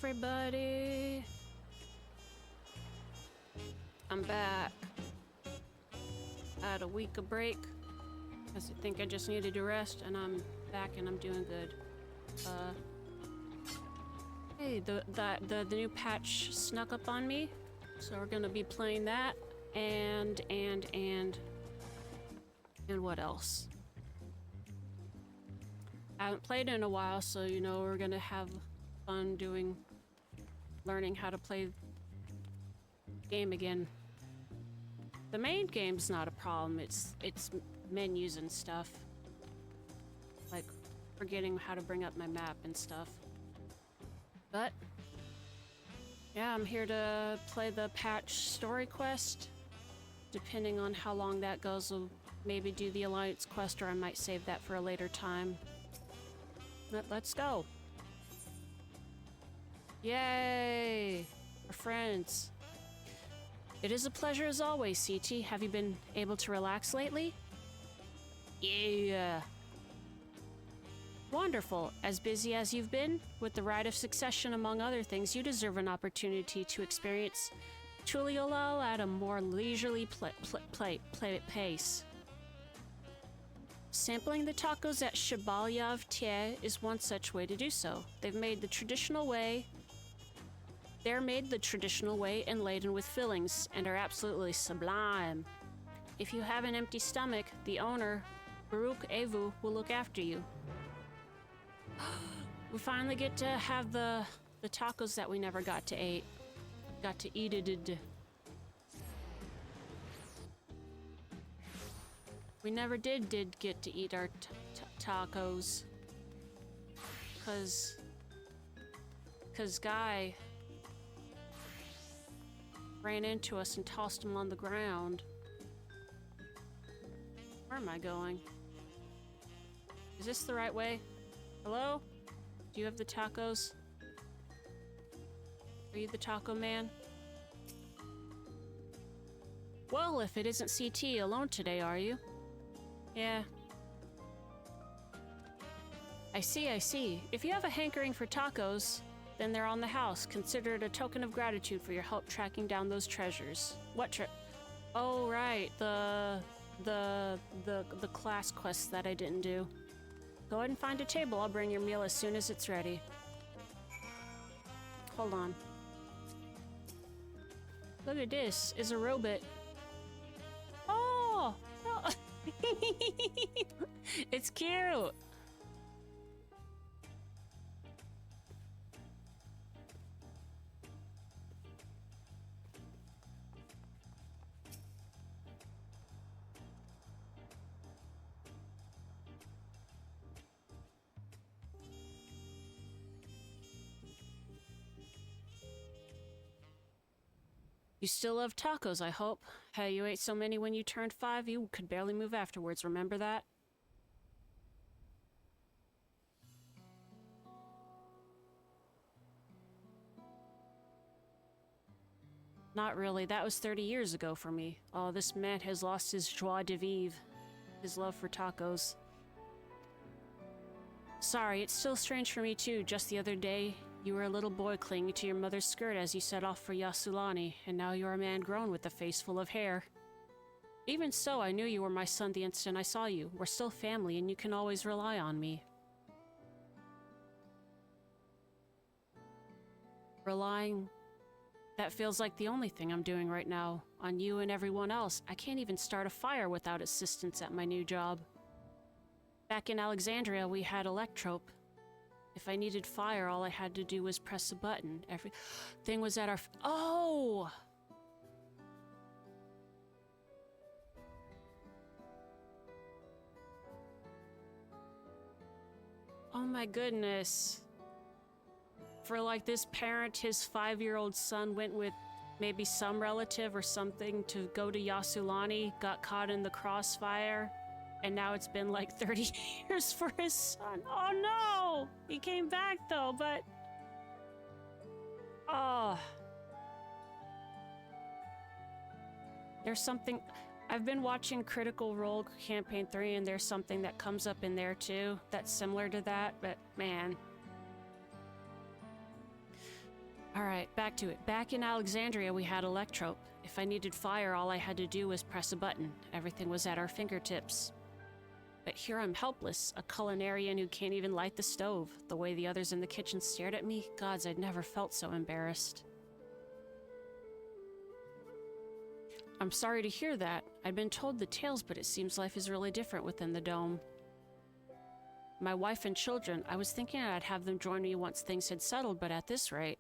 everybody. I'm back. I had a week of break because I think I just needed to rest, and I'm back and I'm doing good. Hey, the new patch snuck up on me, so we're gonna be playing that, and what else? I haven't played in a while, so you know we're gonna have fun learning how to play the game again. The main game's not a problem, it's menus and stuff. Like forgetting how to bring up my map and stuff. But yeah, I'm here to play the patch story quest. Depending on how long that goes, we'll maybe do the alliance quest, or I might save that for a later time. Let's go. Yay! We're friends. It is a pleasure as always, CT. Have you been able to relax lately? Yeah. Wonderful. As busy as you've been, with the Rite of Succession among other things, you deserve an opportunity to experience Tuliolal at a more leisurely pace. Sampling the tacos at Shibalyav Tie is one such way to do so. They're made the traditional way and laden with fillings, and are absolutely sublime. If you have an empty stomach, the owner, Baruch Evu, will look after you. We finally get to have the tacos that we never got to eat. Got to eat it. We never did get to eat our tacos. Cause Guy ran into us and tossed him on the ground. Where am I going? Is this the right way? Hello? Do you have the tacos? Are you the taco man? Well, if it isn't CT alone today, are you? Yeah. I see. If you have a hankering for tacos, then they're on the house. Consider it a token of gratitude for your help tracking down those treasures. What Oh, right. The class quest that I didn't do. Go ahead and find a table. I'll bring your meal as soon as it's ready. Hold on. Look at this. It's a robot. Oh! It's cute! You still love tacos, I hope. Hey, you ate so many when you turned 5, you could barely move afterwards, remember that? Not really, that was 30 years ago for me. Oh, this man has lost his joie de vivre, his love for tacos. Sorry, it's still strange for me too. Just the other day, you were a little boy clinging to your mother's skirt as you set off for Yasulani, and now you're a man grown with a face full of hair. Even so, I knew you were my son the instant I saw you. We're still family, and you can always rely on me. Relying? That feels like the only thing I'm doing right now. On you and everyone else. I can't even start a fire without assistance at my new job. Back in Alexandria, we had Electrope. If I needed fire, all I had to do was press a button. Everything was at our... Oh! Oh my goodness. For like this parent, his 5-year-old son went with maybe some relative or something to go to Yasulani, got caught in the crossfire, and now it's been like 30 years for his son. Oh no! He came back though, but... Oh. There's something... I've been watching Critical Role Campaign 3, and there's something that comes up in there too that's similar to that, but man... Alright, back to it. Back in Alexandria, we had Electrope. If I needed fire, all I had to do was press a button. Everything was at our fingertips. But here I'm helpless, a culinarian who can't even light the stove. The way the others in the kitchen stared at me, gods, I'd never felt so embarrassed. I'm sorry to hear that. I'd been told the tales, but it seems life is really different within the dome. My wife and children, I was thinking I'd have them join me once things had settled, but at this rate...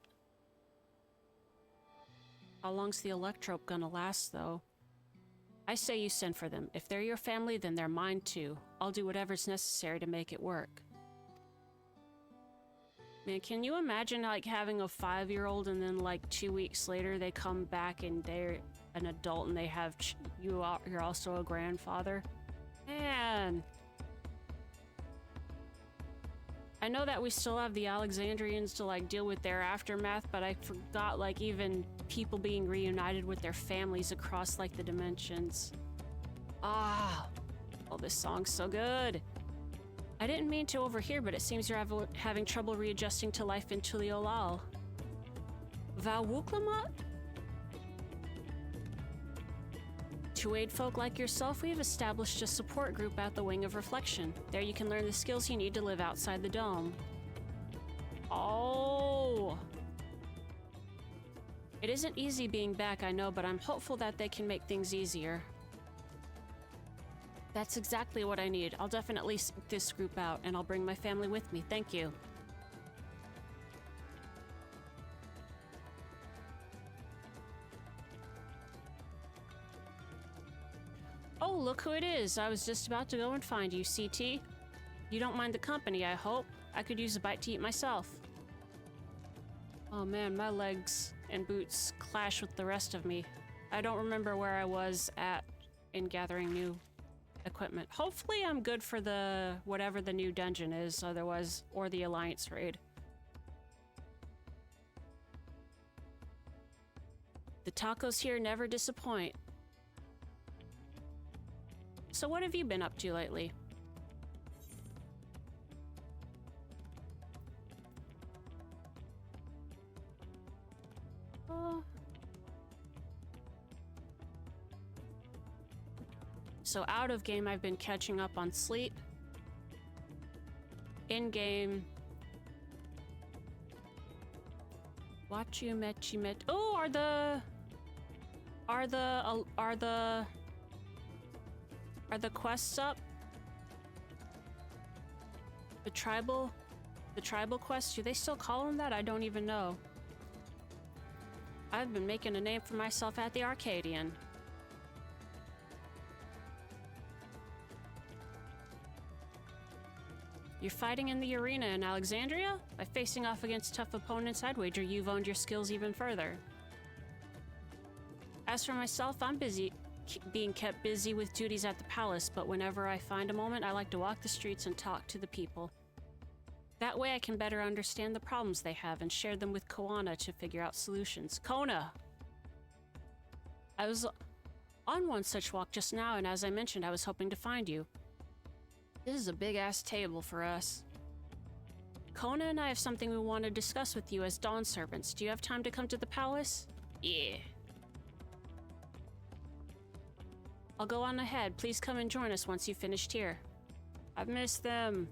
How long's the Electrope gonna last, though? I say you send for them. If they're your family, then they're mine too. I'll do whatever's necessary to make it work. Man, can you imagine, like, having a 5-year-old and then, like, 2 weeks later they come back and they're an adult and they have... you're also a grandfather? Man... I know that we still have the Alexandrians to, like, deal with their aftermath, but I forgot, like, even people being reunited with their families across, like, the dimensions. Ah! Oh, this song's so good! I didn't mean to overhear, but it seems you're having trouble readjusting to life in Tuliolal. Vawuklamat? To aid folk like yourself, we have established a support group at the Wing of Reflection. There you can learn the skills you need to live outside the dome. Oh! It isn't easy being back, I know, but I'm hopeful that they can make things easier. That's exactly what I need. I'll definitely seek this group out, and I'll bring my family with me. Thank you. Oh, look who it is. I was just about to go and find you, CT. You don't mind the company, I hope. I could use a bite to eat myself. Oh man, my legs and boots clash with the rest of me. I don't remember where I was at in gathering new equipment. Hopefully I'm good for the whatever the new dungeon is, otherwise, or the Alliance raid. The tacos here never disappoint. So what have you been up to lately? So out of game, I've been catching up on sleep. In game, watch you met you met. Oh, are the quests up? The tribal quests, do they still call them that? I don't even know. I've been making a name for myself at the Arcadian. You're fighting in the arena in Alexandria? By facing off against tough opponents, I'd wager you've honed your skills even further. As for myself, I'm being kept busy with duties at the palace, but whenever I find a moment, I like to walk the streets and talk to the people. That way I can better understand the problems they have and share them with Koana to figure out solutions. Kona! I was on one such walk just now, and as I mentioned, I was hoping to find you. This is a big-ass table for us. Kona and I have something we want to discuss with you as Dawn Servants. Do you have time to come to the palace? Yeah. I'll go on ahead. Please come and join us once you've finished here. I've missed them.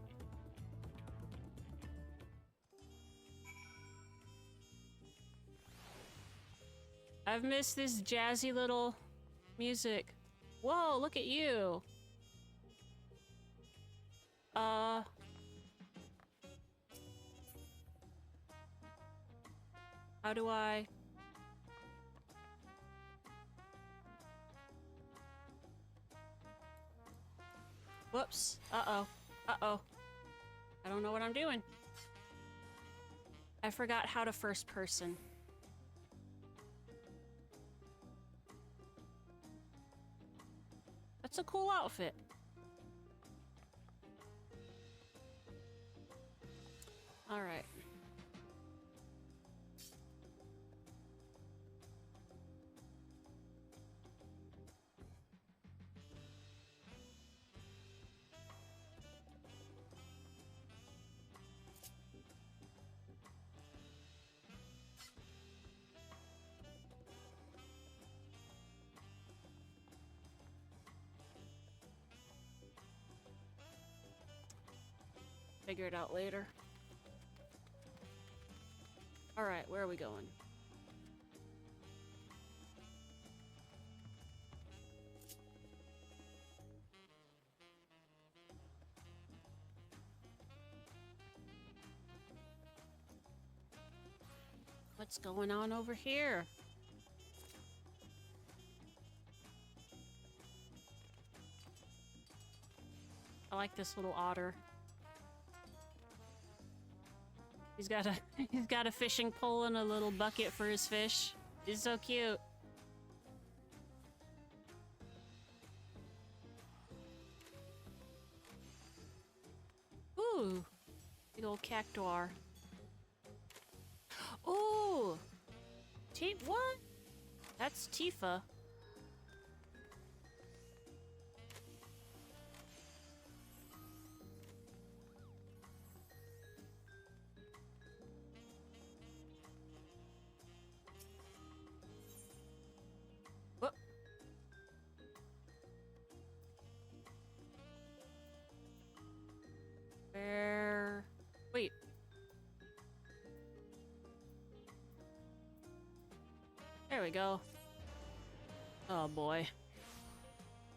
I've missed this jazzy little music. Whoa, look at you. How do I... Whoops. Uh-oh. Uh-oh. I don't know what I'm doing. I forgot how to first person. That's a cool outfit. All right. figure it out later. Alright, where are we going? What's going on over here? I like this little otter. He's got a fishing pole and a little bucket for his fish. He's so cute. Ooh, big old cactuar. Ooh, what? That's Tifa. What? Where? Wait. There we go. Oh boy.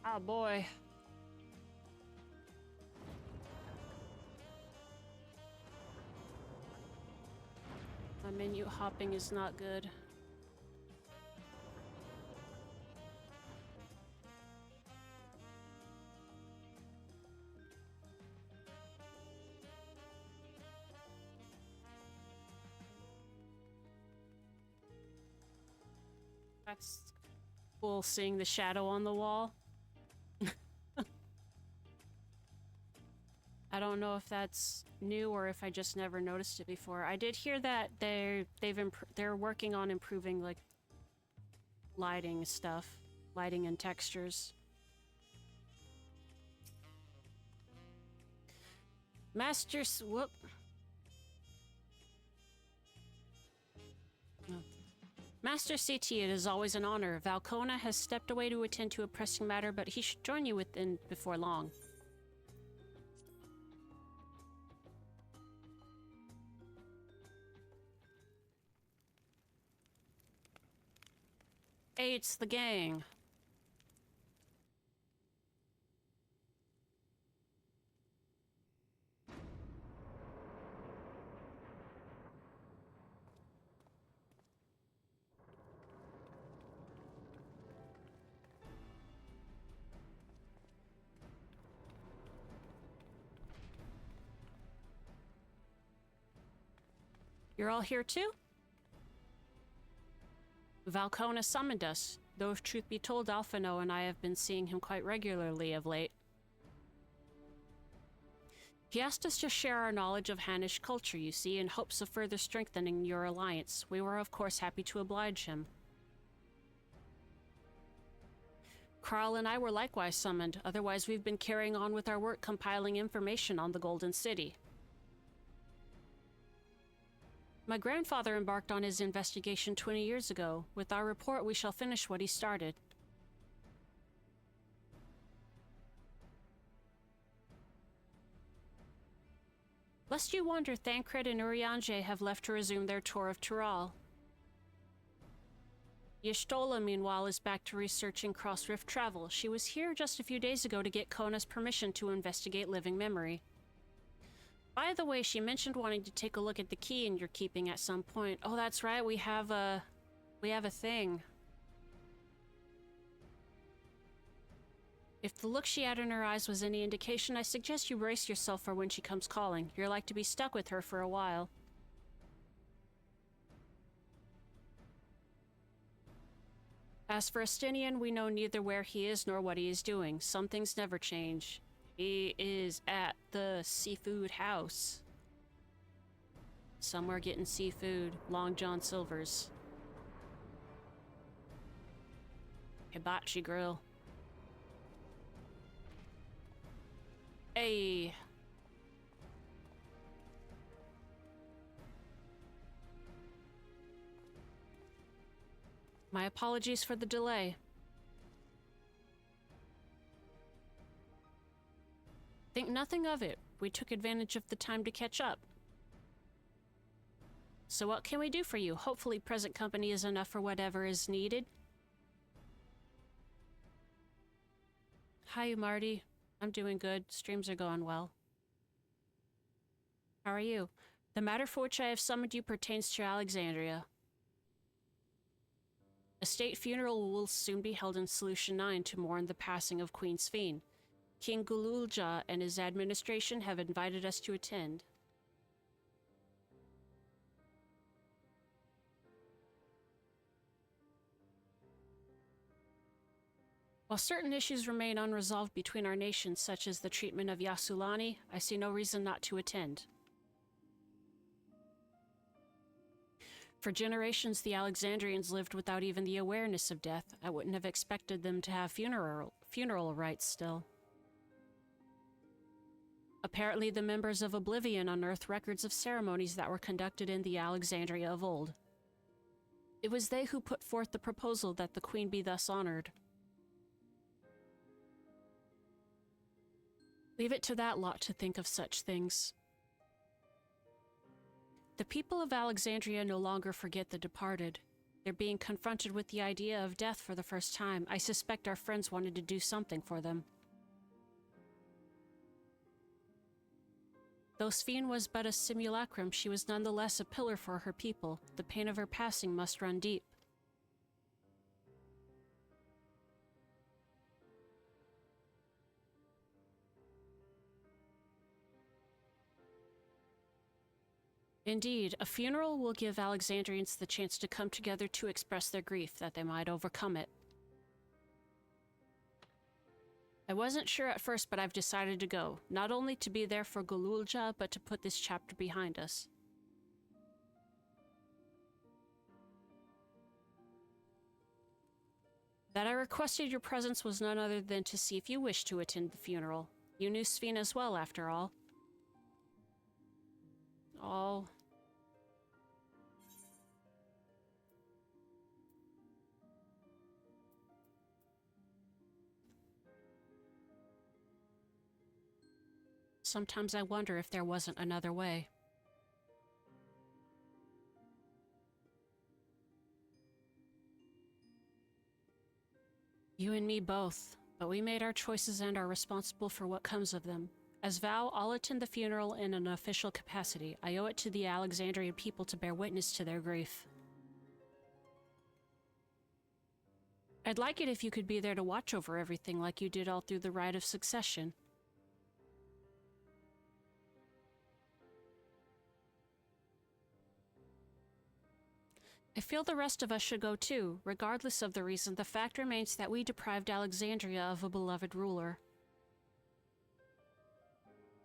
Oh boy. My menu hopping is not good. That's cool, seeing the shadow on the wall. I don't know if that's new or if I just never noticed it before. I did hear that they're working on improving like lighting stuff, lighting and textures. Whoop. Oh. Master CT, it is always an honor. Valcona has stepped away to attend to a pressing matter, but he should join you before long. Hey, it's the gang. You're all here too? Valcona summoned us, though if truth be told, Alphino and I have been seeing him quite regularly of late. He asked us to share our knowledge of Hannish culture, you see, in hopes of further strengthening your alliance. We were of course happy to oblige him. Carl and I were likewise summoned, otherwise we've been carrying on with our work compiling information on the Golden City. My grandfather embarked on his investigation 20 years ago. With our report, we shall finish what he started. Lest you wonder, Thancred and Urianger have left to resume their tour of Tural. Y'shtola, meanwhile, is back to researching cross-rift travel. She was here just a few days ago to get Kona's permission to investigate living memory. By the way, she mentioned wanting to take a look at the key you're keeping at some point. Oh, that's right, we have a thing. If the look she had in her eyes was any indication, I suggest you brace yourself for when she comes calling. You're like to be stuck with her for a while. As for Estinian, we know neither where he is nor what he is doing. Some things never change. He is at the seafood house. Somewhere getting seafood. Long John Silver's. Hibachi Grill. Hey. My apologies for the delay. Think nothing of it. We took advantage of the time to catch up. So what can we do for you? Hopefully present company is enough for whatever is needed. Hi, Marty. I'm doing good. Streams are going well. How are you? The matter for which I have summoned you pertains to Alexandria. A state funeral will soon be held in Solution 9 to mourn the passing of Queen Sphene. King Gululja and his administration have invited us to attend. While certain issues remain unresolved between our nations, such as the treatment of Yasulani, I see no reason not to attend. For generations, the Alexandrians lived without even the awareness of death. I wouldn't have expected them to have funeral rites still. Apparently, the members of Oblivion unearthed records of ceremonies that were conducted in the Alexandria of old. It was they who put forth the proposal that the Queen be thus honored. Leave it to that lot to think of such things. The people of Alexandria no longer forget the departed. They're being confronted with the idea of death for the first time. I suspect our friends wanted to do something for them. Though Sphene was but a simulacrum, she was nonetheless a pillar for her people. The pain of her passing must run deep. Indeed, a funeral will give Alexandrians the chance to come together to express their grief, that they might overcome it. I wasn't sure at first, but I've decided to go, not only to be there for Gululja, but to put this chapter behind us. That I requested your presence was none other than to see if you wished to attend the funeral. You knew Sphene as well, after all. Oh. Sometimes I wonder if there wasn't another way. You and me both, but we made our choices and are responsible for what comes of them. As vow, I'll attend the funeral in an official capacity. I owe it to the Alexandrian people to bear witness to their grief. I'd like it if you could be there to watch over everything like you did all through the rite of succession. I feel the rest of us should go too. Regardless of the reason, the fact remains that we deprived Alexandria of a beloved ruler.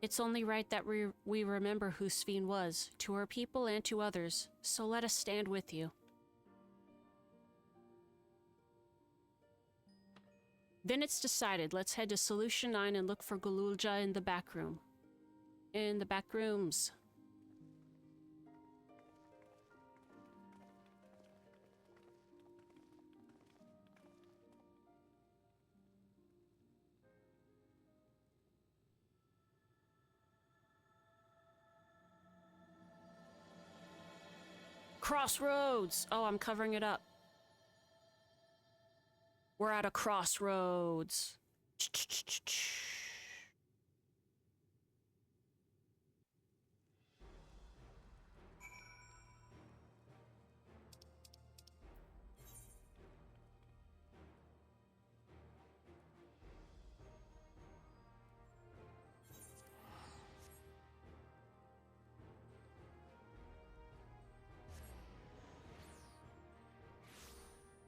It's only right that we remember who Sphene was, to her people and to others, so let us stand with you. Then it's decided. Let's head to Solution 9 and look for Gululja in the back room. In the back rooms. Crossroads! Oh, I'm covering it up. We're at a crossroads.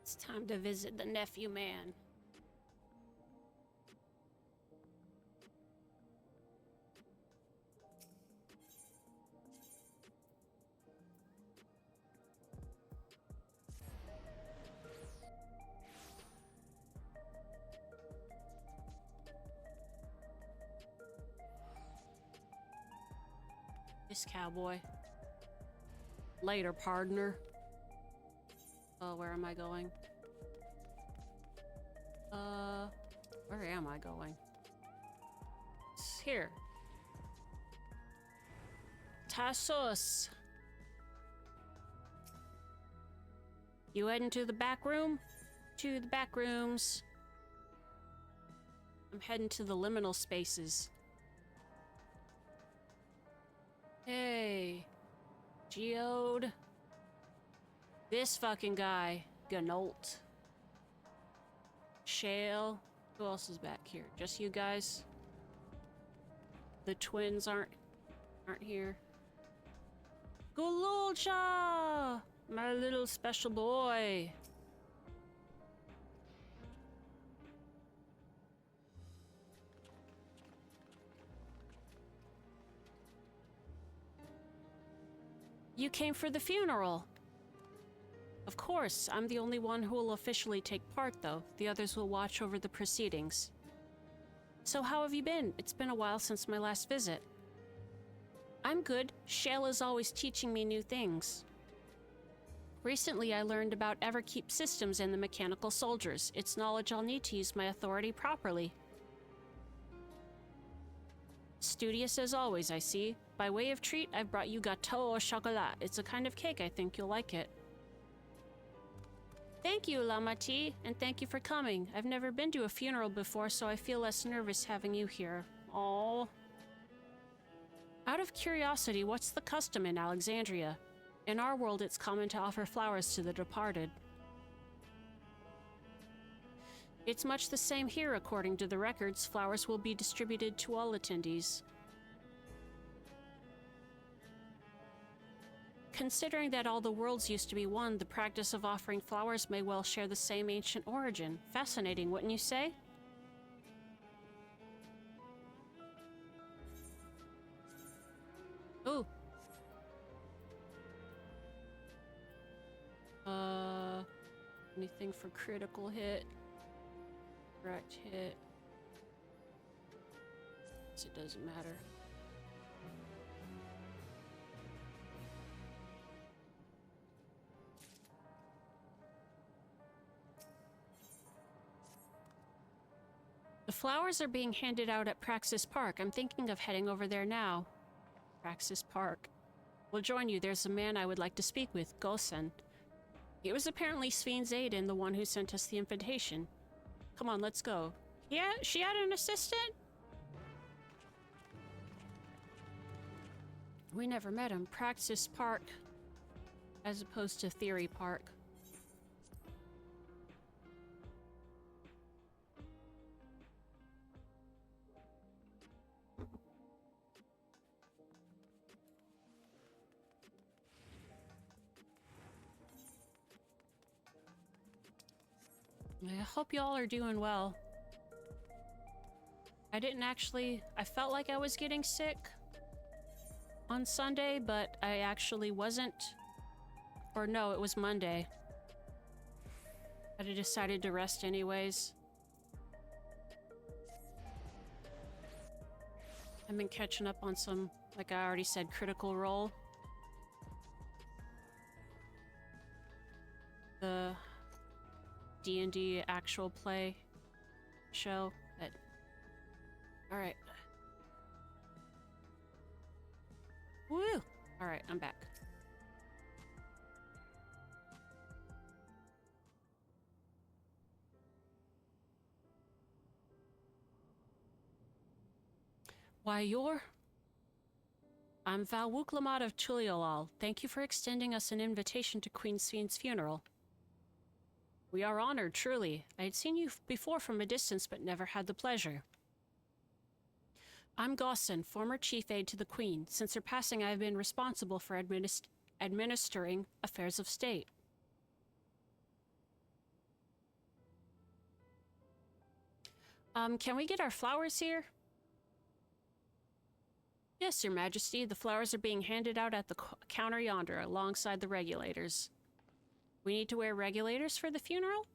It's time to visit the nephew man. This cowboy. Later, partner. Oh, where am I going? Where am I going? It's here. Tassos. You heading to the back room? To the back rooms. I'm heading to the liminal spaces. Hey. Geode. This fucking guy. Ganolt. Shale. Who else is back here? Just you guys? The twins aren't here. Gululcha! My little special boy. You came for the funeral. Of course, I'm the only one who will officially take part, though. The others will watch over the proceedings. So how have you been? It's been a while since my last visit. I'm good. Shale is always teaching me new things. Recently, I learned about Everkeep systems and the mechanical soldiers. It's knowledge I'll need to use my authority properly. Studious as always, I see. By way of treat, I've brought you gâteau au chocolat. It's a kind of cake. I think you'll like it. Thank you, Lamati, and thank you for coming. I've never been to a funeral before, so I feel less nervous having you here. Aww. Out of curiosity, what's the custom in Alexandria? In our world, it's common to offer flowers to the departed. It's much the same here, according to the records. Flowers will be distributed to all attendees. Considering that all the worlds used to be one, the practice of offering flowers may well share the same ancient origin. Fascinating, wouldn't you say? Ooh. Anything for critical hit? Direct hit? Guess it doesn't matter. The flowers are being handed out at Praxis Park. I'm thinking of heading over there now. Praxis Park. We'll join you. There's a man I would like to speak with, Gosen. He was apparently Sven's aide and the one who sent us the invitation. Come on, let's go. Yeah, she had an assistant? We never met him. Praxis Park, as opposed to Theory Park. I hope y'all are doing well. I felt like I was getting sick on Sunday, but I actually wasn't. Or no, it was Monday. But I decided to rest anyways. I've been catching up on some, like I already said, Critical Role. The D&D actual play show. But all right. Woo! All right, I'm back. Why, I'm Val Wuklamat of Tuliolal. Thank you for extending us an invitation to Queen Sven's funeral. We are honored, truly. I had seen you before from a distance, but never had the pleasure. I'm Gosen, former chief aide to the Queen. Since her passing, I have been responsible for administering affairs of state. Can we get our flowers here? Yes, Your Majesty. The flowers are being handed out at the counter yonder, alongside the regulators. We need to wear regulators for the funeral?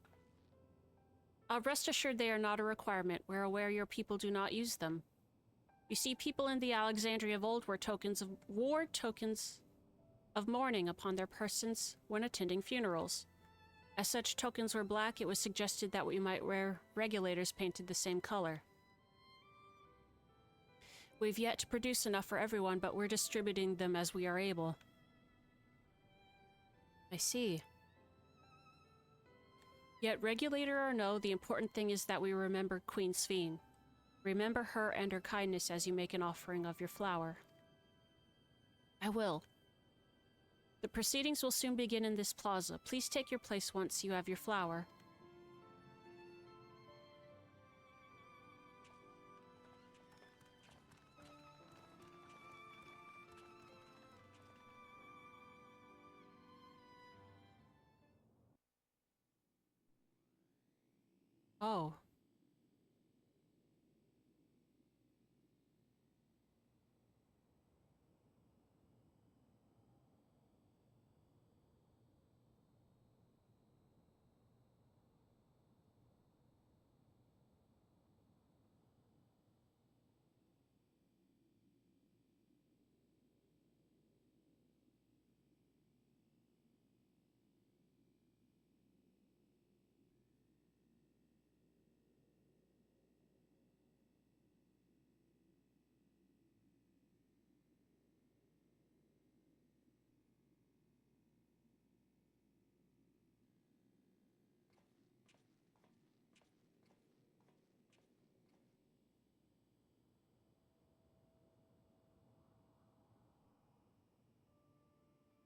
Rest assured they are not a requirement. We're aware your people do not use them. You see, people in the Alexandria of old wore tokens of mourning upon their persons when attending funerals. As such tokens were black, it was suggested that we might wear regulators painted the same color. We've yet to produce enough for everyone, but we're distributing them as we are able. I see. Yet, regulator or no, the important thing is that we remember Queen Sphene. Remember her and her kindness as you make an offering of your flower. I will. The proceedings will soon begin in this plaza. Please take your place once you have your flower. Oh.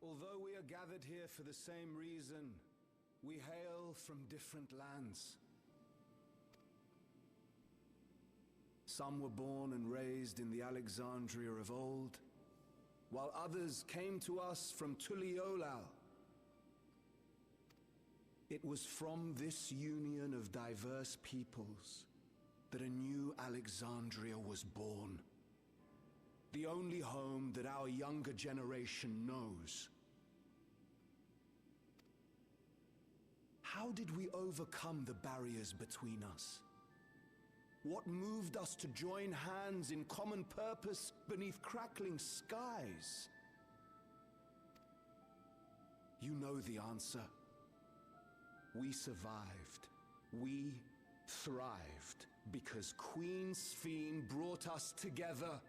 Although we are gathered here for the same reason, we hail from different lands. Some were born and raised in the Alexandria of old, while others came to us from Tuliolal. It was from this union of diverse peoples that a new Alexandria was born. The only home that our younger generation knows. How did we overcome the barriers between us? What moved us to join hands in common purpose beneath crackling skies? You know the answer. We survived. We thrived because Queen Sphene brought us together.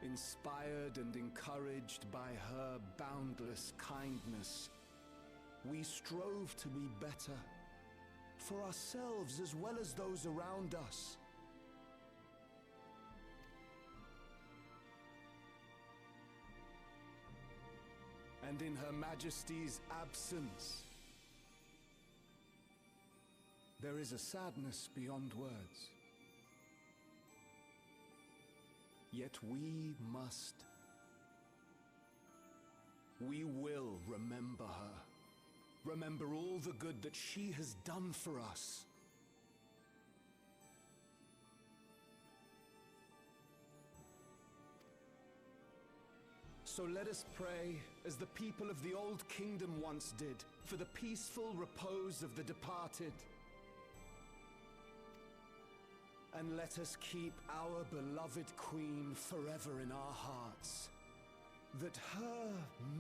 Inspired and encouraged by her boundless kindness, we strove to be better, for ourselves as well as those around us. And in Her Majesty's absence, there is a sadness beyond words. Yet we will remember her. Remember all the good that she has done for us. So let us pray, as the people of the Old Kingdom once did, for the peaceful repose of the departed. And let us keep our beloved Queen forever in our hearts, that her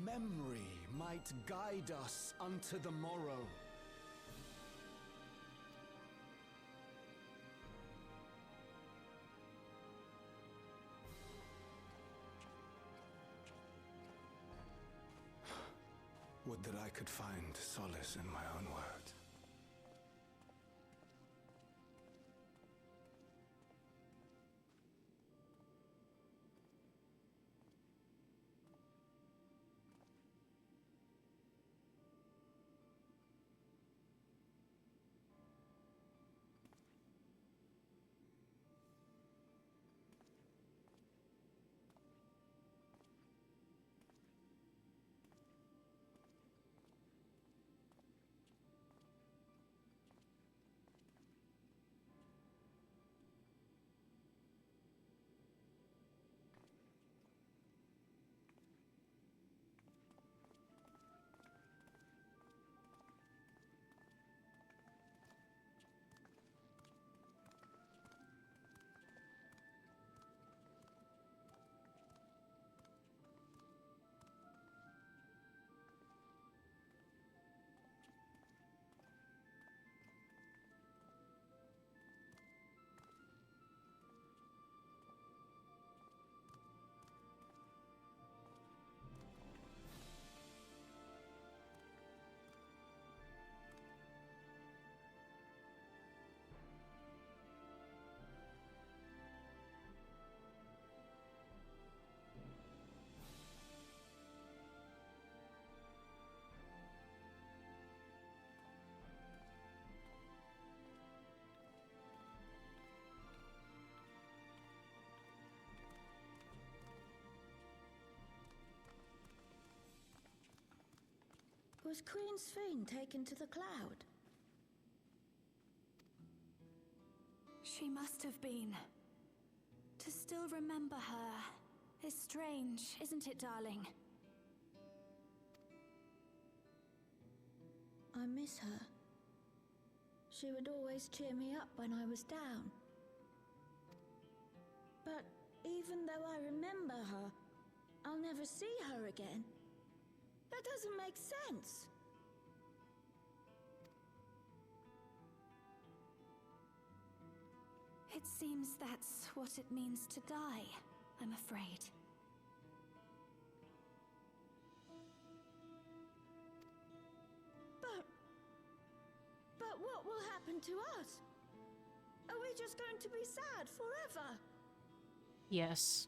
memory might guide us unto the morrow. Would that I could find solace in my own words. Was Queen Sphene taken to the cloud? She must have been. To still remember her is strange, isn't it, darling? I miss her. She would always cheer me up when I was down. But even though I remember her, I'll never see her again. That doesn't make sense. It seems that's what it means to die, I'm afraid. But what will happen to us? Are we just going to be sad forever? Yes.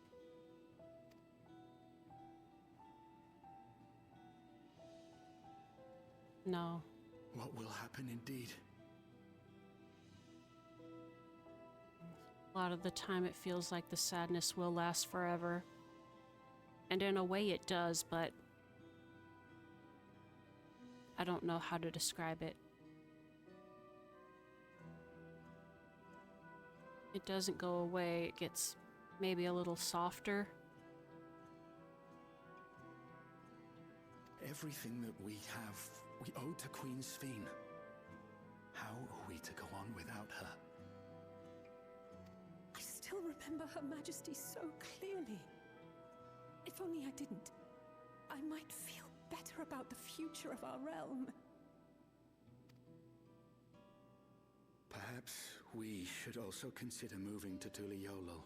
No. What will happen indeed? A lot of the time it feels like the sadness will last forever. And in a way it does, but I don't know how to describe it. It doesn't go away, it gets maybe a little softer. Everything that we have, we owe to Queen Sphene. How are we to go on without her? I still remember Her Majesty so clearly. If only I didn't, I might feel better about the future of our realm. Perhaps we should also consider moving to Tuliolo.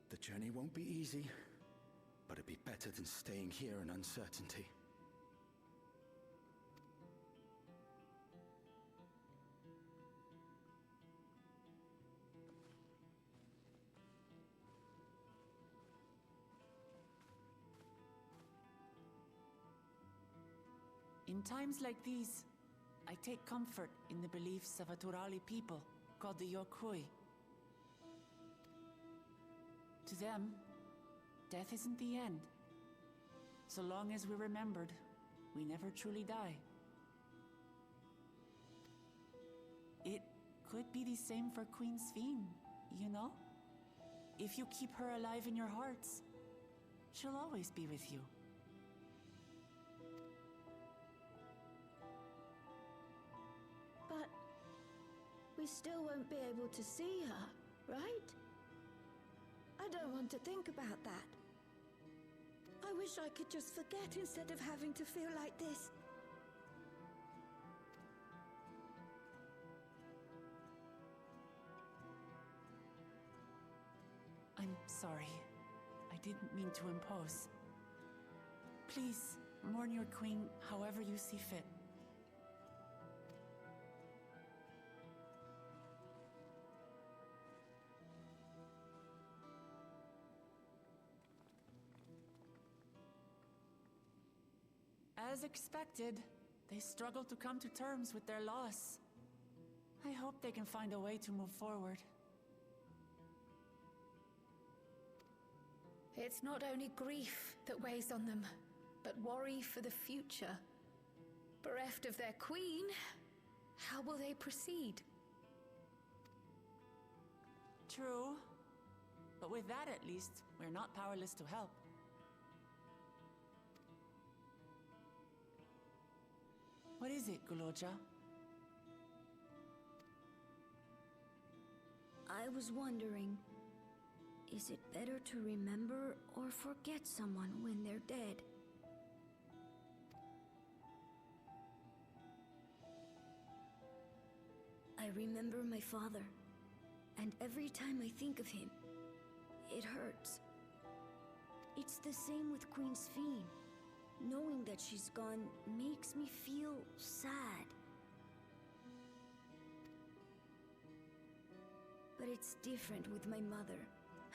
The journey won't be easy, but it'd be better than staying here in uncertainty. In times like these, I take comfort in the beliefs of a Turali people called the Yokui. To them, death isn't the end. So long as we're remembered, we never truly die. It could be the same for Queen Sphene, you know? If you keep her alive in your hearts, she'll always be with you. But we still won't be able to see her, right? I don't want to think about that. I wish I could just forget instead of having to feel like this. I'm sorry. I didn't mean to impose. Please, mourn your queen however you see fit. As expected, they struggle to come to terms with their loss. I hope they can find a way to move forward. It's not only grief that weighs on them, but worry for the future. Bereft of their queen, how will they proceed? True. But with that at least, we're not powerless to help. What is it, Guloja? I was wondering, is it better to remember or forget someone when they're dead? I remember my father, and every time I think of him, it hurts. It's the same with Queen Sphene. Knowing that she's gone makes me feel sad. But it's different with my mother.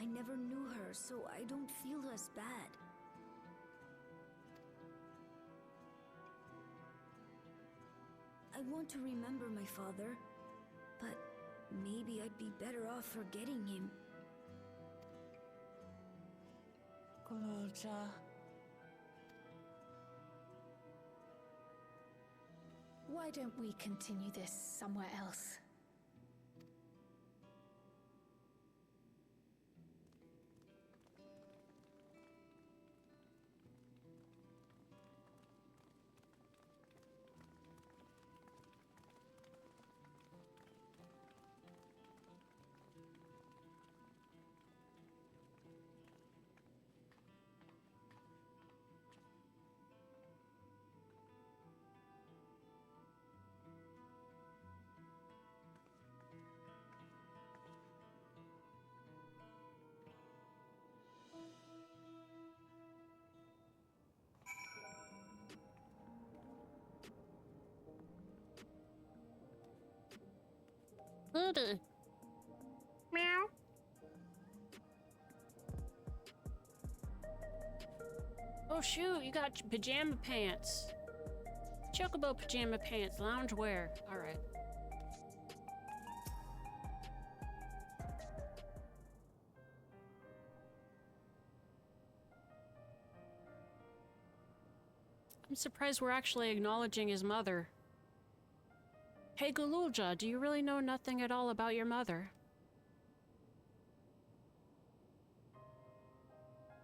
I never knew her, so I don't feel as bad. I want to remember my father, but maybe I'd be better off forgetting him. Guloja. Why don't we continue this somewhere else? Voodoo. Meow. Oh shoot, you got pajama pants. Chocobo pajama pants, lounge wear. Alright. I'm surprised we're actually acknowledging his mother. Hey Gululja, do you really know nothing at all about your mother?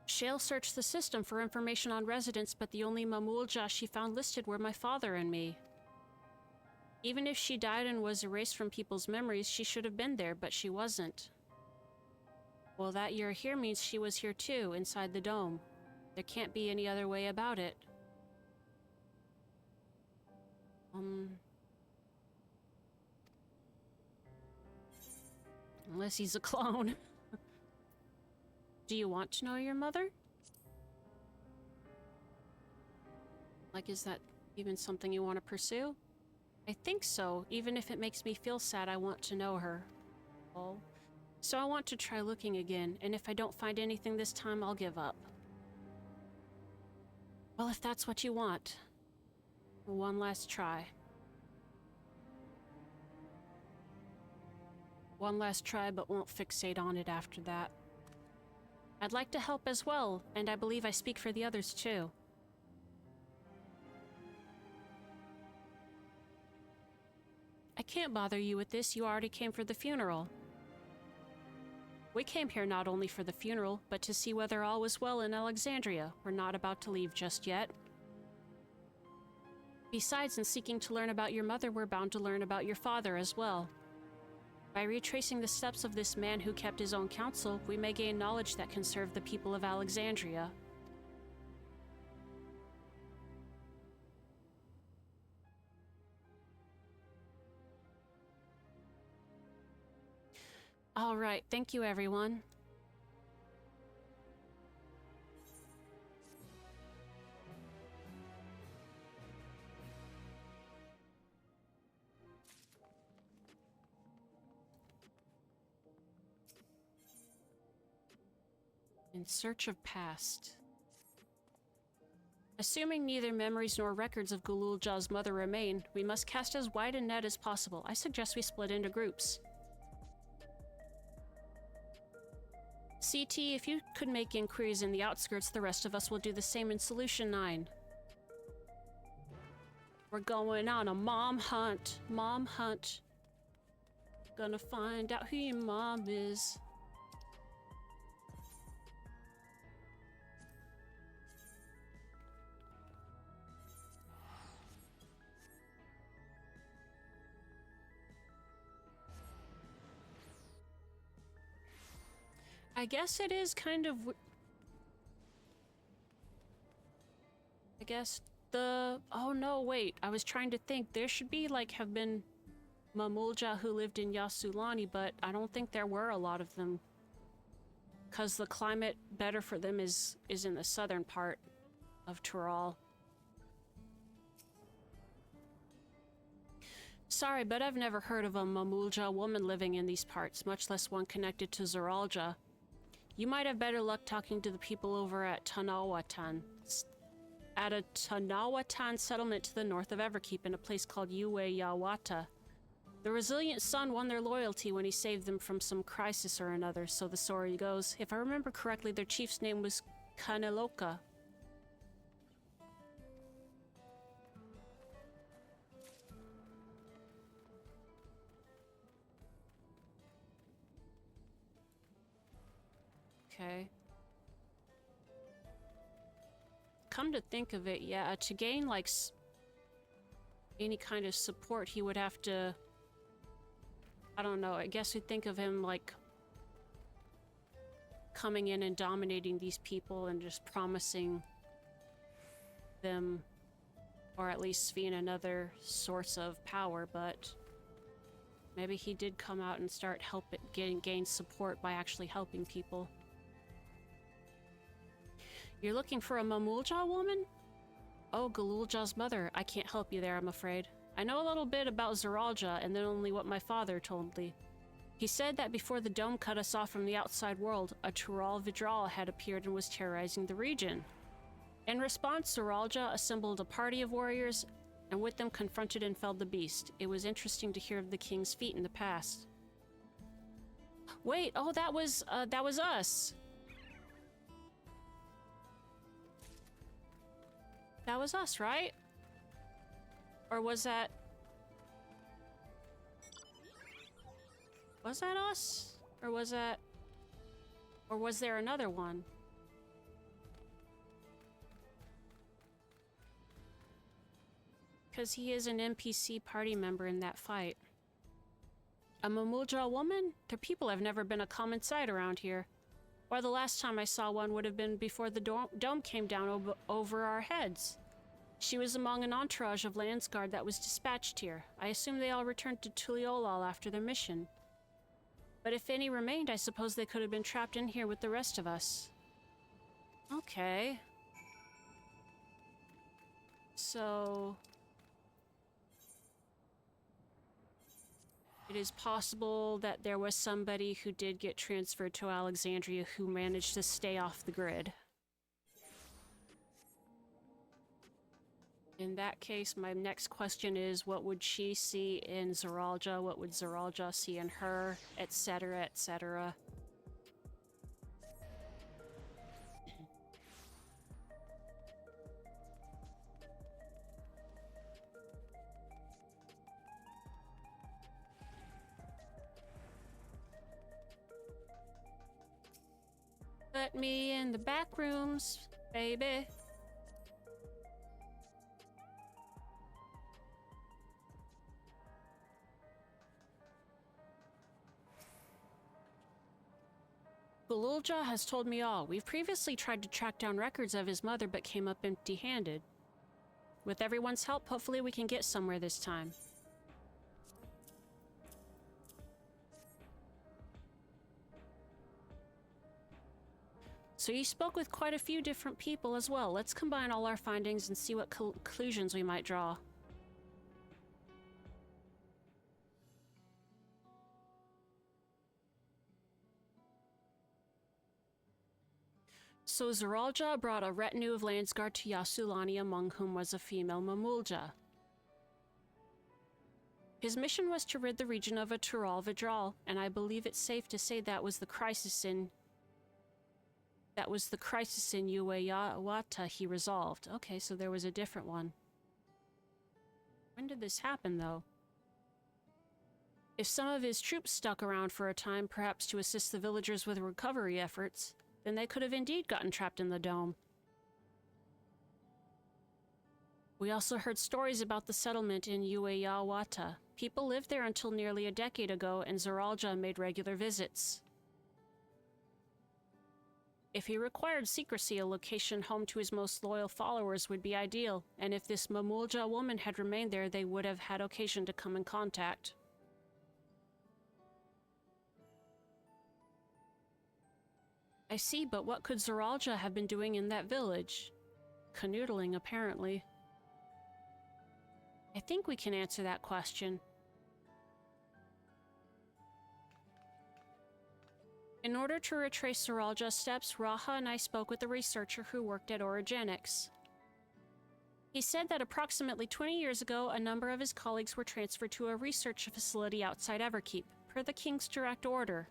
Shale searched the system for information on residents, but the only Mamulja she found listed were my father and me. Even if she died and was erased from people's memories, she should have been there, but she wasn't. Well, that you're here means she was here too, inside the dome. There can't be any other way about it. Unless he's a clone. Do you want to know your mother? Like, is that even something you want to pursue? I think so. Even if it makes me feel sad, I want to know her. Oh. So I want to try looking again, and if I don't find anything this time, I'll give up. Well, if that's what you want. One last try. One last try, but won't fixate on it after that. I'd like to help as well, and I believe I speak for the others too. I can't bother you with this, you already came for the funeral. We came here not only for the funeral, but to see whether all was well in Alexandria. We're not about to leave just yet. Besides, in seeking to learn about your mother, we're bound to learn about your father as well. By retracing the steps of this man who kept his own counsel, we may gain knowledge that can serve the people of Alexandria. All right, thank you, everyone. In search of past. Assuming neither memories nor records of Gululja's mother remain, we must cast as wide a net as possible. I suggest we split into groups. CT, if you could make inquiries in the outskirts, the rest of us will do the same in Solution 9. We're going on a mom hunt. Mom hunt. Gonna find out who your mom is. I guess it is kind of... I guess the... Oh no, wait. I was trying to think. There should be, like, have been Mamulja who lived in Yasulani, but I don't think there were a lot of them. Because the climate better for them is in the southern part of Tural. Sorry, but I've never heard of a Mamulja woman living in these parts, much less one connected to Zoralja. You might have better luck talking to the people over at Tanawatan. At a Tanawatan settlement to the north of Everkeep in a place called Yue Yawata. The resilient son won their loyalty when he saved them from some crisis or another, so the story goes. If I remember correctly, their chief's name was Kaneloka. Okay. Come to think of it, yeah, to gain, like, any kind of support, he would have to... I don't know, I guess we'd think of him, like, coming in and dominating these people and just promising them, or at least Sphene, another source of power, but maybe he did come out and start gain support by actually helping people. You're looking for a Mamulja woman? Oh, Galulja's mother. I can't help you there, I'm afraid. I know a little bit about Zeralja, and then only what my father told me. He said that before the dome cut us off from the outside world, a Tural Vidral had appeared and was terrorizing the region. In response, Zeralja assembled a party of warriors, and with them confronted and felled the beast. It was interesting to hear of the king's feat in the past. Wait, oh, that was us! That was us, right? Or was that... Was that us? Or was that... Or was there another one? Because he is an NPC party member in that fight. A Mamulja woman? Their people have never been a common sight around here. Or the last time I saw one would have been before the dome came down over our heads. She was among an entourage of Landsguard that was dispatched here. I assume they all returned to Tuliolal after their mission. But if any remained, I suppose they could have been trapped in here with the rest of us. Okay. So... it is possible that there was somebody who did get transferred to Alexandria who managed to stay off the grid. In that case, my next question is, what would she see in Zeralja? What would Zeralja see in her? Etc., etc. Let me in the back rooms, baby. Galulja has told me all. We've previously tried to track down records of his mother, but came up empty-handed. With everyone's help, hopefully we can get somewhere this time. So you spoke with quite a few different people as well. Let's combine all our findings and see what conclusions we might draw. So Zeralja brought a retinue of Landsguard to Yasulani, among whom was a female Mamulja. His mission was to rid the region of a Tural Vidral, and I believe it's safe to say that was the crisis in Ueyawata he resolved. Okay, so there was a different one. When did this happen, though? If some of his troops stuck around for a time, perhaps to assist the villagers with recovery efforts, then they could have indeed gotten trapped in the dome. We also heard stories about the settlement in Ueyawata. People lived there until nearly a decade ago, and Zeralja made regular visits. If he required secrecy, a location home to his most loyal followers would be ideal, and if this Mamulja woman had remained there, they would have had occasion to come in contact. I see, but what could Zeralja have been doing in that village? Canoodling, apparently. I think we can answer that question. In order to retrace Zeralja's steps, Raha and I spoke with a researcher who worked at Orogenics. He said that approximately 20 years ago, a number of his colleagues were transferred to a research facility outside Everkeep, per the King's direct order.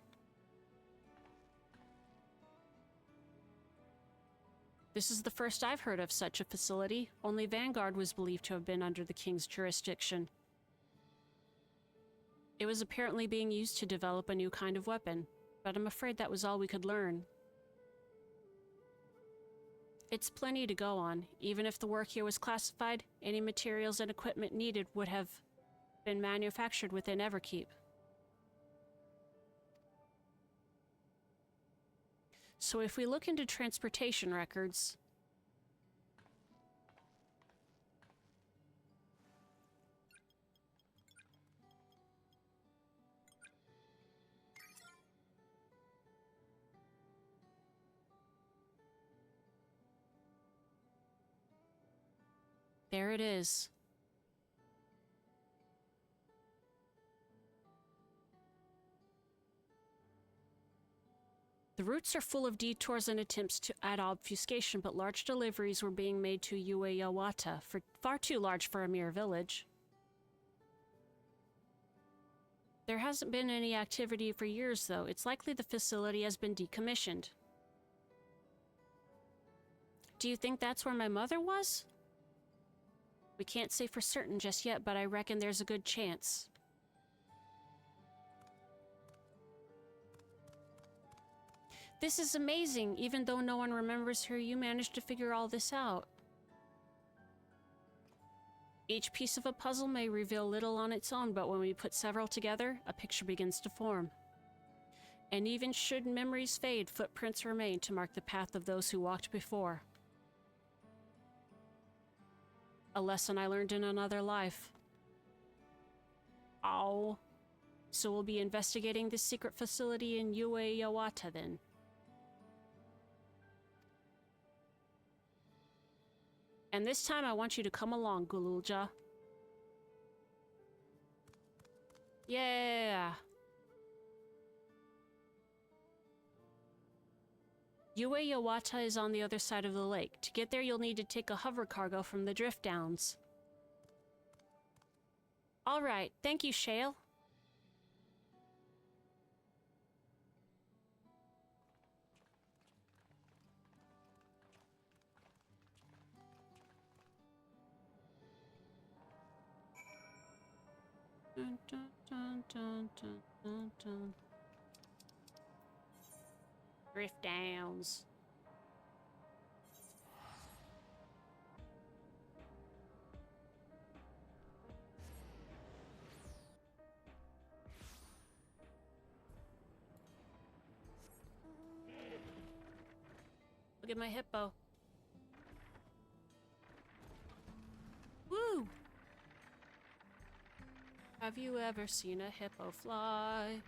This is the first I've heard of such a facility. Only Vanguard was believed to have been under the King's jurisdiction. It was apparently being used to develop a new kind of weapon, but I'm afraid that was all we could learn. It's plenty to go on. Even if the work here was classified, any materials and equipment needed would have been manufactured within Everkeep. So if we look into transportation records... There it is. The routes are full of detours and attempts to add obfuscation, but large deliveries were being made to Ueyawata, far too large for a mere village. There hasn't been any activity for years, though. It's likely the facility has been decommissioned. Do you think that's where my mother was? We can't say for certain just yet, but I reckon there's a good chance. This is amazing. Even though no one remembers her, you managed to figure all this out. Each piece of a puzzle may reveal little on its own, but when we put several together, a picture begins to form. And even should memories fade, footprints remain to mark the path of those who walked before. A lesson I learned in another life. Oh. So we'll be investigating this secret facility in Ueyawata then. And this time I want you to come along, Gululja. Yeah. Ueyawata is on the other side of the lake. To get there, you'll need to take a hover cargo from the Drift Downs. All right, thank you, Shale. Dun, dun, dun, dun, dun, dun, dun. Drift Downs. Look at my hippo. Woo! Have you ever seen a hippo fly?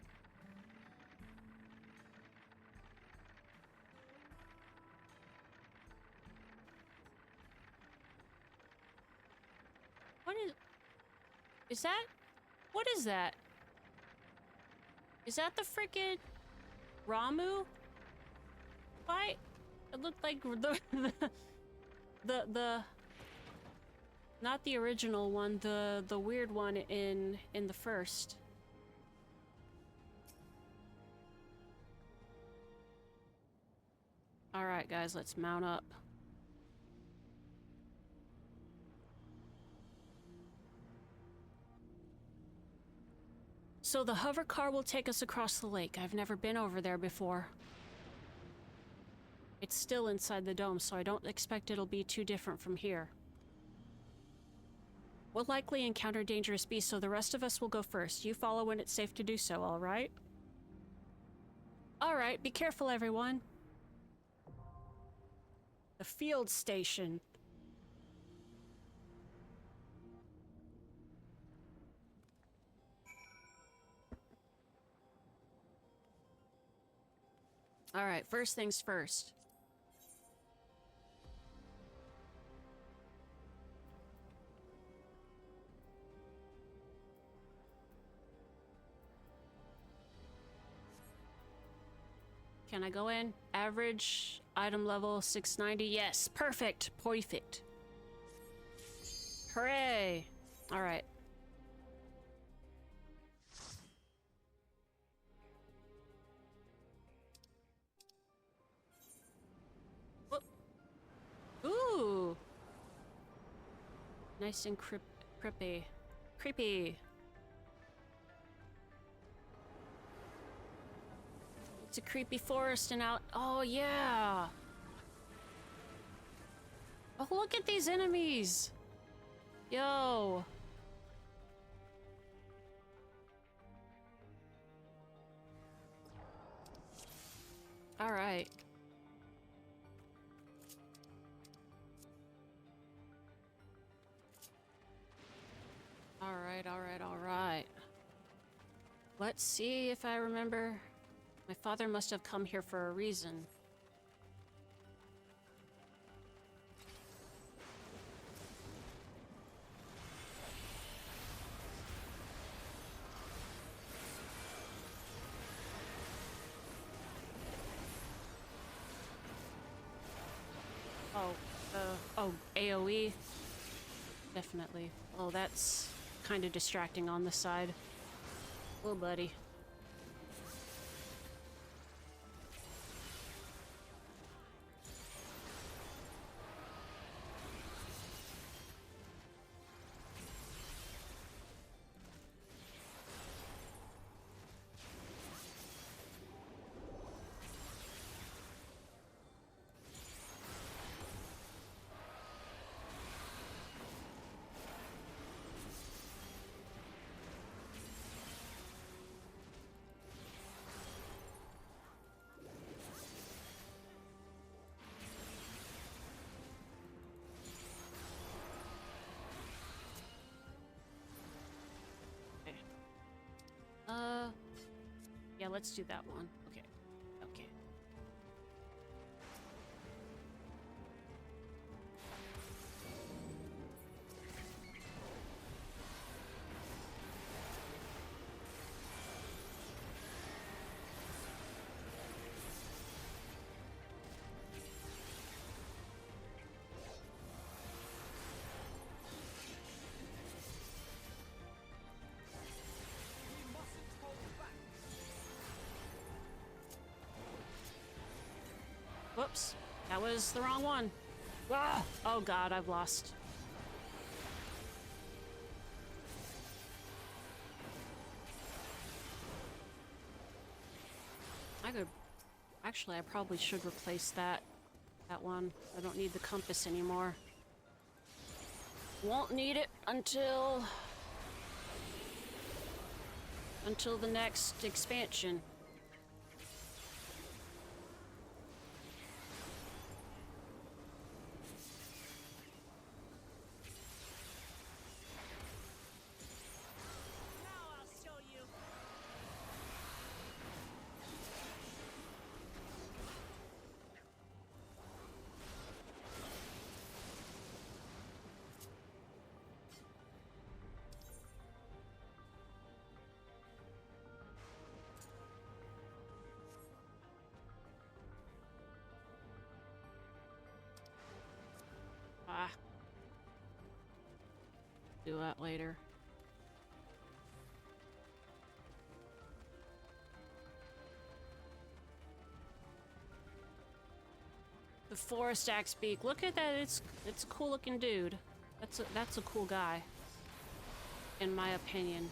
What is that? What is that? Is that the frickin' Ramu? Why? It looked like the not the original one, the weird one in the first. All right, guys, let's mount up. So the hover car will take us across the lake. I've never been over there before. It's still inside the dome, so I don't expect it'll be too different from here. We'll likely encounter dangerous beasts, so the rest of us will go first. You follow when it's safe to do so, all right? All right, be careful, everyone. The field station. All right, first things first. Can I go in? Average item level 690. Yes, perfect. Perfect. Hooray. All right. Whoop. Ooh. Nice and creepy. Creepy. It's a creepy forest and out. Oh, yeah. Oh, look at these enemies! Yo! Alright. Alright. Let's see if I remember. My father must have come here for a reason. Oh, AoE. Definitely. Oh, that's kind of distracting on the side. Oh, buddy. Yeah, let's do that one. Okay. Okay. Whoops. That was the wrong one. Ah! Oh god, I've lost. I could... Actually, I probably should replace that one. I don't need the compass anymore. Won't need it until the next expansion. Do that later. The Forest Axe Beak. Look at that. It's a cool looking dude. That's a cool guy, in my opinion.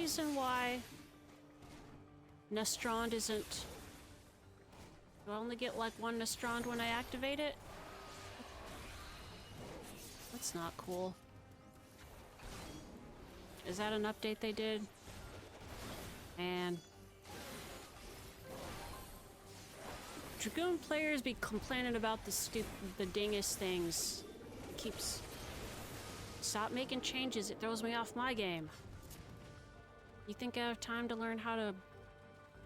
reason why Nestrond isn't... Do I only get like one Nestrond when I activate it? That's not cool. Is that an update they did? Man. Dragoon players be complaining about the dingus things. It keeps... Stop making changes, it throws me off my game. You think I have time to learn how to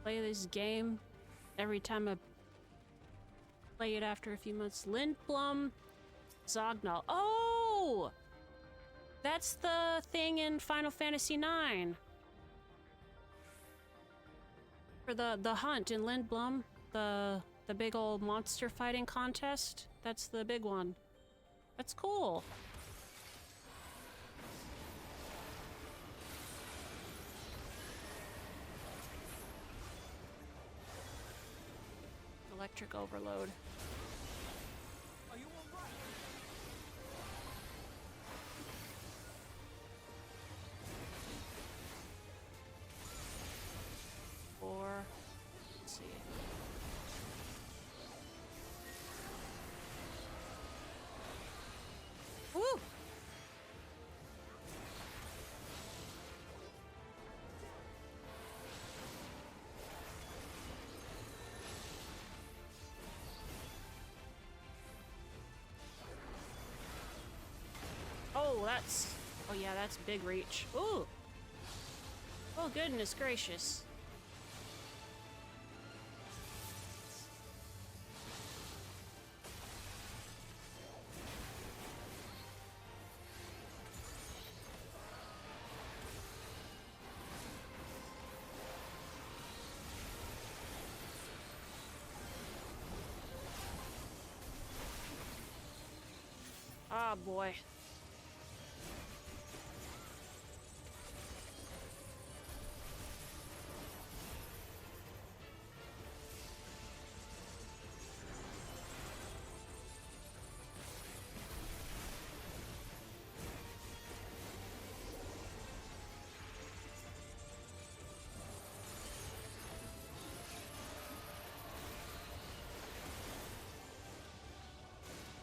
play this game every time I play it after a few months? Lindblum, Zognal. Oh! That's the thing in Final Fantasy IX. For the hunt in Lindblum, the big old monster fighting contest. That's the big one. That's cool. Electric overload. Are you all right? 4. Let's see. Woo! Oh, that's... Oh yeah, that's big reach. Ooh! Oh, goodness gracious. Ah, boy.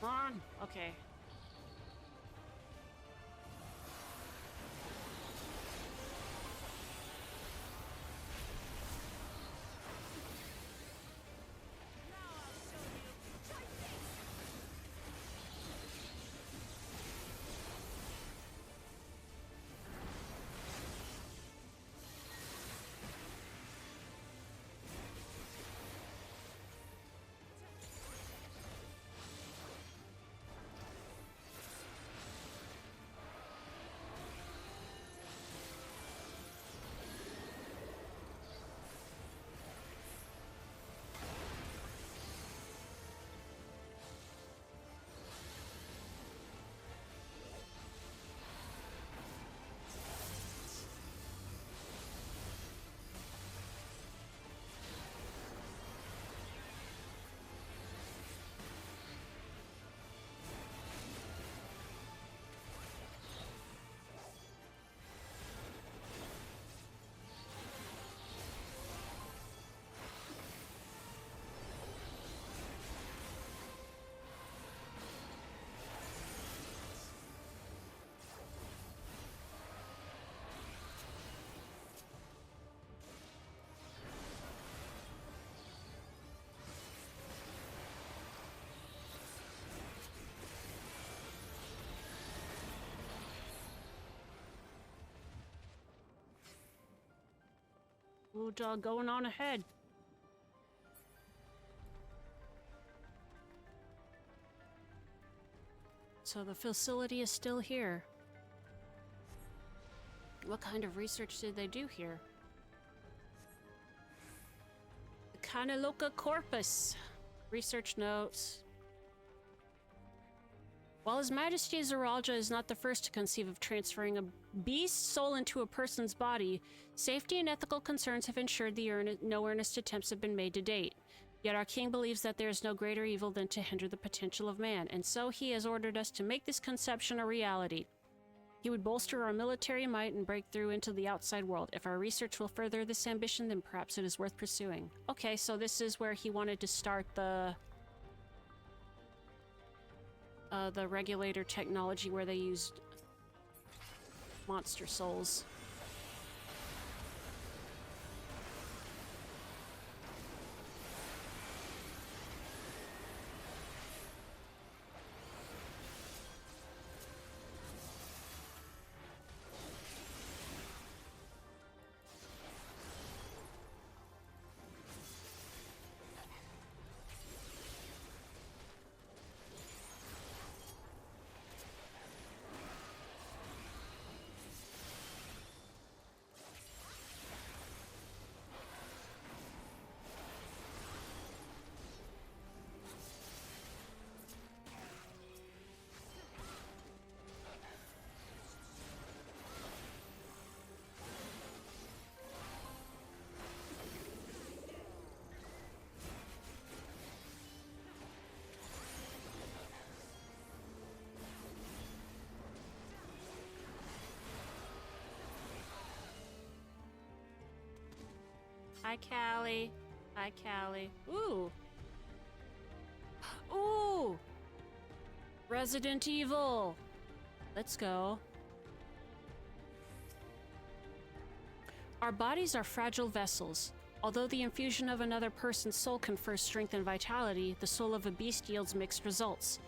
Come on. Okay. Ooh, dog going on ahead. So the facility is still here. What kind of research did they do here? The Canaloca corpus. Research notes. While His Majesty Zeralja is not the first to conceive of transferring a beast's soul into a person's body, safety and ethical concerns have ensured no earnest attempts have been made to date. Yet our king believes that there is no greater evil than to hinder the potential of man, and so he has ordered us to make this conception a reality. He would bolster our military might and break through into the outside world. If our research will further this ambition, then perhaps it is worth pursuing. Okay, so this is where he wanted to start the regulator technology where they used monster souls. Hi, Callie. Hi, Callie. Ooh. Ooh! Resident Evil! Let's go. Our bodies are fragile vessels. Although the infusion of another person's soul confers strength and vitality, the soul of a beast yields mixed results.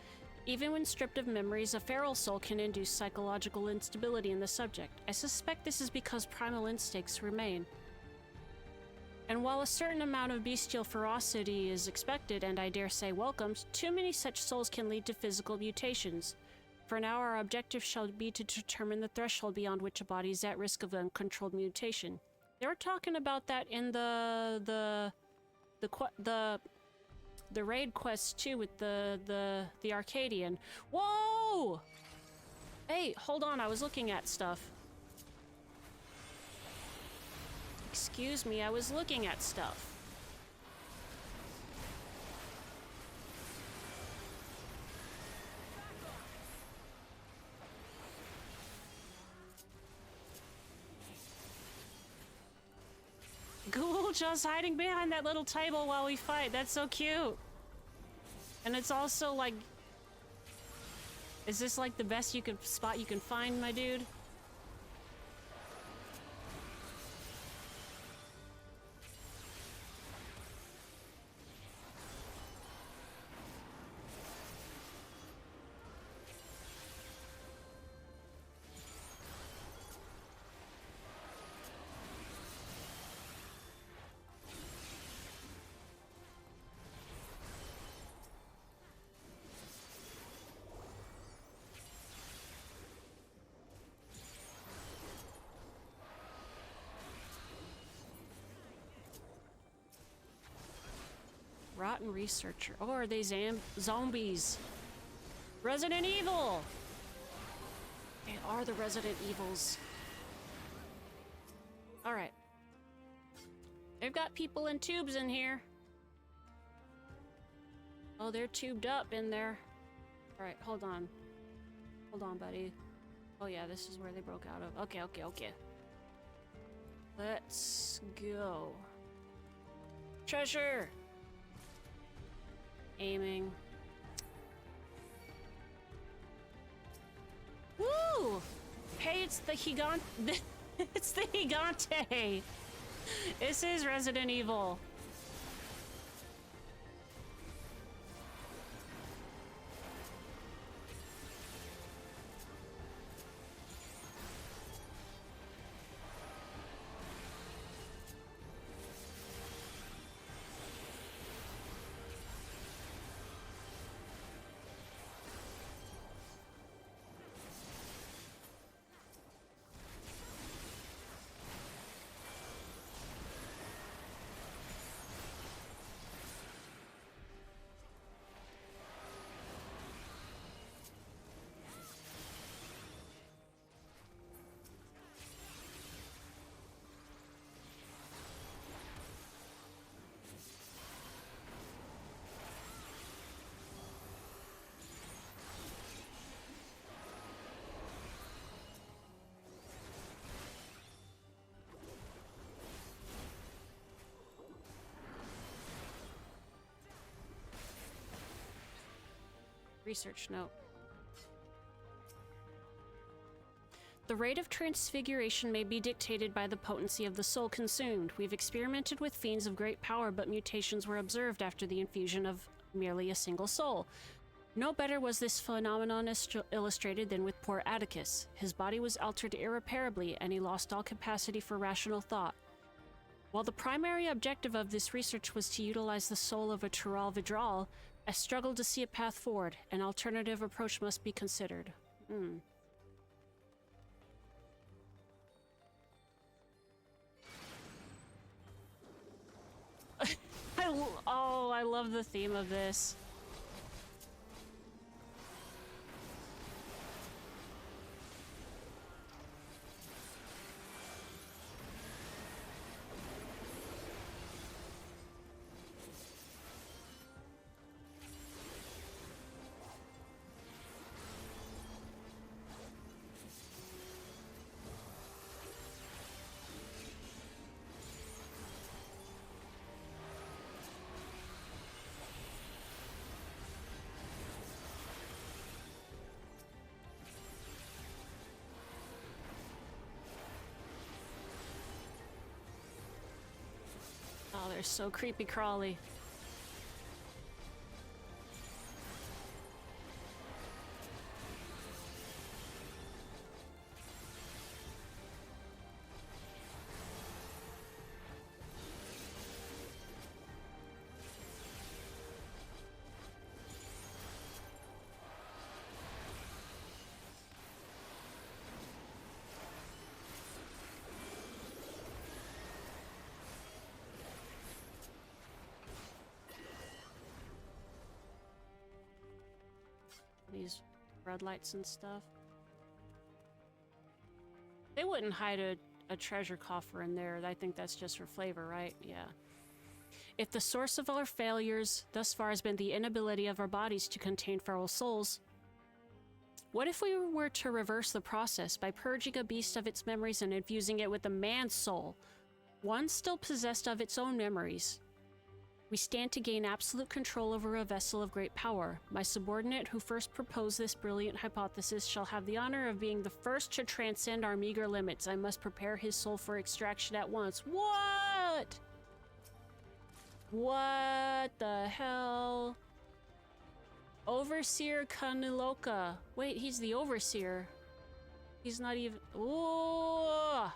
Even when stripped of memories, a feral soul can induce psychological instability in the subject. I suspect this is because primal instincts remain. And while a certain amount of bestial ferocity is expected and I dare say welcomed, too many such souls can lead to physical mutations. For now, our objective shall be to determine the threshold beyond which a body is at risk of uncontrolled mutation. They were talking about that in the raid quest too with the Arcadian. Whoa! Hey, hold on, I was looking at stuff. Excuse me, I was looking at stuff. Ghoul just hiding behind that little table while we fight. That's so cute. And it's also like... Is this like the best spot you can find, my dude? Rotten researcher. Oh, are they zombies? Resident Evil! They are the Resident Evils. Alright. They've got people in tubes in here. Oh, they're tubed up in there. Alright, hold on. Hold on, buddy. Oh yeah, this is where they broke out of. Okay, okay, okay. Let's go. Treasure! Aiming. Woo! Hey, it's the Gigante. It's the Gigante. This is Resident Evil. Research note. The rate of transfiguration may be dictated by the potency of the soul consumed. We've experimented with fiends of great power, but mutations were observed after the infusion of merely a single soul. No better was this phenomenon illustrated than with poor Atticus. His body was altered irreparably, and he lost all capacity for rational thought. While the primary objective of this research was to utilize the soul of a Tural Vidral, I struggled to see a path forward. An alternative approach must be considered. I love the theme of this. Oh, they're so creepy crawly. These red lights and stuff. They wouldn't hide a treasure coffer in there. I think that's just for flavor, right? Yeah. If the source of our failures thus far has been the inability of our bodies to contain feral souls, what if we were to reverse the process by purging a beast of its memories and infusing it with a man's soul, one still possessed of its own memories? We stand to gain absolute control over a vessel of great power. My subordinate who first proposed this brilliant hypothesis shall have the honor of being the first to transcend our meager limits. I must prepare his soul for extraction at once. What? What the hell? Overseer Kaniloka. Wait, he's the overseer. He's not even... Ooh!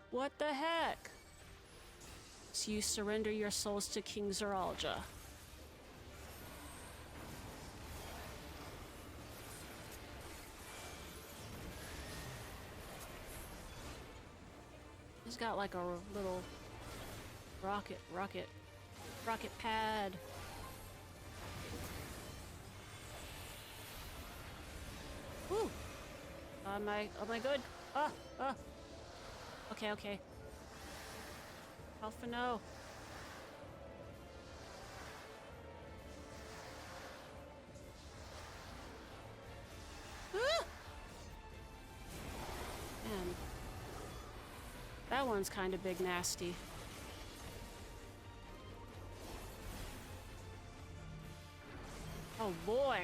What the heck? So you surrender your souls to King Zeralja. He's got like a little rocket pad. Woo! Am I good? Okay. Alpha, no. Man. That one's kind of big nasty. Oh boy.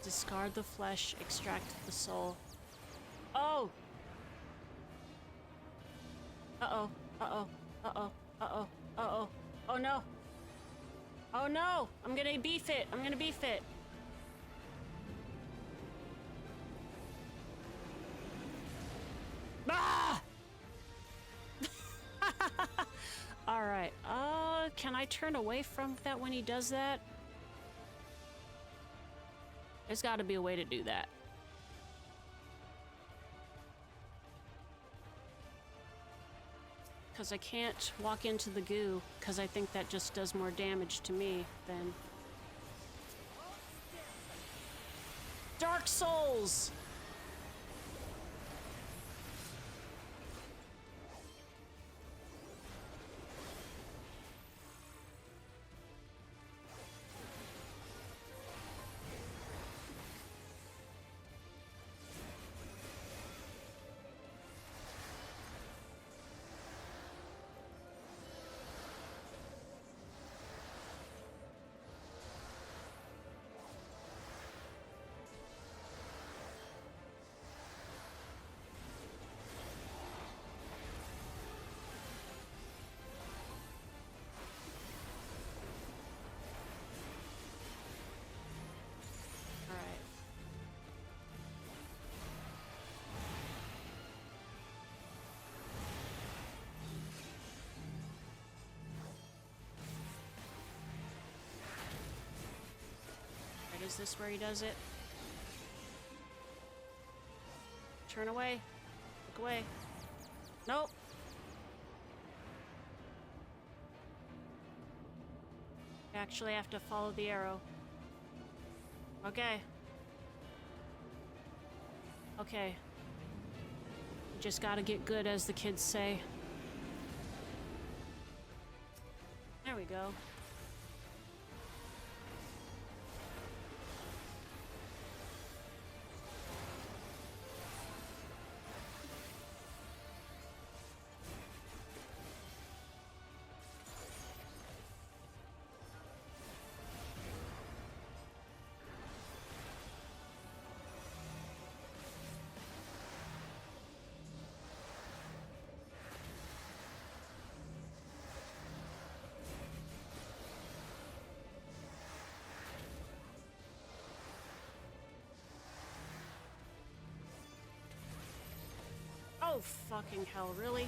Discard the flesh, extract the soul. Oh! Uh-oh. Oh no! Oh no! I'm gonna beef it! Ah! Alright, can I turn away from that when he does that? There's gotta be a way to do that. Because I can't walk into the goo, because I think that just does more damage to me than... Dark Souls! Is this where he does it? Turn away. Look away. Nope. I actually have to follow the arrow. Okay. Okay. You just gotta get good, as the kids say. There we go. Oh, fucking hell, really?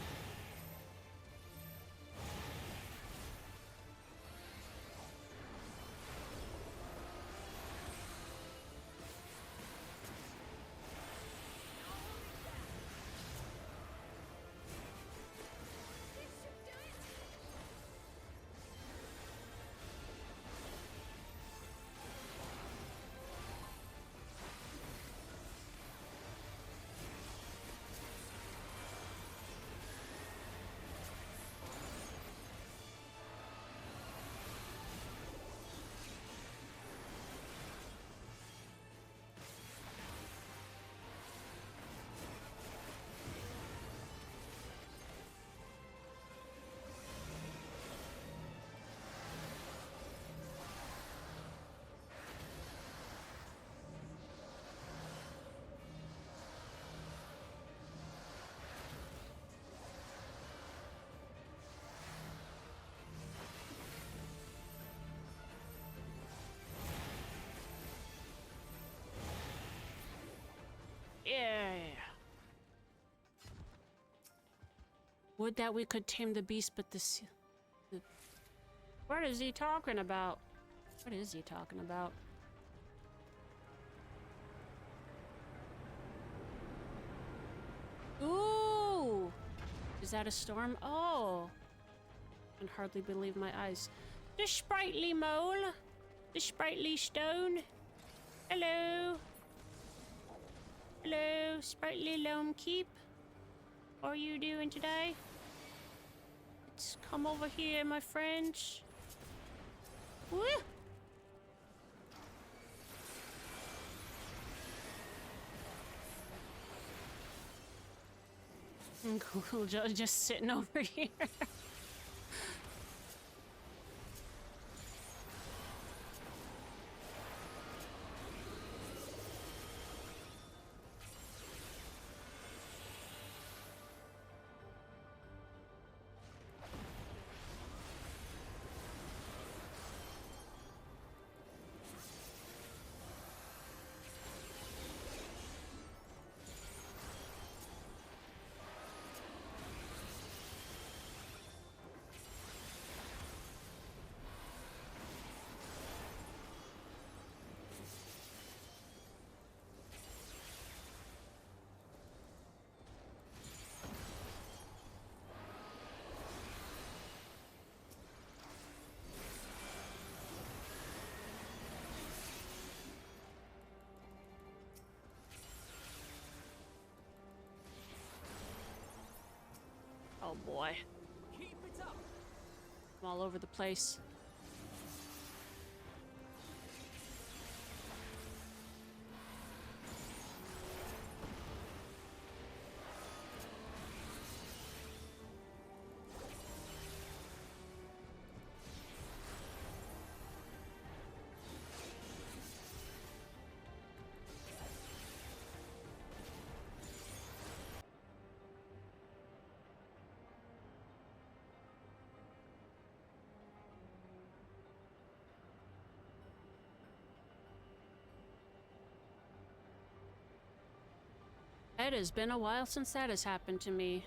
Yeah. Would that we could tame the beast, but what is he talking about? What is he talking about? Ooh! Is that a storm? Oh! I can hardly believe my eyes. The sprightly mole! The sprightly stone! Hello! Hello, sprightly Lone Keep. How are you doing today? Let's come over here, my friends. Woo! Cool, just sitting over here. Oh boy. I'm all over the place. It has been a while since that has happened to me.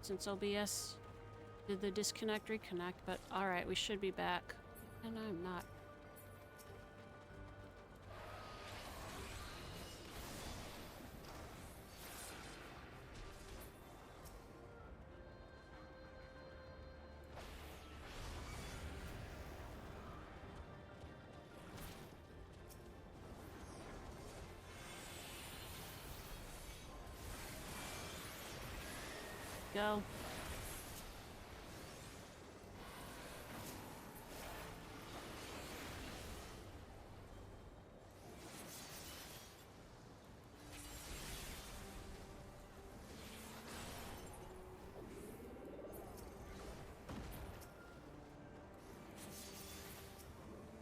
Since OBS did the disconnect, reconnect, but alright, we should be back. And I'm not. Go.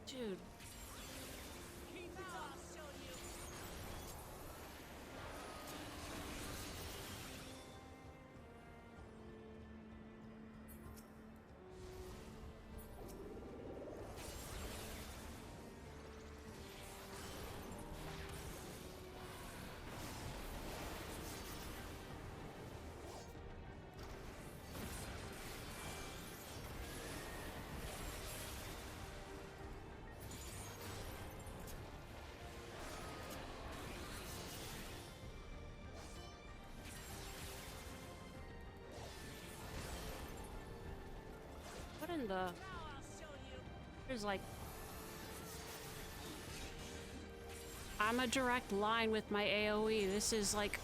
Dude. What in the... There's like... I'm a direct line with my AoE. This is like...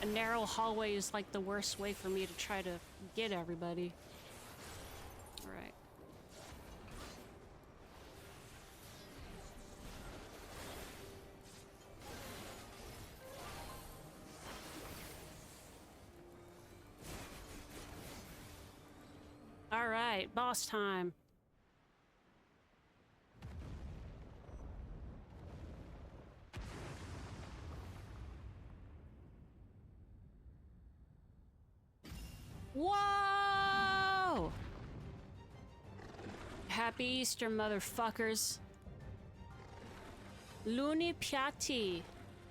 A narrow hallway is like the worst way for me to try to get everybody. Alright. Alright, boss time. Whoa! Happy Easter, motherfuckers. Luni Piatti.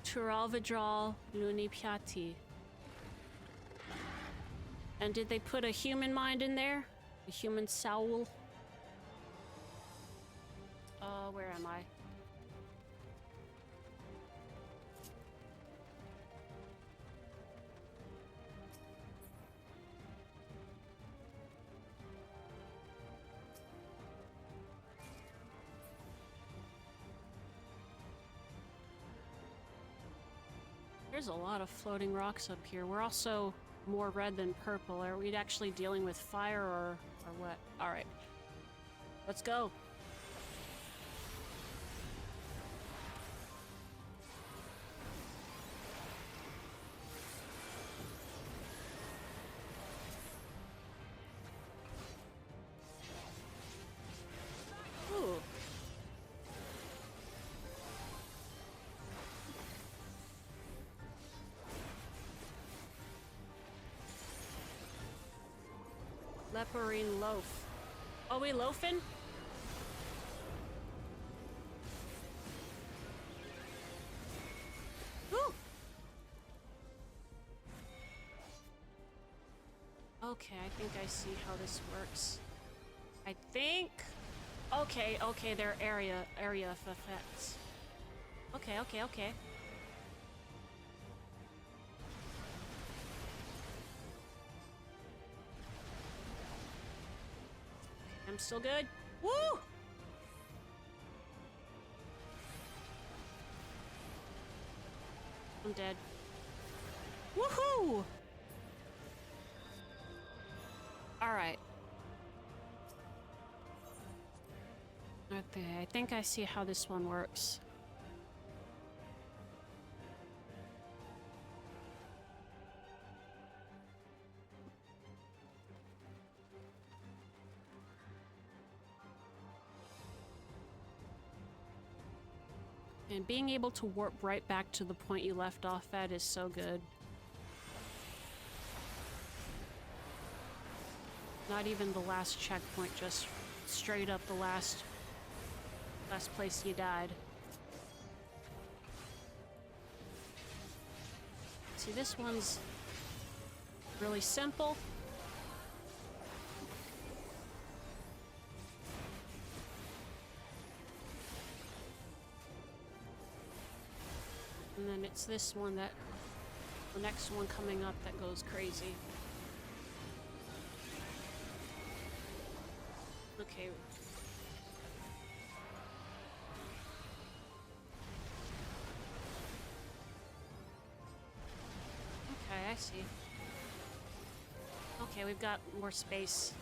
Turalvadral Luni Piatti. And did they put a human mind in there? A human soul? Where am I? There's a lot of floating rocks up here. We're also more red than purple. Are we actually dealing with fire or what? Alright. Let's go. Ooh. Leporine loaf. Are we loafing? Woo! Okay, I think I see how this works. I think... Okay, okay, they're area of effects. Okay, okay, okay. I'm still good. Woo! I'm dead. Woohoo! Alright. Okay, I think I see how this one works. And being able to warp right back to the point you left off at is so good. Not even the last checkpoint, just straight up the last place you died. See, this one's really simple. And then it's this one that, the next one coming up that goes crazy. Okay. I see. Okay, we've got more space.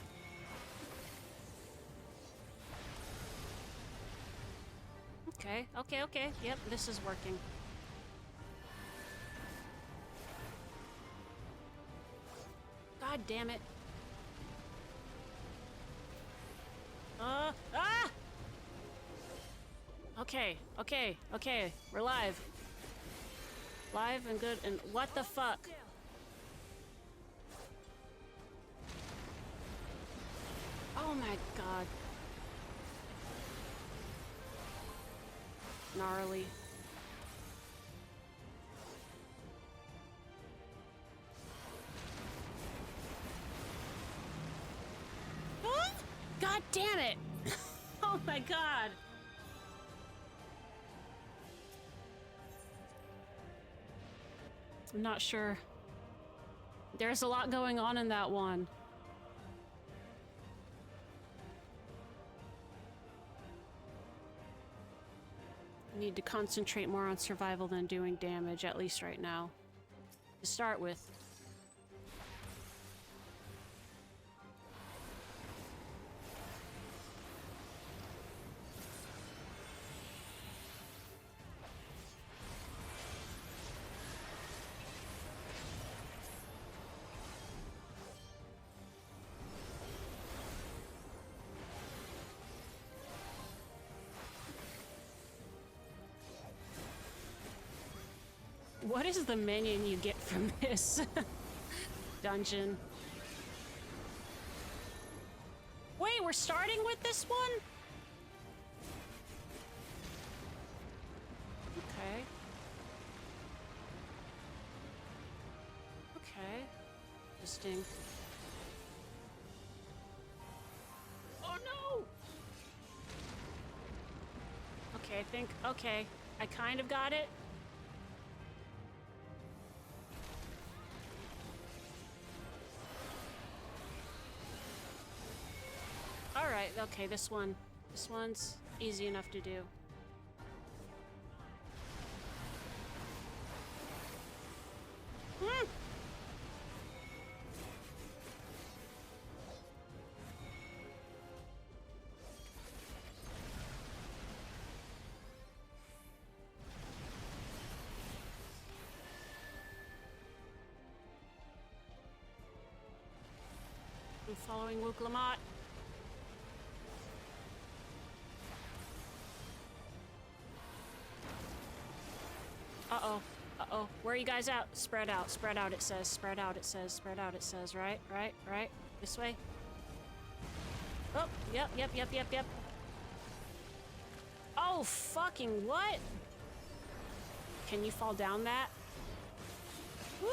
Okay, okay, okay. Yep, this is working. God damn it. Ah! Okay, okay, okay. We're live. Live and good and what the fuck? Oh my god. Gnarly. Ah! God damn it! Oh my god! I'm not sure. There's a lot going on in that one. I need to concentrate more on survival than doing damage, at least right now. To start with. What is the minion you get from this dungeon? Wait, we're starting with this one? Okay. Okay. Interesting. Oh no! Okay, I think, okay. I kind of got it. Alright, okay, this one's easy enough to do. Hmm. I'm following Wook Lamont. Uh-oh. Uh-oh. Where are you guys out? Spread out. Spread out, it says. Spread out, it says. Spread out, it says. Right? Right? Right? This way? Oh, yep, yep, yep, yep, yep. Oh, fucking what? Can you fall down that? Woo!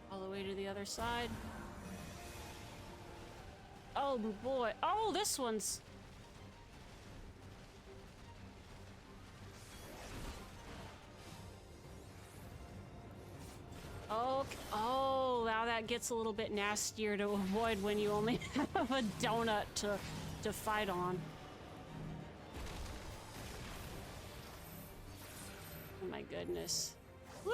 All the way to the other side. Oh, boy. Oh, this one's... Okay. Oh, now that gets a little bit nastier to avoid when you only have a donut to fight on. Oh my goodness. Woo.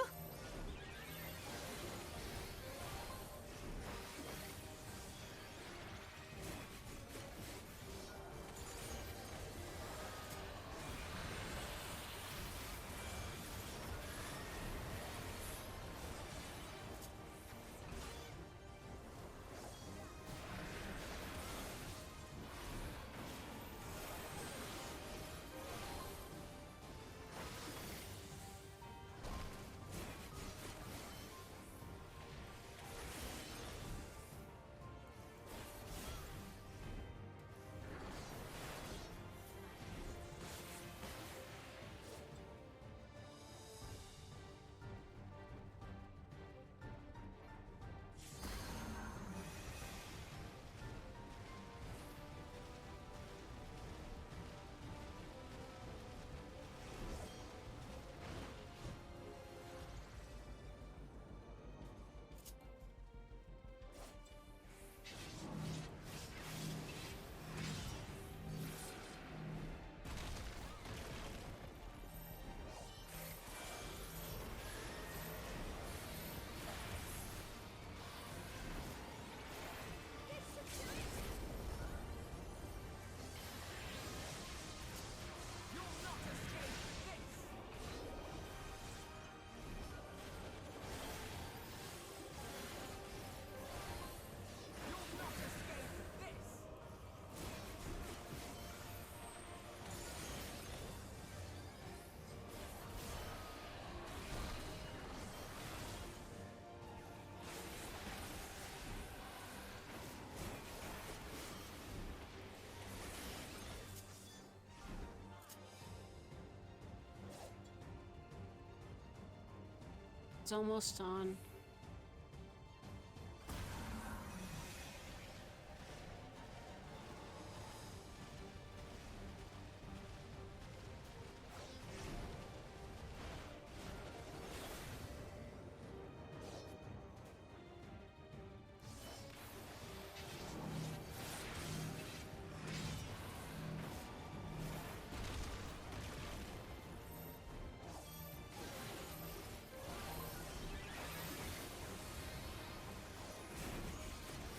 It's almost on.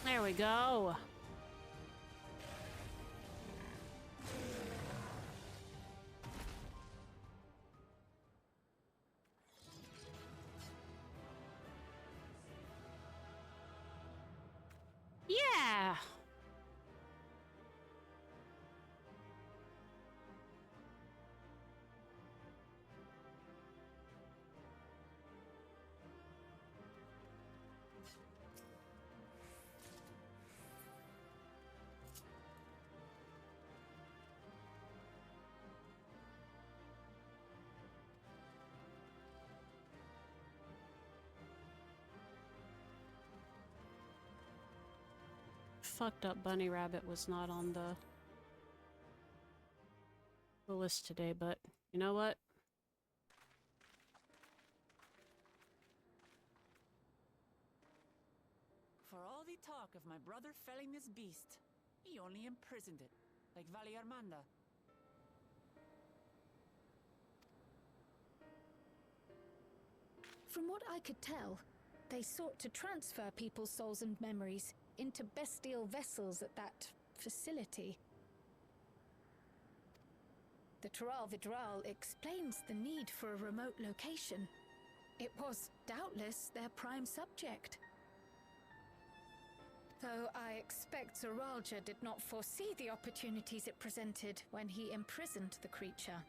There we go. Yeah. Fucked up bunny rabbit was not on the list today, but you know what? For all the talk of my brother felling this beast, he only imprisoned it, like Vali Armanda. From what I could tell, they sought to transfer people's souls and memories into bestial vessels at that facility. The Tural Vidral explains the need for a remote location. It was doubtless their prime subject. Though I expect Zoralja did not foresee the opportunities it presented when he imprisoned the creature.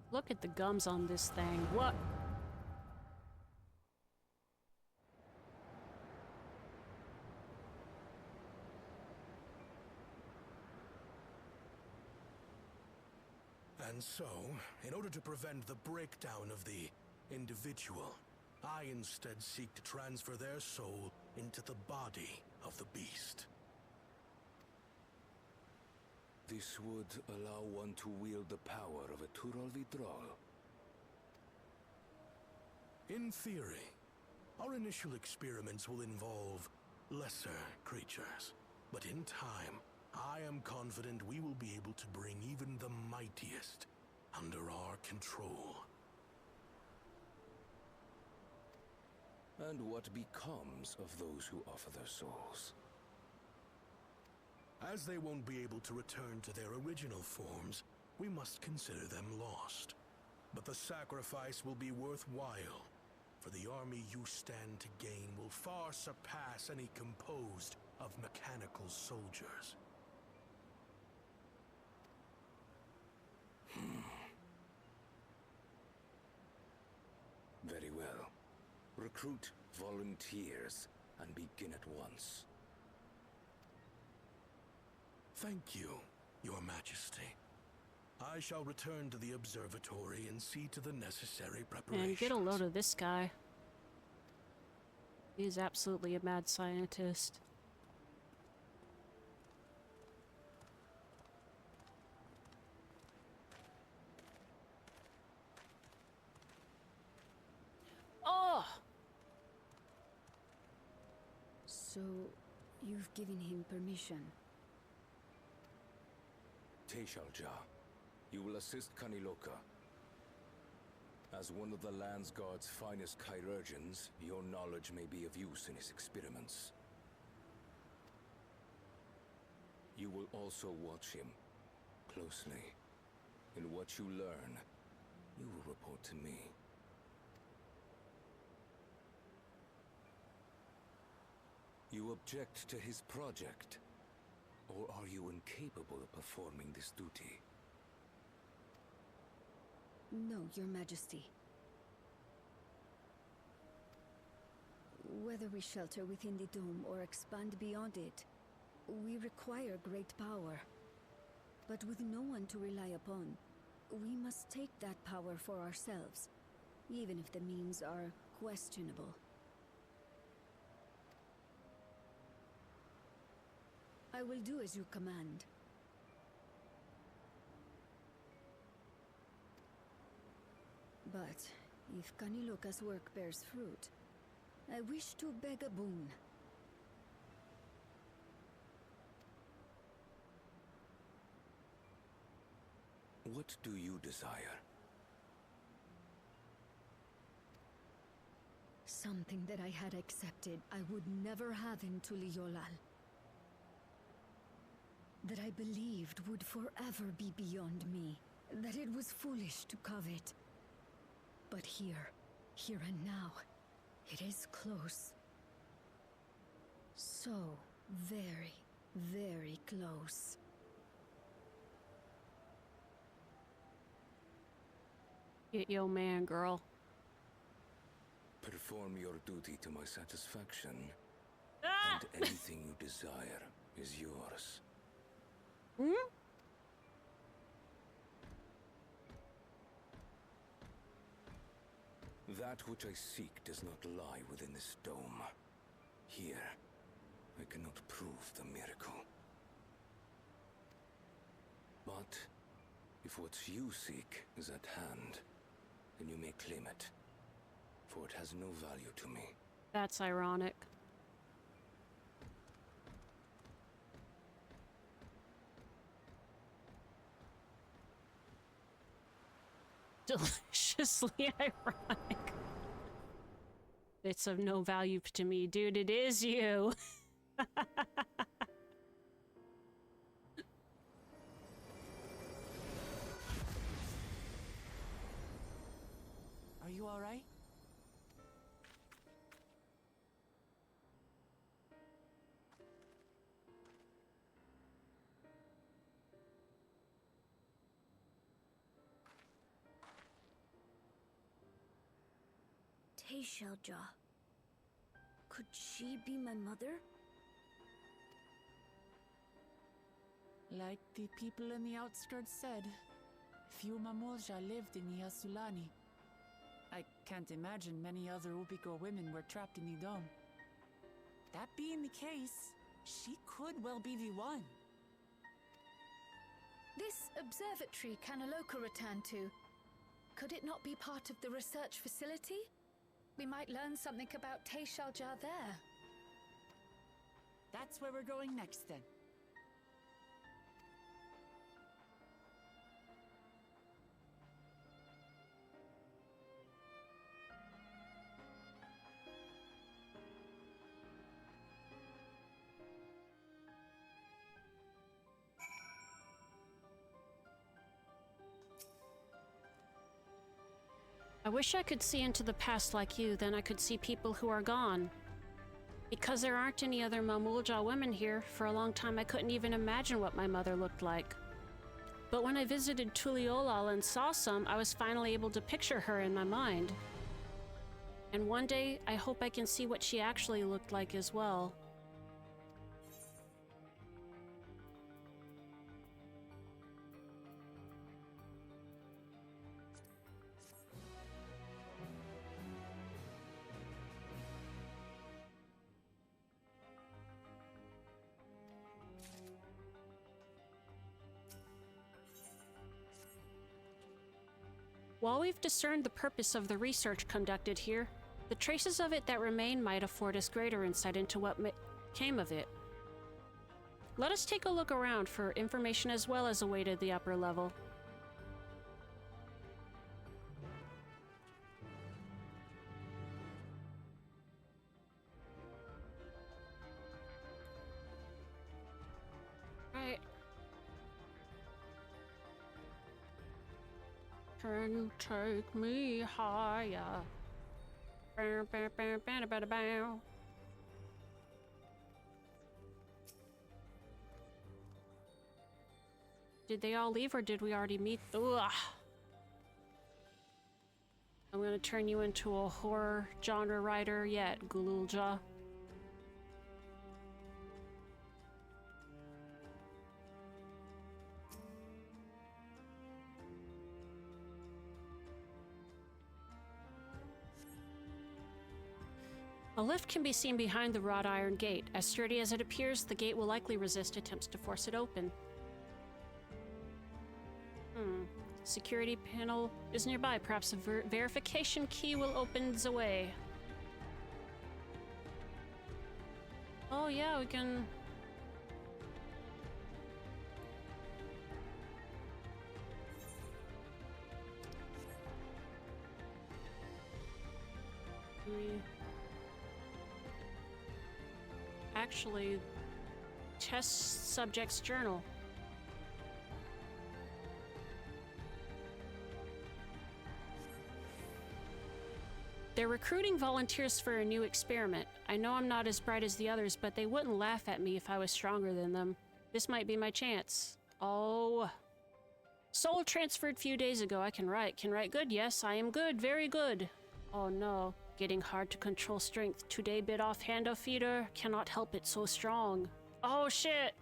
Look at the gums on this thing. What? And so, in order to prevent the breakdown of the individual, I instead seek to transfer their soul into the body of the beast. This would allow one to wield the power of a Tural Vidral. In theory, our initial experiments will involve lesser creatures. But in time, I am confident we will be able to bring even the mightiest under our control. And what becomes of those who offer their souls? As they won't be able to return to their original forms, we must consider them lost. But the sacrifice will be worthwhile, for the army you stand to gain will far surpass any composed of mechanical soldiers. Very well. Recruit volunteers and begin at once. Thank you, Your Majesty. I shall return to the observatory and see to the necessary preparations. And get a load of this guy. He's absolutely a mad scientist. Oh! So, you've given him permission? Teshalja, you will assist Kaniloka. As one of the Land's Guard's finest chirurgeons, your knowledge may be of use in his experiments. You will also watch him closely. In what you learn, you will report to me. You object to his project? Or are you incapable of performing this duty? No, Your Majesty. Whether we shelter within the dome or expand beyond it, we require great power. But with no one to rely upon, we must take that power for ourselves, even if the means are questionable. I will do as you command. But if Kaniloka's work bears fruit, I wish to beg a boon. What do you desire? Something that I had accepted I would never have in Tuliolal. That I believed would forever be beyond me. That it was foolish to covet. But here and now, it is close. So very, very close. Get your man, girl. Perform your duty to my satisfaction, Ah! and anything you desire is yours. Hmm? That which I seek does not lie within this dome. Here, I cannot prove the miracle. But if what you seek is at hand, then you may claim it, for it has no value to me. That's ironic. Deliciously ironic. It's of no value to me, dude. It is you. Are you all right? Teishalja. Could she be my mother? Like the people in the outskirts said, few Mamulja lived in the Yasulani. I can't imagine many other Ubigo women were trapped in the dome. That being the case, she could well be the one. This observatory Kanaloka returned to, could it not be part of the research facility? We might learn something about Teishalja there. That's where we're going next, then. I wish I could see into the past like you, then I could see people who are gone. Because there aren't any other Mamulja women here, for a long time I couldn't even imagine what my mother looked like. But when I visited Tuliolal and saw some, I was finally able to picture her in my mind. And one day, I hope I can see what she actually looked like as well. While we've discerned the purpose of the research conducted here, the traces of it that remain might afford us greater insight into what came of it. Let us take a look around for information as well as a way to the upper level. Right. Can you take me higher? Bow, bow, bow, bow, bow, bow. Did they all leave or did we already meet? Ugh. I'm gonna turn you into a horror genre writer yet, Gululja. A lift can be seen behind the wrought iron gate. As sturdy as it appears, the gate will likely resist attempts to force it open. Security panel is nearby. Perhaps a verification key will open the way. Oh yeah, we can... Actually, test subject's journal. They're recruiting volunteers for a new experiment. I know I'm not as bright as the others, but they wouldn't laugh at me if I was stronger than them. This might be my chance. Oh. Soul transferred few days ago. I can write. Can write good? Yes, I am good. Very good. Oh no. Getting hard to control strength. Today bit off hand of feeder. Cannot help it, so strong. Oh shit.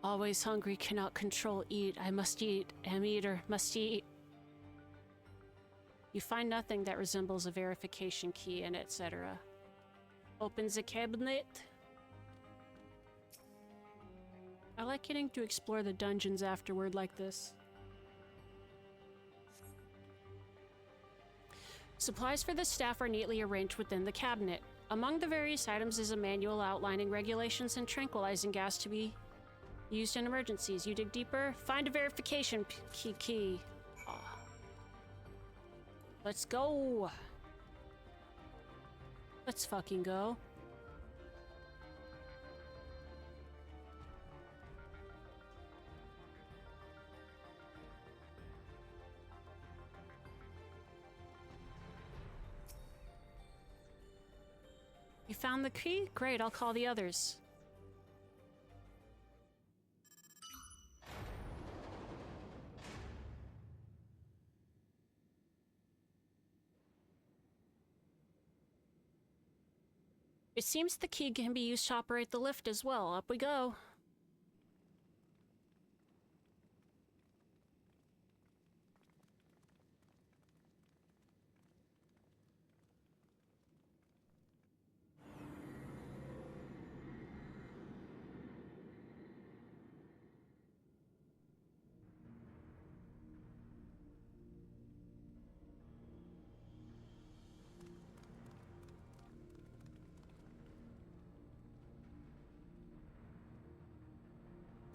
Always hungry, cannot control eat. I must eat. Am eater, must eat. You find nothing that resembles a verification key and etc. Opens the cabinet. I like getting to explore the dungeons afterward like this. Supplies for the staff are neatly arranged within the cabinet. Among the various items is a manual outlining regulations and tranquilizing gas to be used in emergencies. You dig deeper, find a verification key. Oh. Let's go. Let's fucking go. You found the key? Great, I'll call the others. It seems the key can be used to operate the lift as well. Up we go.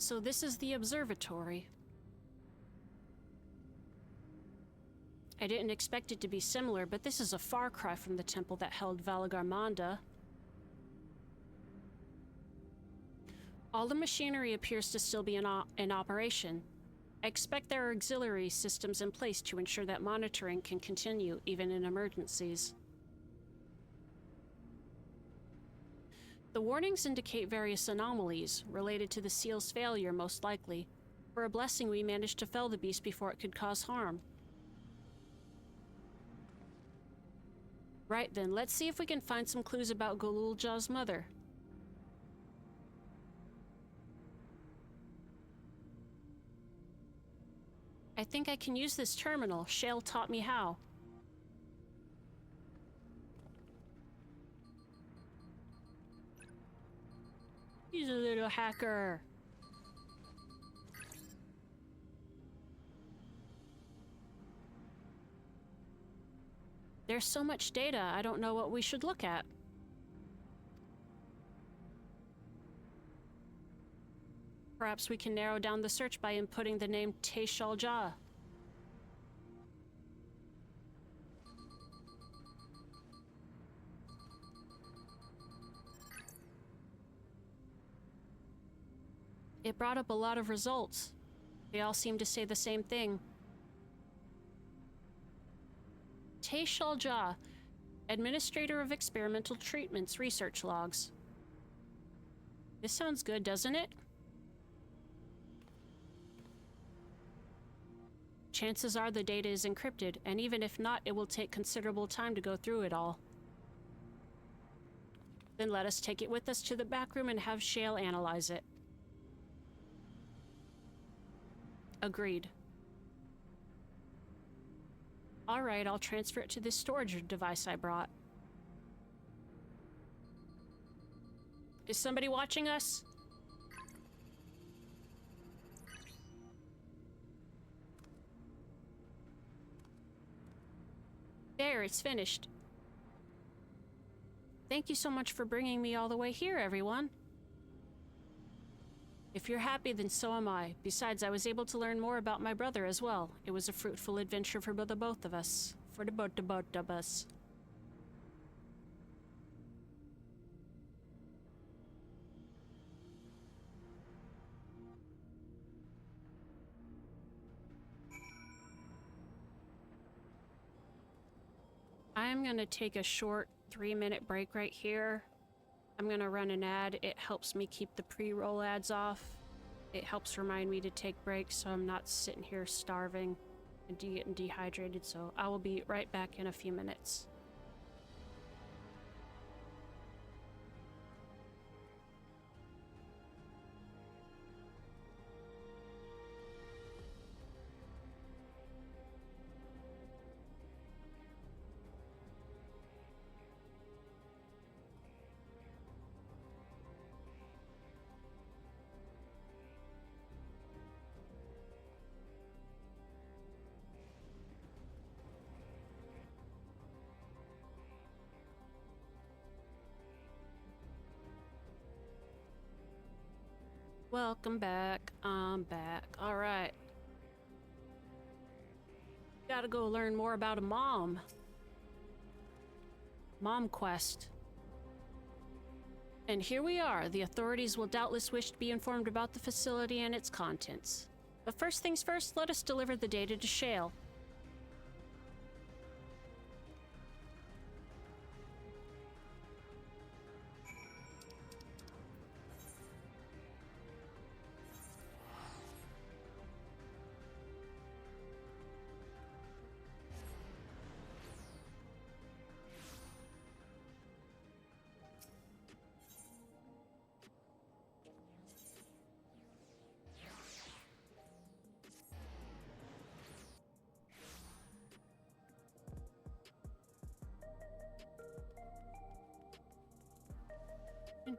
So this is the observatory. I didn't expect it to be similar, but this is a far cry from the temple that held Valagarmanda. All the machinery appears to still be in operation. I expect there are auxiliary systems in place to ensure that monitoring can continue even in emergencies. The warnings indicate various anomalies, related to the seal's failure most likely. For a blessing, we managed to fell the beast before it could cause harm. Right then, let's see if we can find some clues about Gululja's mother. I think I can use this terminal. Shale taught me how. He's a little hacker. There's so much data, I don't know what we should look at. Perhaps we can narrow down the search by inputting the name Taishalja. It brought up a lot of results. They all seem to say the same thing. Taishalja, Administrator of Experimental Treatments Research Logs. This sounds good, doesn't it? Chances are the data is encrypted, and even if not, it will take considerable time to go through it all. Then let us take it with us to the back room and have Shale analyze it. Agreed. Alright, I'll transfer it to this storage device I brought. Is somebody watching us? There, it's finished. Thank you so much for bringing me all the way here, everyone. If you're happy, then so am I. Besides, I was able to learn more about my brother as well. It was a fruitful adventure for the both of us. For the both of us. I'm gonna take a short 3-minute break right here. I'm gonna run an ad. It helps me keep the pre-roll ads off. It helps remind me to take breaks so I'm not sitting here starving and getting dehydrated, so I will be right back in a few minutes. Welcome back. I'm back. Alright. Gotta go learn more about a mom. Mom quest. And here we are. The authorities will doubtless wish to be informed about the facility and its contents. But first things first, let us deliver the data to Shale.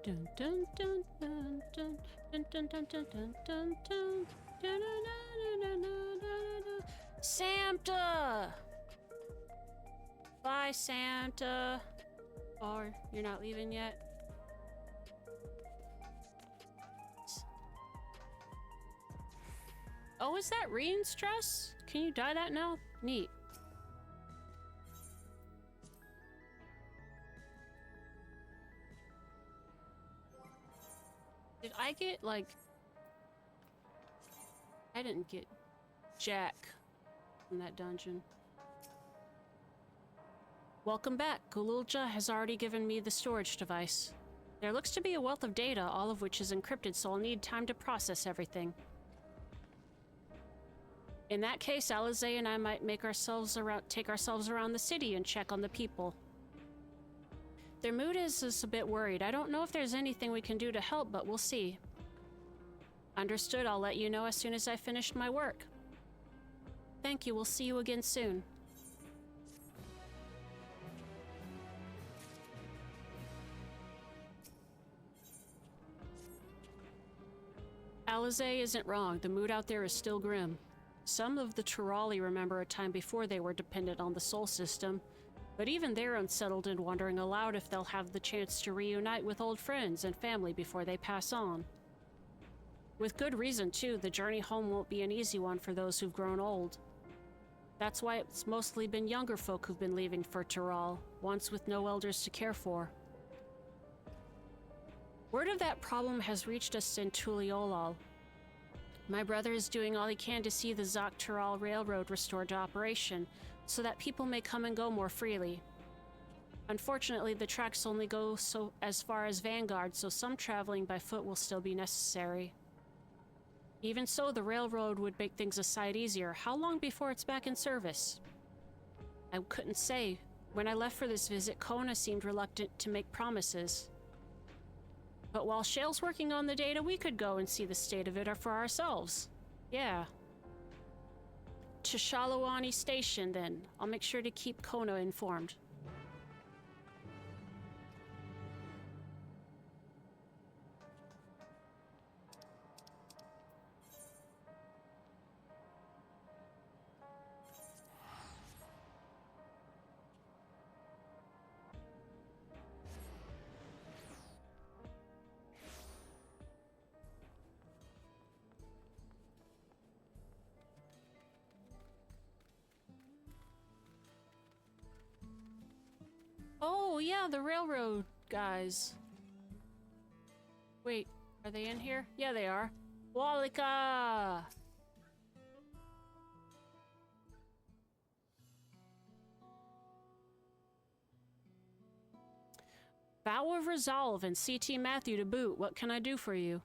Dun dun dun dun dun dun dun dun dun dun dun dun dun. Santa! Bye, Santa. Or you're not leaving yet? Oh, is that Rian's dress? Can you dye that now? Neat. Did I get, like... I didn't get Jack from that dungeon. Welcome back. Gululja has already given me the storage device. There looks to be a wealth of data, all of which is encrypted, so I'll need time to process everything. In that case, Alize and I might take ourselves around the city and check on the people. Their mood is a bit worried. I don't know if there's anything we can do to help, but we'll see. Understood. I'll let you know as soon as I finish my work. Thank you. We'll see you again soon. Alize isn't wrong. The mood out there is still grim. Some of the Turali remember a time before they were dependent on the Sol system. But even they're unsettled and wondering aloud if they'll have the chance to reunite with old friends and family before they pass on. With good reason, too. The journey home won't be an easy one for those who've grown old. That's why it's mostly been younger folk who've been leaving for Tural, once with no elders to care for. Word of that problem has reached us in Tuliolal. My brother is doing all he can to see the Zok-Tural Railroad restored to operation, so that people may come and go more freely. Unfortunately, the tracks only go as far as Vanguard, so some traveling by foot will still be necessary. Even so, the railroad would make things a sight easier. How long before it's back in service? I couldn't say. When I left for this visit, Kona seemed reluctant to make promises. But while Shale's working on the data, we could go and see the state of it for ourselves. Yeah. To Shalawani Station, then. I'll make sure to keep Kona informed. Oh, yeah, the railroad guys. Wait, are they in here? Yeah, they are. Walika! Vow of Resolve and CT Matthew to boot. What can I do for you?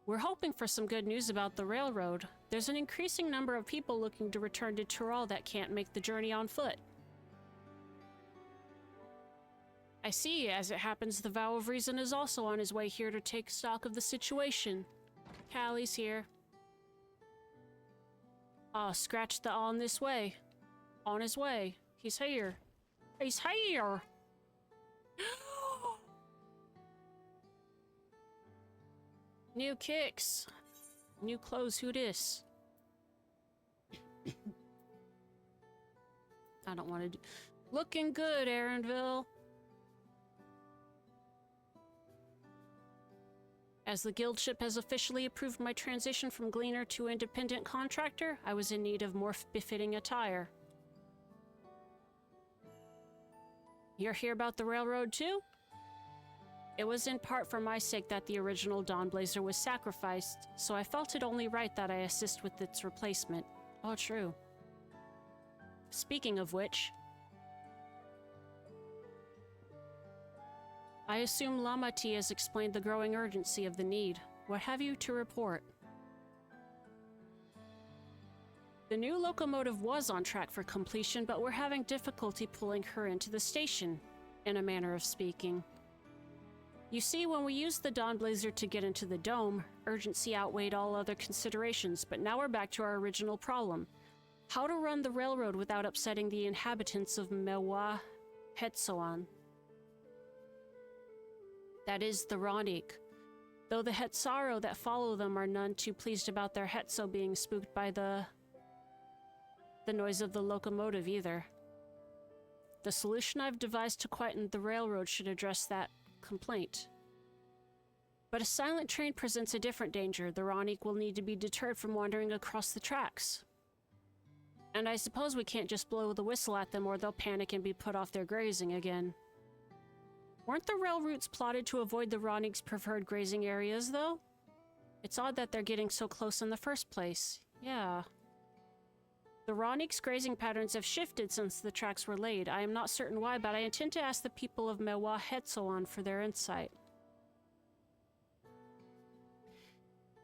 We're hoping for some good news about the railroad. There's an increasing number of people looking to return to Tyrol that can't make the journey on foot. I see. As it happens, the Vow of Reason is also on his way here to take stock of the situation. Callie's here. Ah, scratch the on this way. On his way. He's here. He's here! New kicks. New clothes, who dis? I don't want to do... Looking good, Aaronville. As the guild ship has officially approved my transition from gleaner to independent contractor, I was in need of more befitting attire. You're here about the railroad too? It was in part for my sake that the original Dawnblazer was sacrificed, so I felt it only right that I assist with its replacement. Oh, true. Speaking of which, I assume Lamati has explained the growing urgency of the need. What have you to report? The new locomotive was on track for completion, but we're having difficulty pulling her into the station, in a manner of speaking. You see, when we used the Dawnblazer to get into the dome, urgency outweighed all other considerations, but now we're back to our original problem. How to run the railroad without upsetting the inhabitants of Mewa Hetsoan. That is, the Ronik. Though the Hetsaro that follow them are none too pleased about their Hetso being spooked by the noise of the locomotive either. The solution I've devised to quieten the railroad should address that complaint. But a silent train presents a different danger. The Ronik will need to be deterred from wandering across the tracks. And I suppose we can't just blow the whistle at them or they'll panic and be put off their grazing again. Weren't the rail routes plotted to avoid the Ronik's preferred grazing areas, though? It's odd that they're getting so close in the first place. Yeah. The Ronik's grazing patterns have shifted since the tracks were laid. I am not certain why, but I intend to ask the people of Mewa Hetsoan for their insight.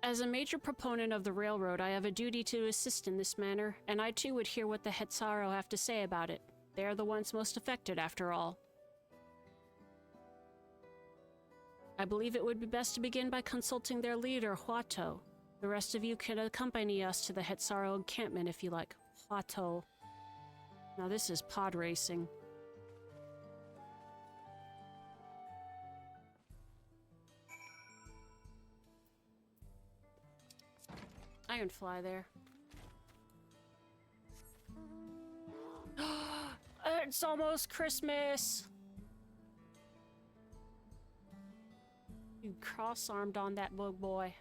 As a major proponent of the railroad, I have a duty to assist in this manner, and I too would hear what the Hetsaro have to say about it. They are the ones most affected, after all. I believe it would be best to begin by consulting their leader, Huato. The rest of you can accompany us to the Hetsaro encampment if you like. Huato. Now this is pod racing. Ironfly there. It's almost Christmas! You cross-armed on that bug boy.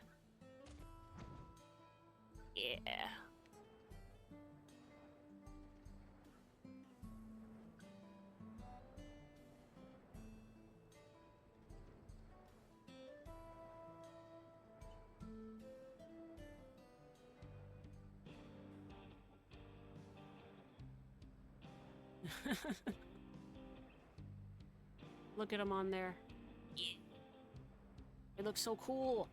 Yeah. Look at him on there. It looks so cool.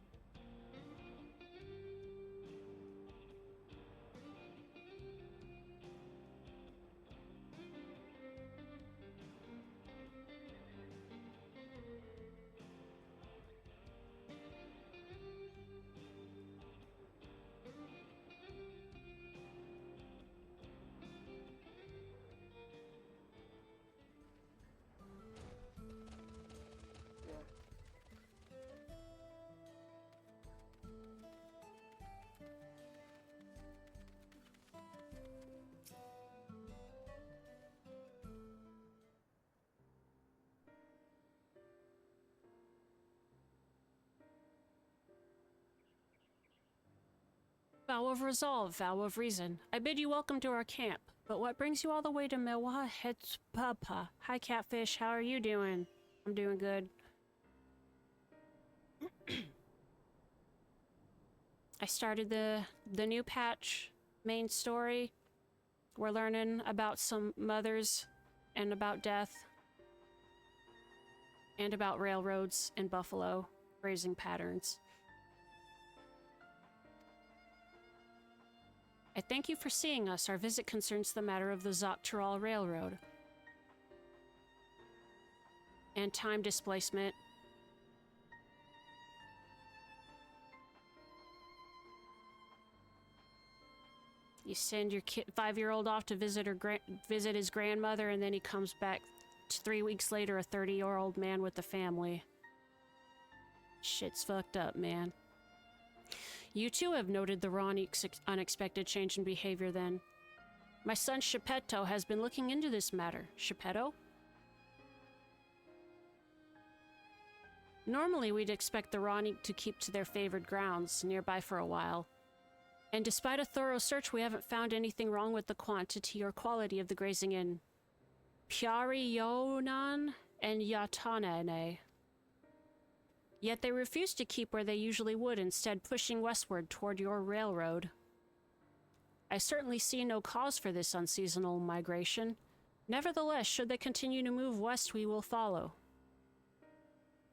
Vow of resolve, vow of reason. I bid you welcome to our camp. But what brings you all the way to Mewa Hetpapa? Hi, Catfish. How are you doing? I'm doing good. I started the new patch main story. We're learning about some mothers and about death and about railroads in Buffalo, grazing patterns. I thank you for seeing us. Our visit concerns the matter of the Zoctaral Railroad and time displacement. You send your 5-year-old off to visit visit his grandmother, and then he comes back 3 weeks later, a 30-year-old man with a family. Shit's fucked up, man. You too have noted the Ronique's unexpected change in behavior then. My son Shepetto has been looking into this matter. Shepetto? Normally we'd expect the Ronique to keep to their favored grounds nearby for a while. And despite a thorough search, we haven't found anything wrong with the quantity or quality of the grazing in Pyarionan and Yatanane. Yet they refuse to keep where they usually would, instead pushing westward toward your railroad. I certainly see no cause for this unseasonal migration. Nevertheless, should they continue to move west, we will follow.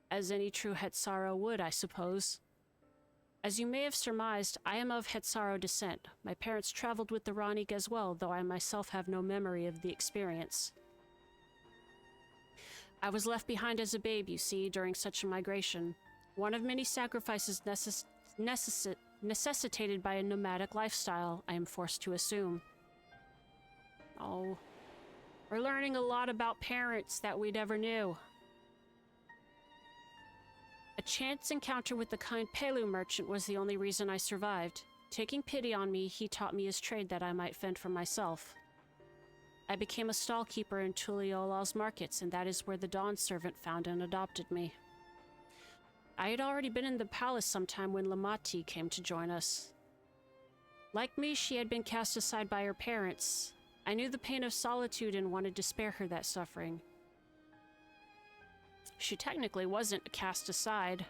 As any true Hetsaro would, I suppose. As you may have surmised, I am of Hetsaro descent. My parents traveled with the Ronique as well, though I myself have no memory of the experience. I was left behind as a babe, you see, during such a migration. One of many sacrifices necessitated by a nomadic lifestyle, I am forced to assume. Oh, we're learning a lot about parents that we never knew. A chance encounter with the kind Pelu merchant was the only reason I survived. Taking pity on me, he taught me his trade that I might fend for myself. I became a stallkeeper in Tuliola's markets, and that is where the Dawn servant found and adopted me. I had already been in the palace sometime when Lamati came to join us. Like me, she had been cast aside by her parents. I knew the pain of solitude and wanted to spare her that suffering. She technically wasn't cast aside,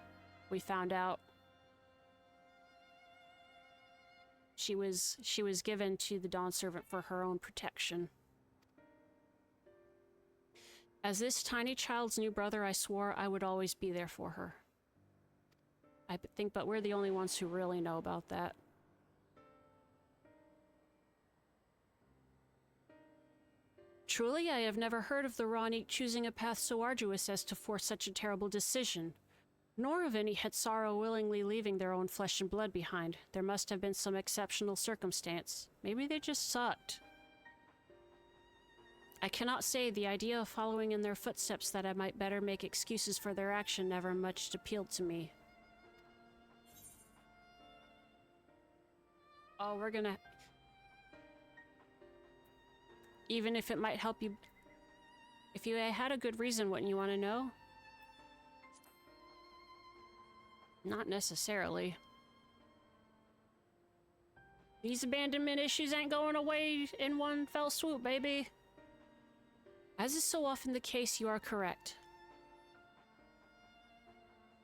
we found out. She was given to the Dawn servant for her own protection. As this tiny child's new brother, I swore I would always be there for her. I think, but we're the only ones who really know about that. Truly, I have never heard of the Ronique choosing a path so arduous as to force such a terrible decision, nor of any Hetsaro willingly leaving their own flesh and blood behind. There must have been some exceptional circumstance. Maybe they just sucked. I cannot say the idea of following in their footsteps that I might better make excuses for their action never much appealed to me. Oh, we're gonna... Even if it might help you... If you had a good reason, wouldn't you want to know? Not necessarily. These abandonment issues ain't going away in one fell swoop, baby. As is so often the case, you are correct.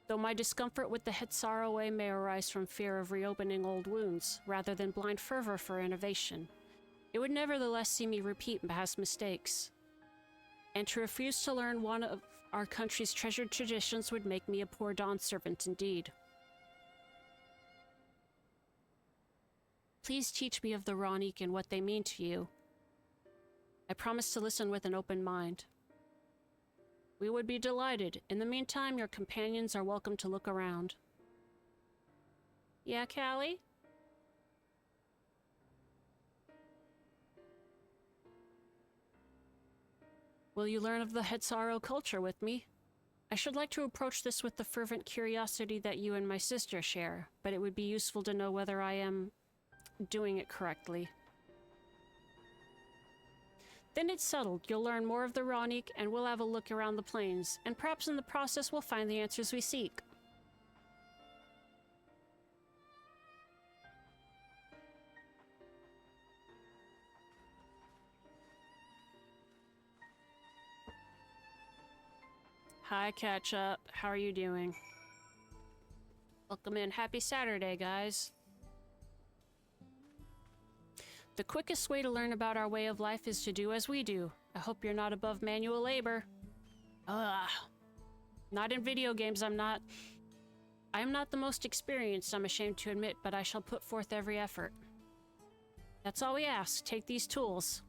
Though my discomfort with the Hetsaro way may arise from fear of reopening old wounds, rather than blind fervor for innovation, it would nevertheless see me repeat past mistakes. And to refuse to learn one of our country's treasured traditions would make me a poor Dawn servant indeed. Please teach me of the Ronique and what they mean to you. I promise to listen with an open mind. We would be delighted. In the meantime, your companions are welcome to look around. Yeah, Callie? Will you learn of the Hetsaro culture with me? I should like to approach this with the fervent curiosity that you and my sister share, but it would be useful to know whether I am doing it correctly. Then it's settled. You'll learn more of the Ronique, and we'll have a look around the plains, and perhaps in the process we'll find the answers we seek. Hi, Catch Up. How are you doing? Welcome in. Happy Saturday, guys. The quickest way to learn about our way of life is to do as we do. I hope you're not above manual labor. Ugh. Not in video games, I'm not. I am not the most experienced, I'm ashamed to admit, but I shall put forth every effort. That's all we ask. Take these tools.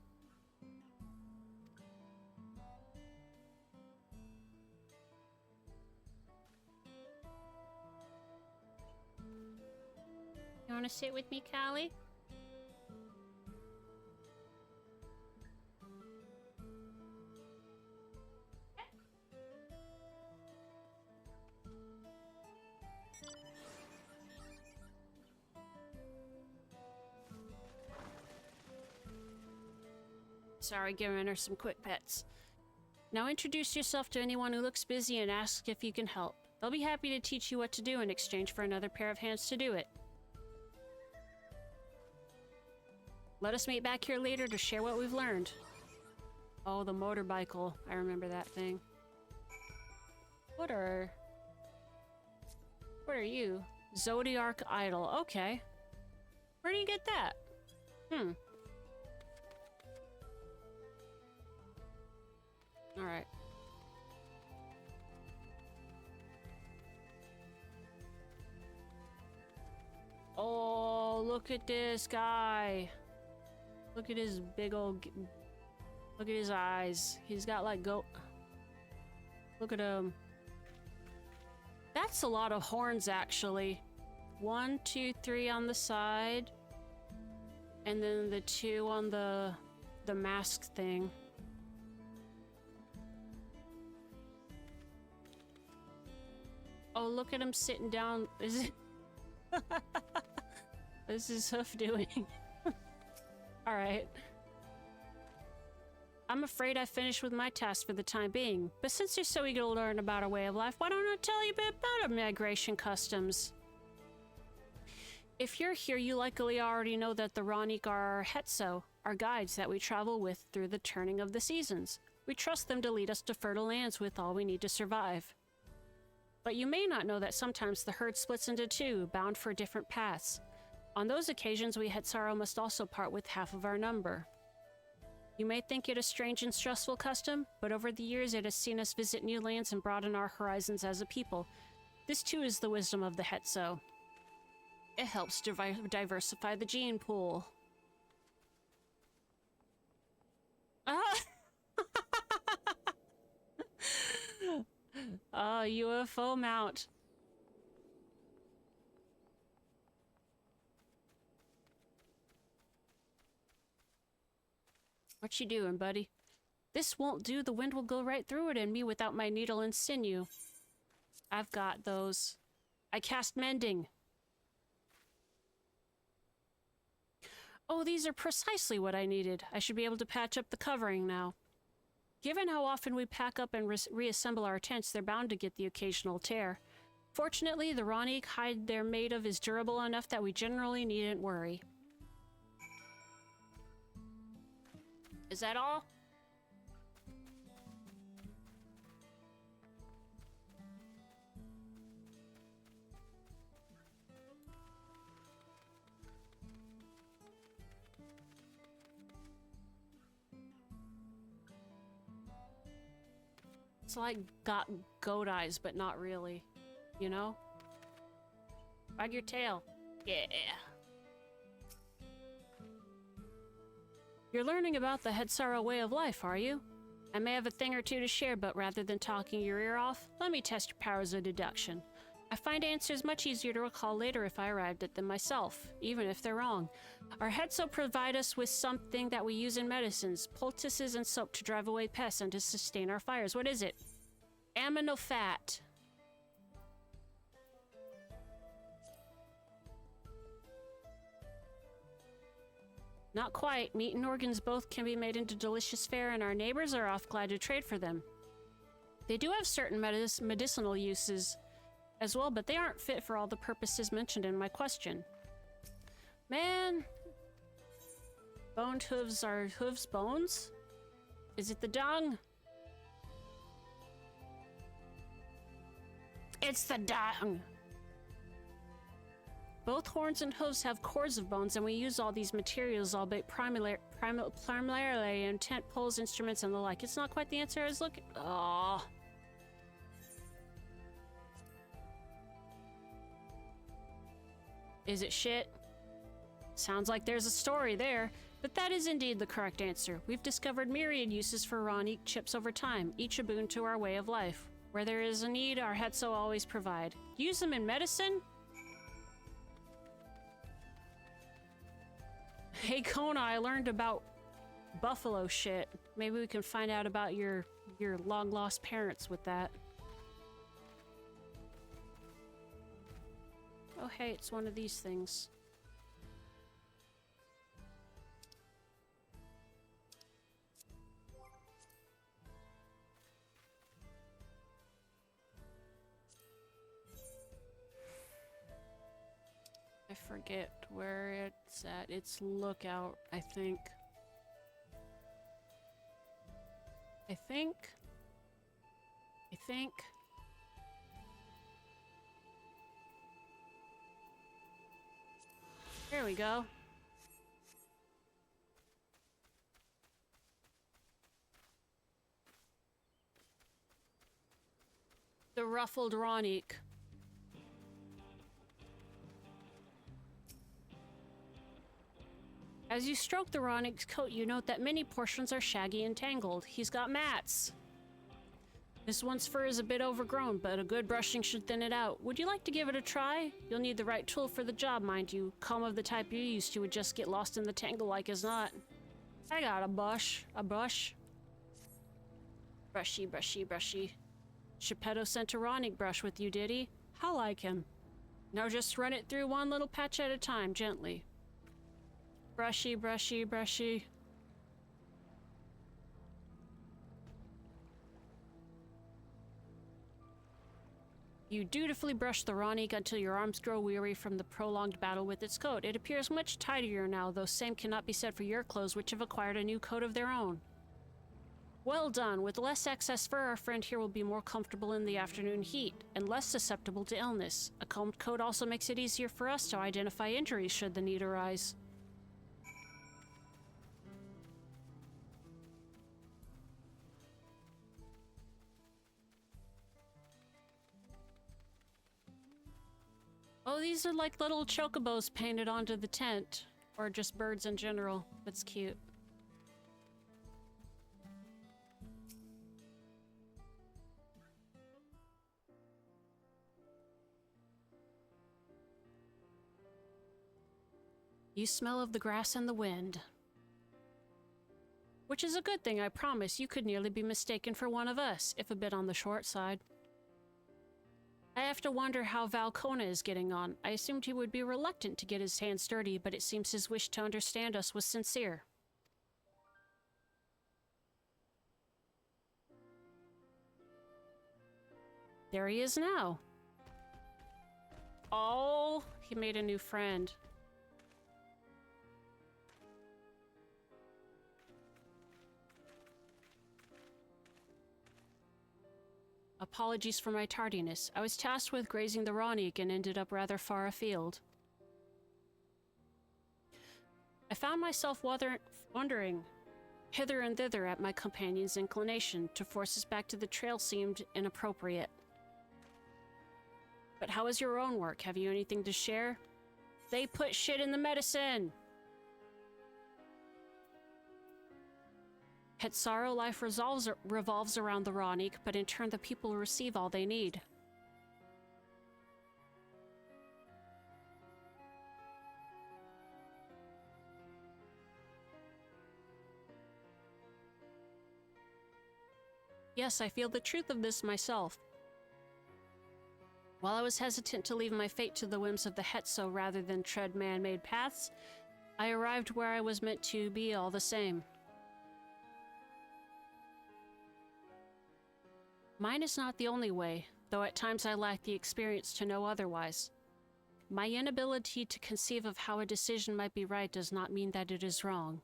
You want to sit with me, Callie? Sorry, giving her some quick pets. Now introduce yourself to anyone who looks busy and ask if you can help. They'll be happy to teach you what to do in exchange for another pair of hands to do it. Let us meet back here later to share what we've learned. Oh, the motorbicycle. I remember that thing. What are you? Zodiac Idol. Okay. Where do you get that? Alright. Oh, look at this guy. Look at his big old... Look at his eyes. He's got like goat... Look at him. That's a lot of horns, actually. 1, 2, 3 on the side. And then the 2 on the mask thing. Oh, look at him sitting down. Is it... This is Hoof doing. Alright. I'm afraid I finished with my task for the time being, but since you're so eager to learn about our way of life, why don't I tell you a bit about our migration customs? If you're here, you likely already know that the Ranik are our Hetso, our guides that we travel with through the turning of the seasons. We trust them to lead us to fertile lands with all we need to survive. But you may not know that sometimes the herd splits into two, bound for different paths. On those occasions, we Hetsaro must also part with half of our number. You may think it a strange and stressful custom, but over the years it has seen us visit new lands and broaden our horizons as a people. This too is the wisdom of the Hetso. It helps diversify the gene pool. UFO mount. What you doing, buddy? This won't do. The wind will go right through it and me without my needle and sinew. I've got those. I cast mending. Oh, these are precisely what I needed. I should be able to patch up the covering now. Given how often we pack up and reassemble our tents, they're bound to get the occasional tear. Fortunately, the Ranik hide they're made of is durable enough that we generally needn't worry. Is that all? It's like got goat eyes, but not really. You know? Wag your tail. Yeah. You're learning about the Hetsaro way of life, are you? I may have a thing or two to share, but rather than talking your ear off, let me test your powers of deduction. I find answers much easier to recall later if I arrived at them myself, even if they're wrong. Our Hetso provide us with something that we use in medicines, poultices and soap to drive away pests and to sustain our fires. What is it? Amino fat. Not quite. Meat and organs both can be made into delicious fare, and our neighbors are oft glad to trade for them. They do have certain medicinal uses as well, but they aren't fit for all the purposes mentioned in my question. Man, boned hooves are hooves bones? Is it the dung? It's the dung! Both horns and hooves have cores of bones, and we use all these materials, albeit primarily in tent poles, instruments, and the like. It's not quite the answer I was looking. Oh. Is it shit? Sounds like there's a story there, but that is indeed the correct answer. We've discovered myriad uses for Ronique chips over time, each a boon to our way of life. Where there is a need, our Hetso always provide. Use them in medicine? Hey Kona, I learned about buffalo shit. Maybe we can find out about your long lost parents with that. Oh hey, it's one of these things. I forget where it's at. It's Lookout, I think. I think. There we go. The ruffled Ronique. As you stroke the Ronique's coat, you note that many portions are shaggy and tangled. He's got mats. This one's fur is a bit overgrown, but a good brushing should thin it out. Would you like to give it a try? You'll need the right tool for the job, mind you. Comb of the type you're used to would just get lost in the tangle like as not. I got a brush. Brushy, brushy, brushy. Geppetto sent a Ronique brush with you, did he? How like him. Now just run it through one little patch at a time, gently. Brushy, brushy, brushy. You dutifully brush the Ronique until your arms grow weary from the prolonged battle with its coat. It appears much tidier now, though same cannot be said for your clothes, which have acquired a new coat of their own. Well done. With less excess fur, our friend here will be more comfortable in the afternoon heat, and less susceptible to illness. A combed coat also makes it easier for us to identify injuries should the need arise. Oh, these are like little chocobos painted onto the tent. Or just birds in general. That's cute. You smell of the grass and the wind. Which is a good thing, I promise. You could nearly be mistaken for one of us, if a bit on the short side. I have to wonder how Valcona is getting on. I assumed he would be reluctant to get his hands dirty, but it seems his wish to understand us was sincere. There he is now. Oh, he made a new friend. Apologies for my tardiness. I was tasked with grazing the Ronique and ended up rather far afield. I found myself wondering hither and thither at my companion's inclination. To force us back to the trail seemed inappropriate. But how is your own work? Have you anything to share? They put shit in the medicine! Hetsaro life revolves around the Ronique, but in turn the people receive all they need. Yes, I feel the truth of this myself. While I was hesitant to leave my fate to the whims of the Hetso rather than tread man-made paths, I arrived where I was meant to be all the same. Mine is not the only way, though at times I lack the experience to know otherwise. My inability to conceive of how a decision might be right does not mean that it is wrong.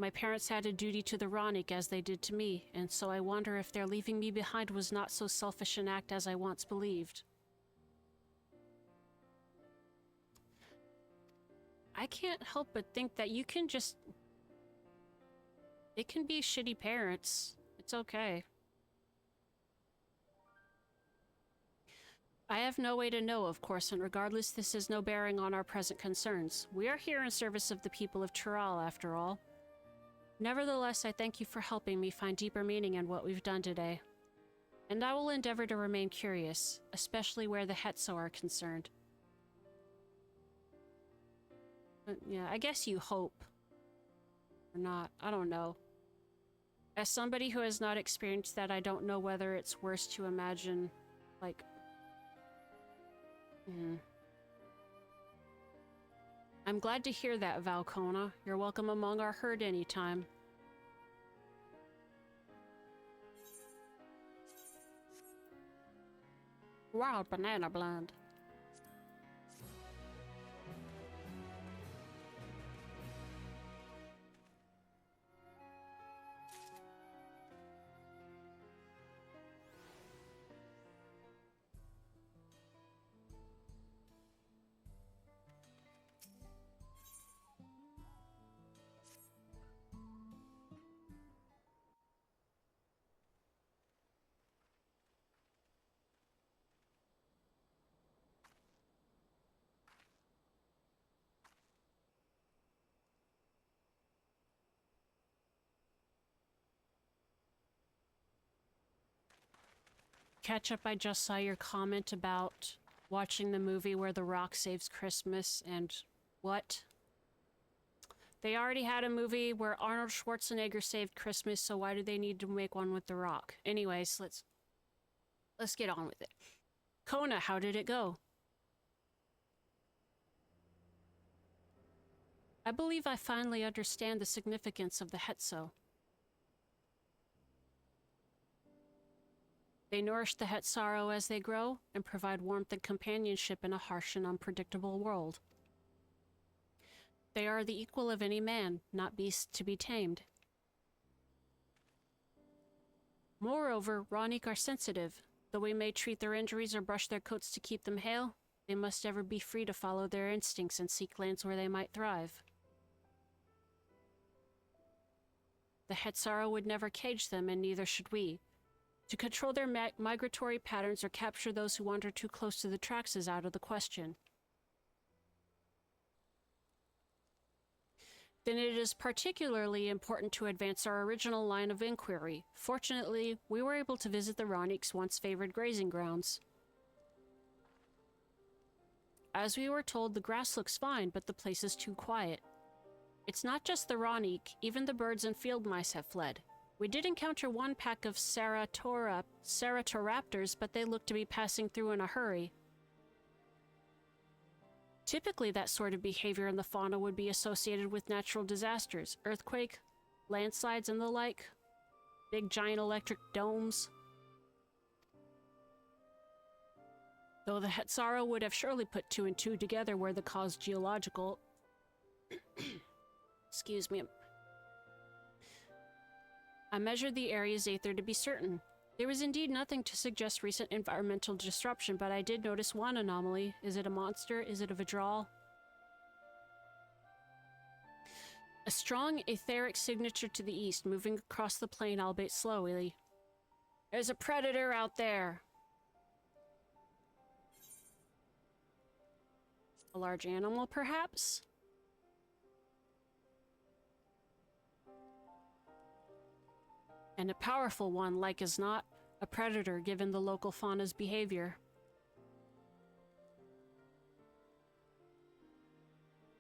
My parents had a duty to the Ronick as they did to me, and so I wonder if their leaving me behind was not so selfish an act as I once believed. I can't help but think that you can just... They can be shitty parents. It's okay. I have no way to know, of course, and regardless, this has no bearing on our present concerns. We are here in service of the people of Tural, after all. Nevertheless, I thank you for helping me find deeper meaning in what we've done today. And I will endeavor to remain curious, especially where the Hetso are concerned. Yeah, I guess you hope. Or not, I don't know. As somebody who has not experienced that, I don't know whether it's worse to imagine, like... I'm glad to hear that, Valkona. You're welcome among our herd anytime. Wild banana blend. Catch up, I just saw your comment about watching the movie where The Rock saves Christmas and what? They already had a movie where Arnold Schwarzenegger saved Christmas, so why do they need to make one with The Rock? Anyways, let's get on with it. Kona, how did it go? I believe I finally understand the significance of the Hetso. They nourish the Hetsaro as they grow, and provide warmth and companionship in a harsh and unpredictable world. They are the equal of any man, not beasts to be tamed. Moreover, Ronick are sensitive. Though we may treat their injuries or brush their coats to keep them hale, they must ever be free to follow their instincts and seek lands where they might thrive. The Hetsaro would never cage them, and neither should we. To control their migratory patterns or capture those who wander too close to the tracks is out of the question. Then it is particularly important to advance our original line of inquiry. Fortunately, we were able to visit the Ronick's once favored grazing grounds. As we were told, the grass looks fine, but the place is too quiet. It's not just the Ronick, even the birds and field mice have fled. We did encounter one pack of Ceratoraptors, but they looked to be passing through in a hurry. Typically, that sort of behavior in the fauna would be associated with natural disasters, earthquake, landslides, and the like. Big giant electric domes. Though the Hetsaro would have surely put 2 and 2 together were the cause geological. Excuse me. I measured the area's aether to be certain. There was indeed nothing to suggest recent environmental disruption, but I did notice one anomaly. Is it a monster? Is it a Vidral? A strong etheric signature to the east, moving across the plain, albeit slowly. There's a predator out there! A large animal, perhaps? And a powerful one, like as not, a predator given the local fauna's behavior.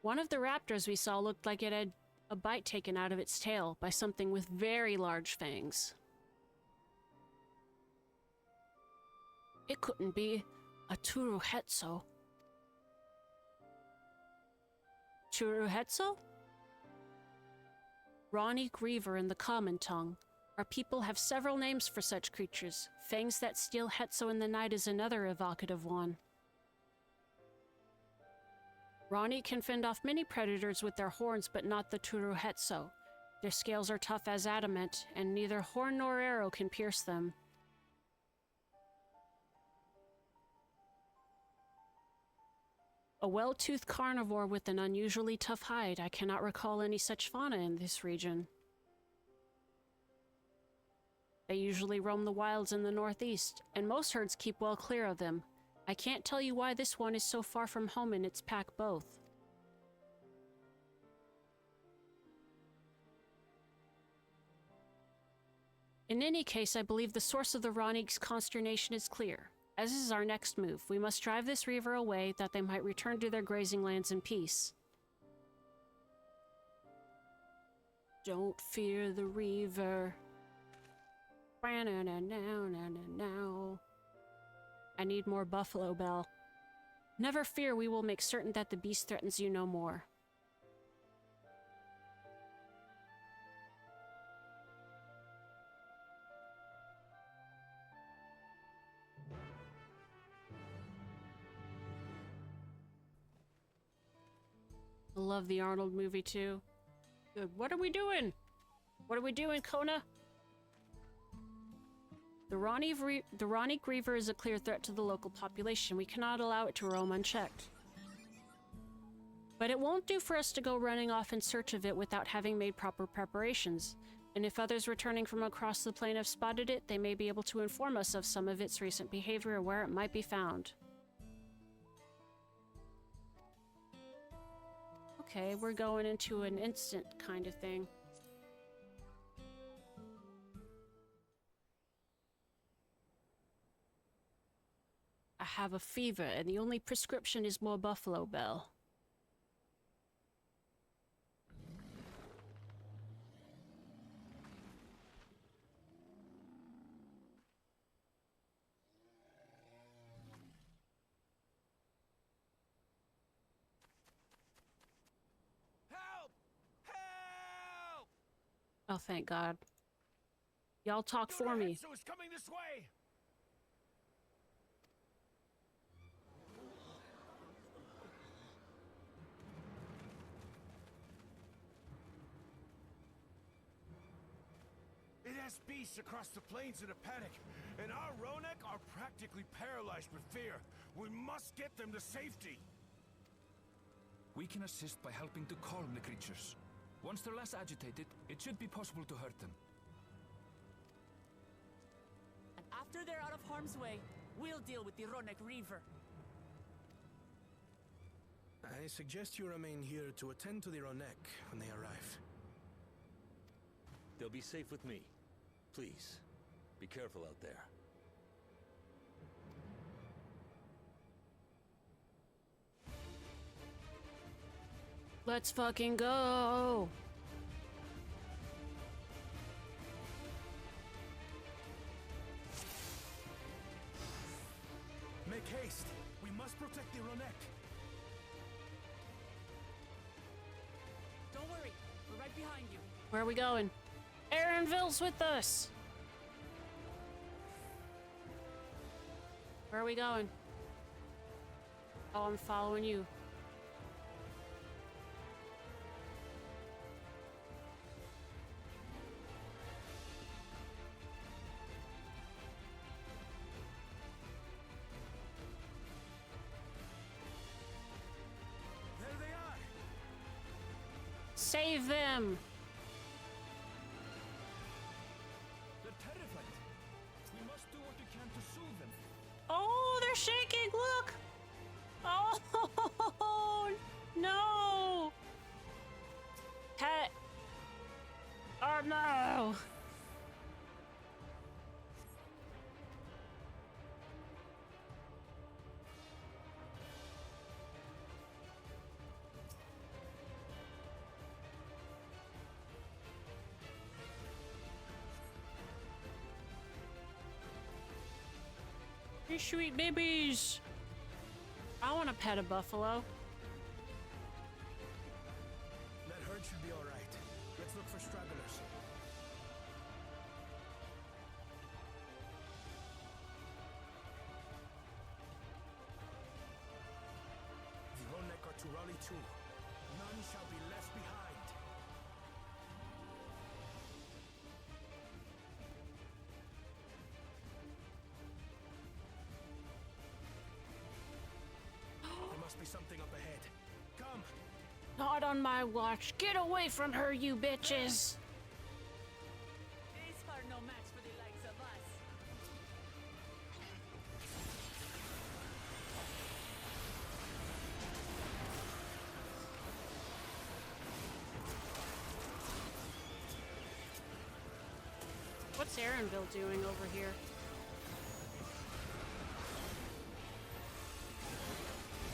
One of the raptors we saw looked like it had a bite taken out of its tail by something with very large fangs. It couldn't be a Turuhetso. Turuhetso? Ronick Reaver in the common tongue. Our people have several names for such creatures. Fangs that steal Hetso in the night is another evocative one. Ronick can fend off many predators with their horns, but not the Turuhetso. Their scales are tough as adamant, and neither horn nor arrow can pierce them. A well-toothed carnivore with an unusually tough hide. I cannot recall any such fauna in this region. They usually roam the wilds in the northeast, and most herds keep well clear of them. I can't tell you why this one is so far from home in its pack both. In any case, I believe the source of the Ronig's consternation is clear. As is our next move, we must drive this reaver away that they might return to their grazing lands in peace. Don't fear the reaver. I need more Buffalo Bell. Never fear, we will make certain that the beast threatens you no more. I love the Arnold movie too. Good. What are we doing? What are we doing, Kona? The Ronny Griever is a clear threat to the local population. We cannot allow it to roam unchecked. But it won't do for us to go running off in search of it without having made proper preparations. And if others returning from across the plain have spotted it, they may be able to inform us of some of its recent behavior or where it might be found. Okay, we're going into an instant kind of thing. I have a fever, and the only prescription is more Buffalo Bell. Help! Help! Oh, thank God. Y'all talk for me. So it's coming this way. It has beasts across the plains in a panic, and our Ronek are practically paralyzed with fear. We must get them to safety. We can assist by helping to calm the creatures. Once they're less agitated, it should be possible to hurt them. And after they're out of harm's way, we'll deal with the Ronek Reaver. I suggest you remain here to attend to the Ronek when they arrive. They'll be safe with me. Please, be careful out there. Let's fucking go! Make haste! We must protect the Ronek! Don't worry, we're right behind you. Where are we going? Aaronville's with us! Where are we going? Oh, I'm following you. There they are! Save them! They're terrified. We must do what we can to soothe them. Oh, they're shaking! Look! Oh no! Pet! Oh no! You sweet babies! I want to pet a buffalo. That herd should be alright. Let's look for stragglers. The Ronek are to rally too. None shall be left behind. Not on my watch. Get away from her, you bitches! These are no match for the likes of us. What's Aaronville doing over here?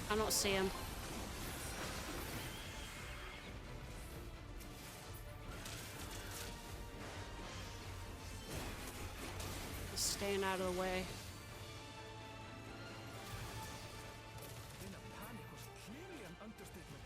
I don't see him. Just staying out of the way. In a panic was clearly an understatement.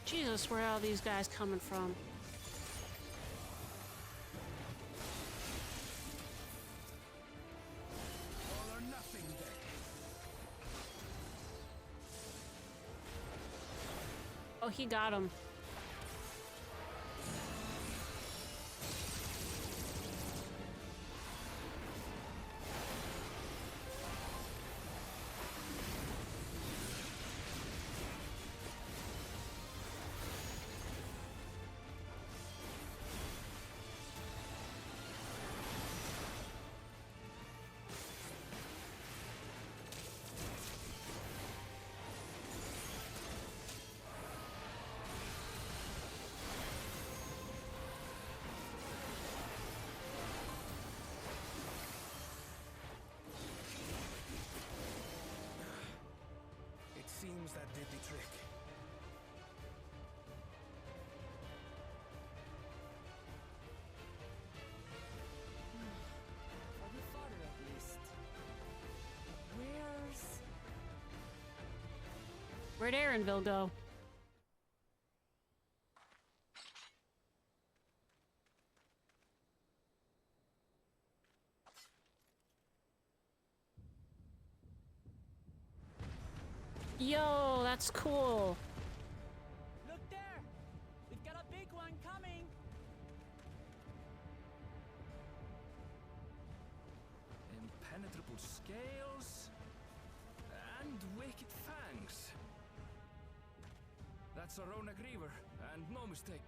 Jesus, where are all these guys coming from? All or nothing then. Oh, he got him. Seems that did the trick. For the father at least. Where'd Aaronville go? Yo, that's cool. Look there! We've got a big one coming! Impenetrable scales and wicked fangs. That's a Ronak Reaver, and no mistake.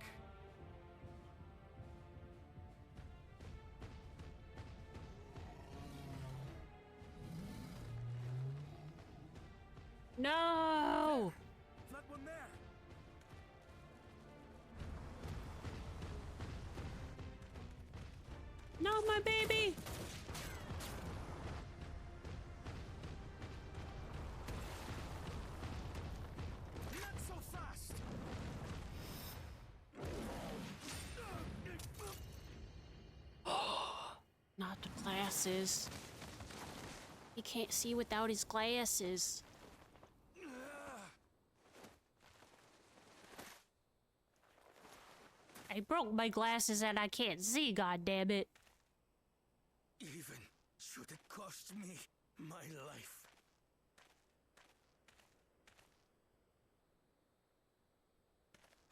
No! That one there. No, my baby! Not so fast. Not the glasses. He can't see without his glasses. I broke my glasses and I can't see, goddammit. Even should it cost me my life.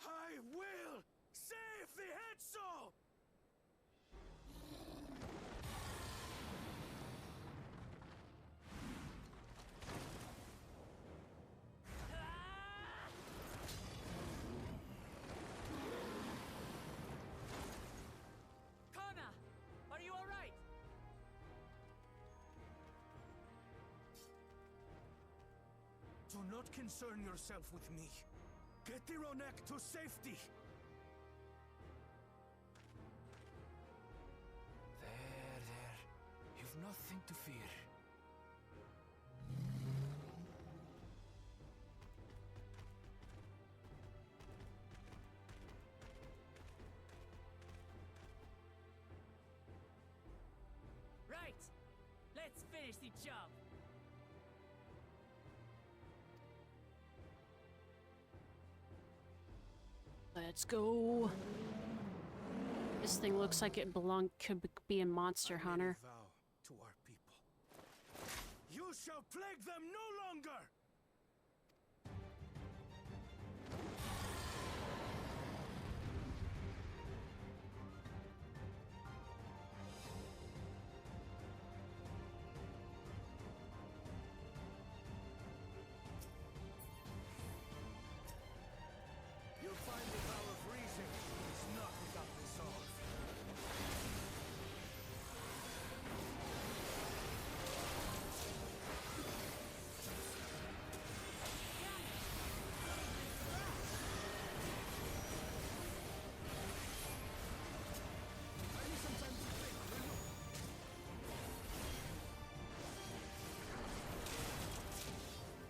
I will save the head soul! Do not concern yourself with me. Get the Ronek to safety! There. You've nothing to fear. Right! Let's finish the job! Let's go. This thing looks like it could be a Monster Hunter. Vow to our people. You shall plague them no longer! You'll find the power of reason is not without resolve. I need some time to think, will you?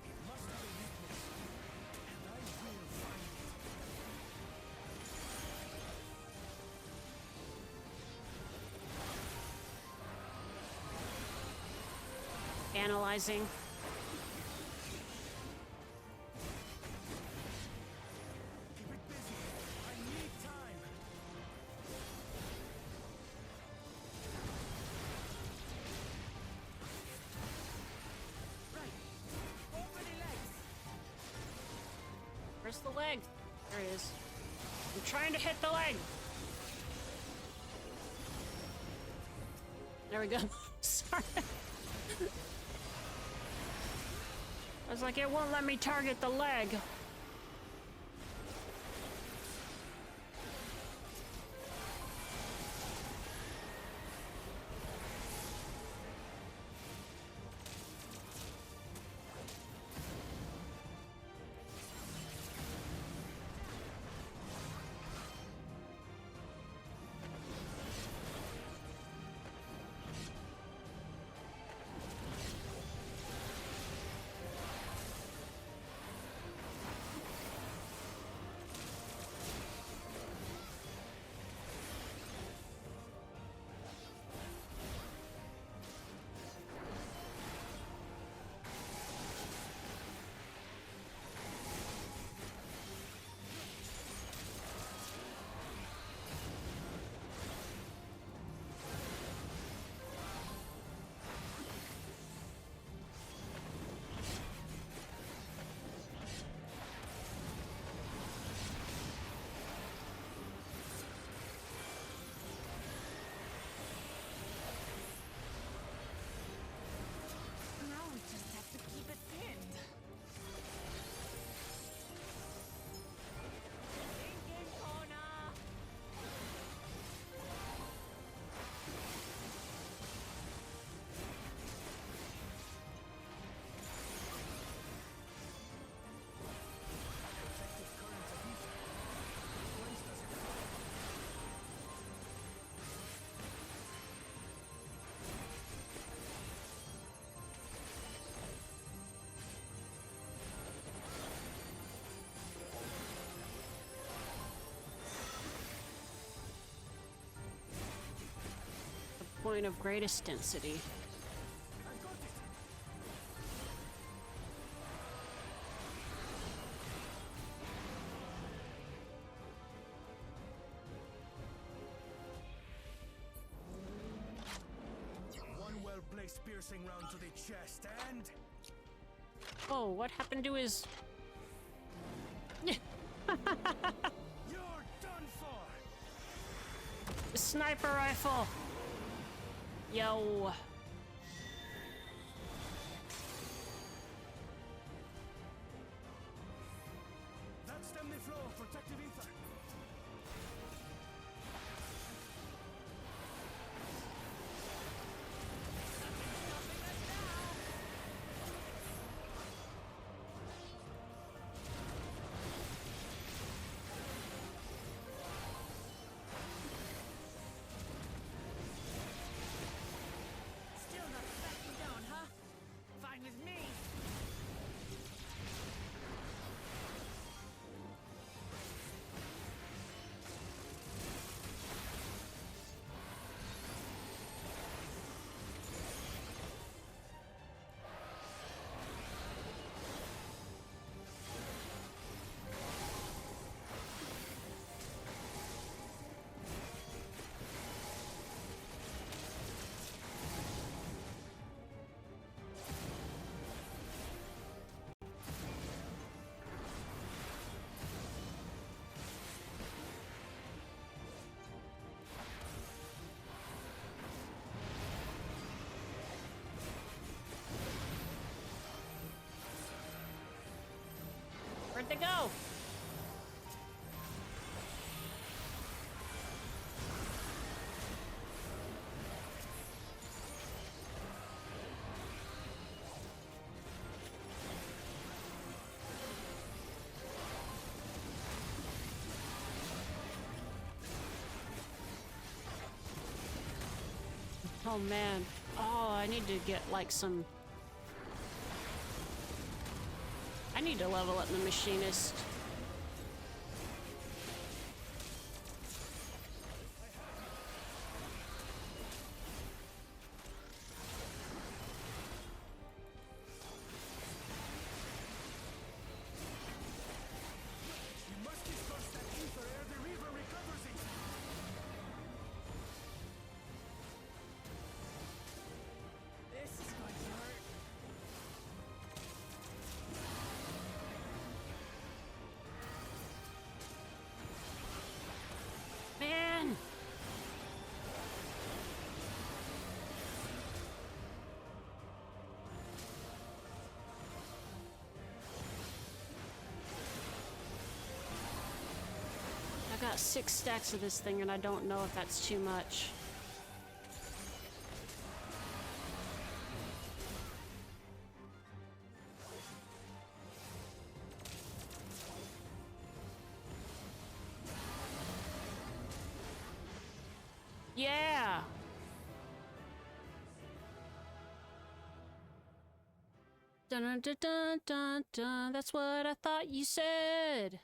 It must be a weakness, and I will find it. Analyzing. Keep it busy. I need time. Right! Over the legs! Where's the leg? There it is. I'm trying to hit the leg. There we go. Sorry. I was like, it won't let me target the leg. Now we just have to keep it pinned. Thinking corner! Protective current of ether. Whence does it flow? The point of greatest density. I've got it! One well-placed piercing round to the chest, and... Oh, what happened to his... You're done for! sniper rifle? Yo. That's stem the flow of protective ether. Where'd they go? Oh man. Oh, I need to get like some... I need to level up the machinist. We must disperse that ether ere the river recovers it. This is going to hurt. Man! I got 6 stacks of this thing and I don't know if that's too much. Yeah! Dun dun dun dun dun dun. That's what I thought you said.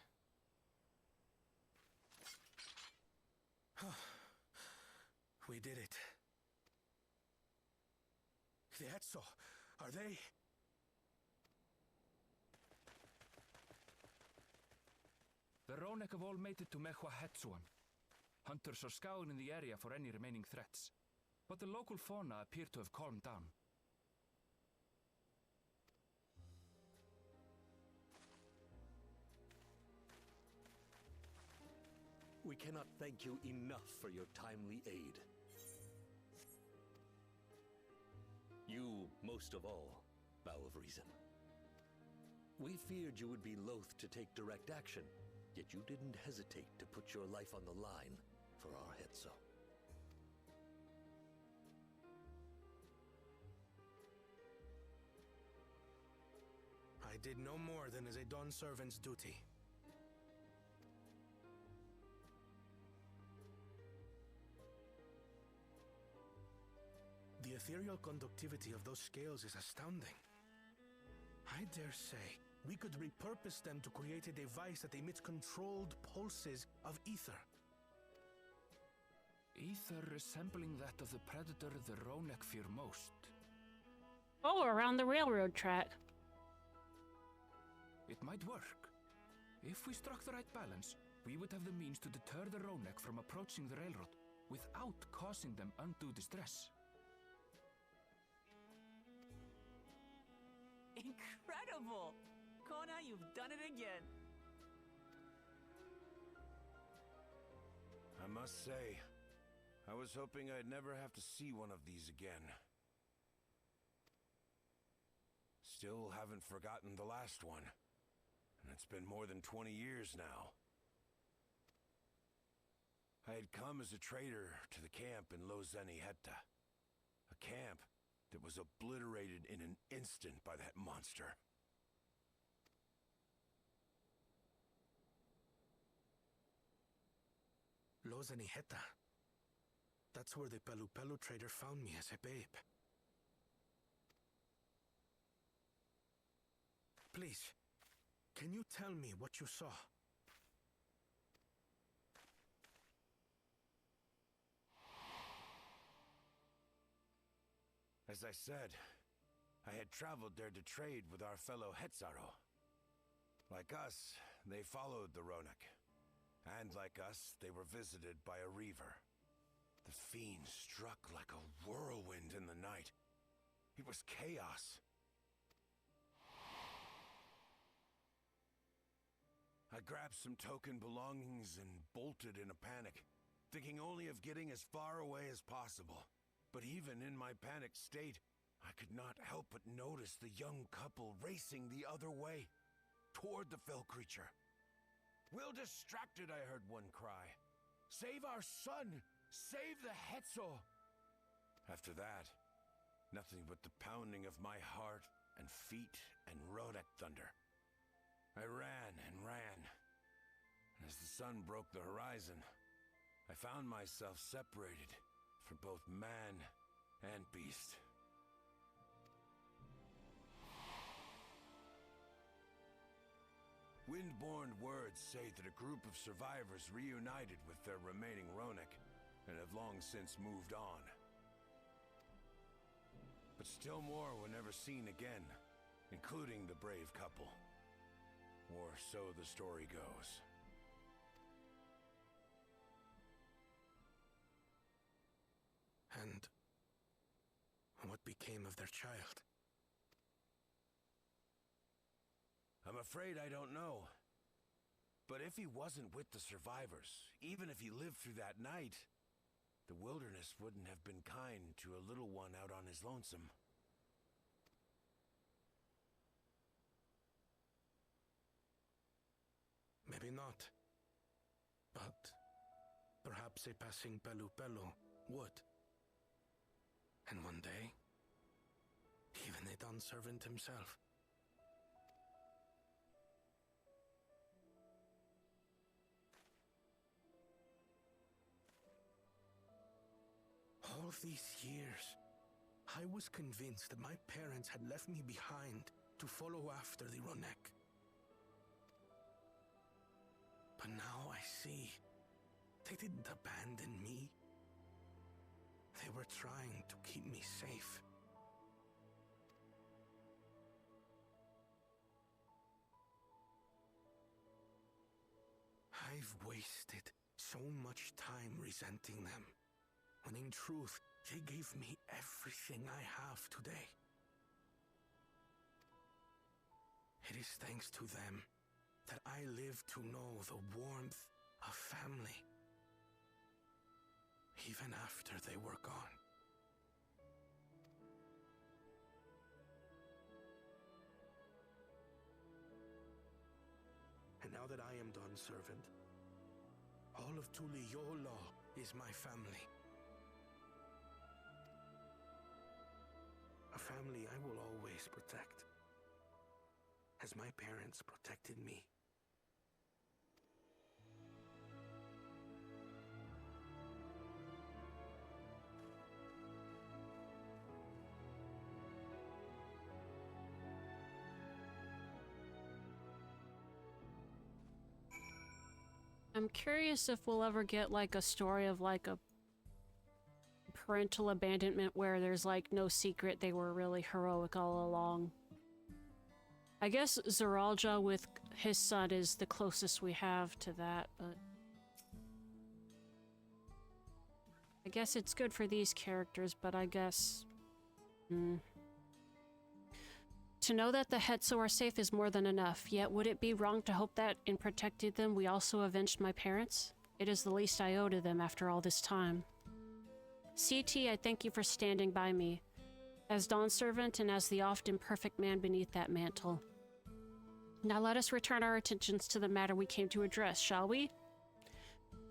We did it. The Etso, are they? The Ronek have all made it to Mehua Hetsuan. Hunters are scouring the area for any remaining threats, but the local fauna appear to have calmed down. We cannot thank you enough for your timely aid. You, most of all, Bow of Reason. We feared you would be loath to take direct action, yet you didn't hesitate to put your life on the line for our Hetso. I did no more than as a Dawn servant's duty. The ethereal conductivity of those scales is astounding. I dare say we could repurpose them to create a device that emits controlled pulses of ether. Ether resembling that of the predator the Ronek fear most. Oh, around the railroad track. It might work. If we struck the right balance, we would have the means to deter the Ronek from approaching the railroad without causing them undue distress. Incredible! Kona, you've done it again. I must say, I was hoping I'd never have to see one of these again. Still haven't forgotten the last one, and it's been more than 20 years now. I had come as a trader to the camp in Lozeni Hetta, a camp that was obliterated in an instant by that monster. Lozeni Hetta. That's where the Pelu Pelu trader found me as a babe. Please, can you tell me what you saw? As I said, I had traveled there to trade with our fellow Hetzaro. Like us, they followed the Ronek. And like us, they were visited by a reaver. The fiend struck like a whirlwind in the night. It was chaos. I grabbed some token belongings and bolted in a panic, thinking only of getting as far away as possible. But even in my panicked state, I could not help but notice the young couple racing the other way. toward the fell creature. Will distracted, I heard one cry. Save our son! Save the Hetzel! After that, nothing but the pounding of my heart and feet and Rodak thunder. I ran and ran. And as the sun broke the horizon, I found myself separated from both man and beast. Windborne words say that a group of survivors reunited with their remaining Ronak and have long since moved on. But still more were never seen again, including the brave couple. Or so the story goes. And what became of their child? I'm afraid I don't know. But if he wasn't with the survivors, even if he lived through that night, the wilderness wouldn't have been kind to a little one out on his lonesome. Maybe not. But perhaps a passing Pelu Pelu would. And one day, even a Dawn servant himself. All these years, I was convinced that my parents had left me behind to follow after the Ronek. But now I see, they didn't abandon me. They were trying to keep me safe. I've wasted so much time resenting them, when in truth, they gave me everything I have today. It is thanks to them that I live to know the warmth of family, even after they were gone. And now that I am Dawn's servant, all of Tuliyola is my family. A family I will always protect, as my parents protected me. I'm curious if we'll ever get like a story of like a parental abandonment where there's like no secret they were really heroic all along. I guess Zeralja with his son is the closest we have to that, but I guess it's good for these characters, but I guess to know that the Hetzo are safe is more than enough, yet would it be wrong to hope that in protecting them we also avenged my parents? It is the least I owe to them after all this time. CT, I thank you for standing by me, as Dawn's servant and as the often perfect man beneath that mantle. Now let us return our attentions to the matter we came to address, shall we?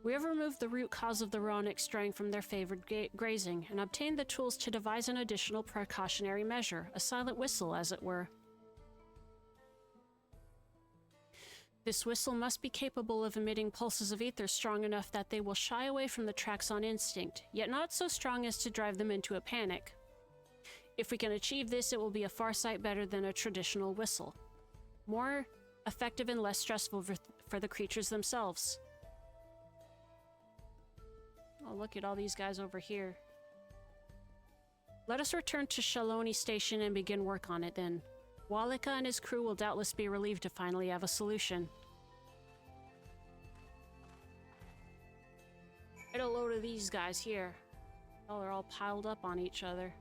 We have removed the root cause of the Ronek straying from their favored grazing, and obtained the tools to devise an additional precautionary measure, a silent whistle, as it were. This whistle must be capable of emitting pulses of ether strong enough that they will shy away from the tracks on instinct, yet not so strong as to drive them into a panic. If we can achieve this, it will be a far sight better than a traditional whistle. More effective and less stressful for the creatures themselves. Oh, look at all these guys over here. Let us return to Shaloni Station and begin work on it then. Walika and his crew will doubtless be relieved to finally have a solution. Get a load of these guys here. Oh, they're all piled up on each other.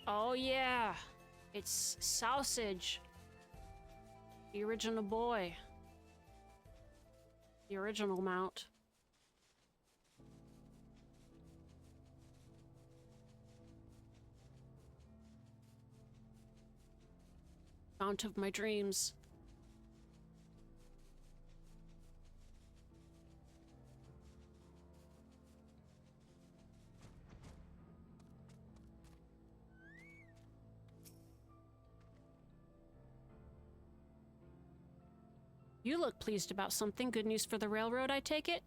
Oh yeah, it's Sausage. The original boy. The original mount. Fount of my dreams. You look pleased about something. Good news for the railroad, I take it?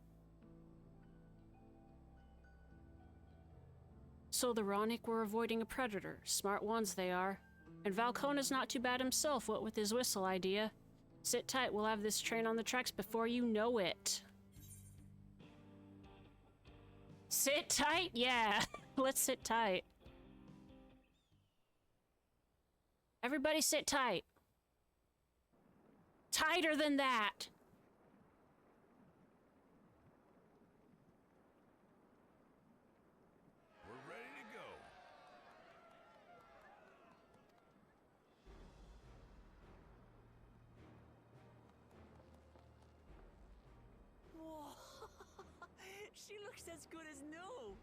So the Ronick were avoiding a predator. Smart ones they are. And Valcona's not too bad himself, what with his whistle idea. Sit tight, we'll have this train on the tracks before you know it. Sit tight? Yeah, let's sit tight. Everybody sit tight. Tighter than that. We're ready to go. Whoa! She looks as good as new.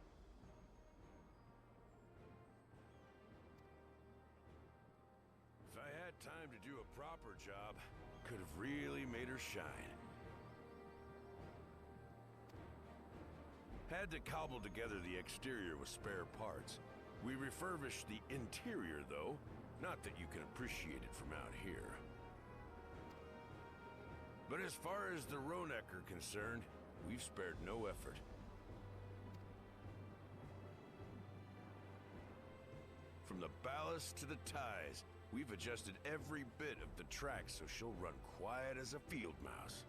If I had time to do a proper job, could have really made her shine. Had to cobble together the exterior with spare parts. We refurbished the interior, though. Not that you can appreciate it from out here. But as far as the Ronick are concerned, we've spared no effort. From the ballast to the ties, we've adjusted every bit of the track so she'll run quiet as a field mouse.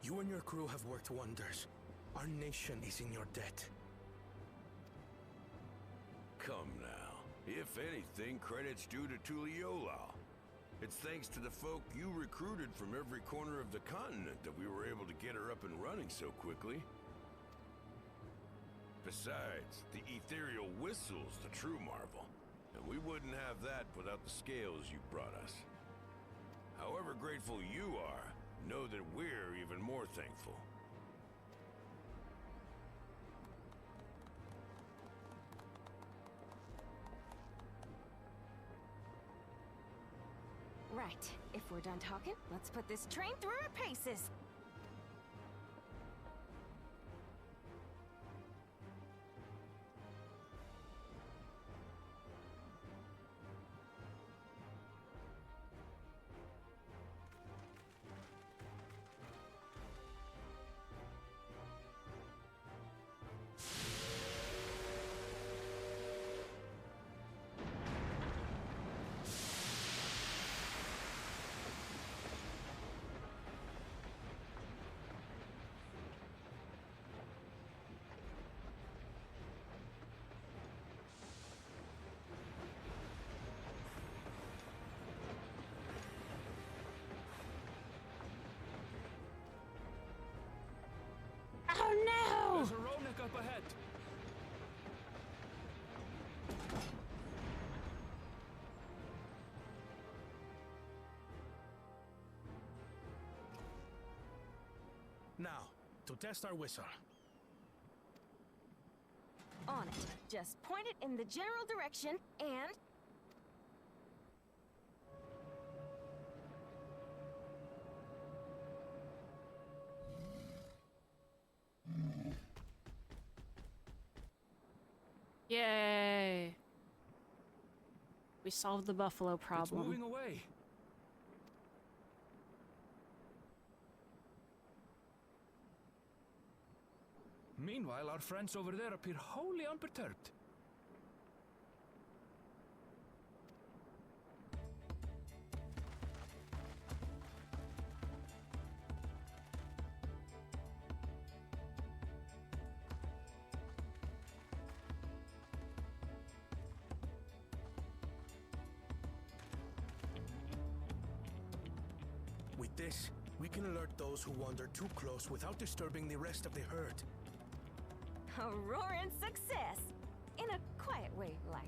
You and your crew have worked wonders. Our nation is in your debt. Come now. If anything, credit's due to Tuliolal. It's thanks to the folk you recruited from every corner of the continent that we were able to get her up and running so quickly. Besides, the ethereal whistle's the true marvel, and we wouldn't have that without the scales you brought us. However grateful you are, know that we're even more thankful. Right, if we're done talking, let's put this train through her paces. Oh no! There's a Ronick up ahead. Now, to test our whistle. On it. Just point it in the general direction and... Yay! We solved the buffalo It's problem. moving away. Meanwhile, our friends over there appear wholly unperturbed. With this, we can alert those who wander too close without disturbing the rest of the herd. A roaring success! In a quiet way, like.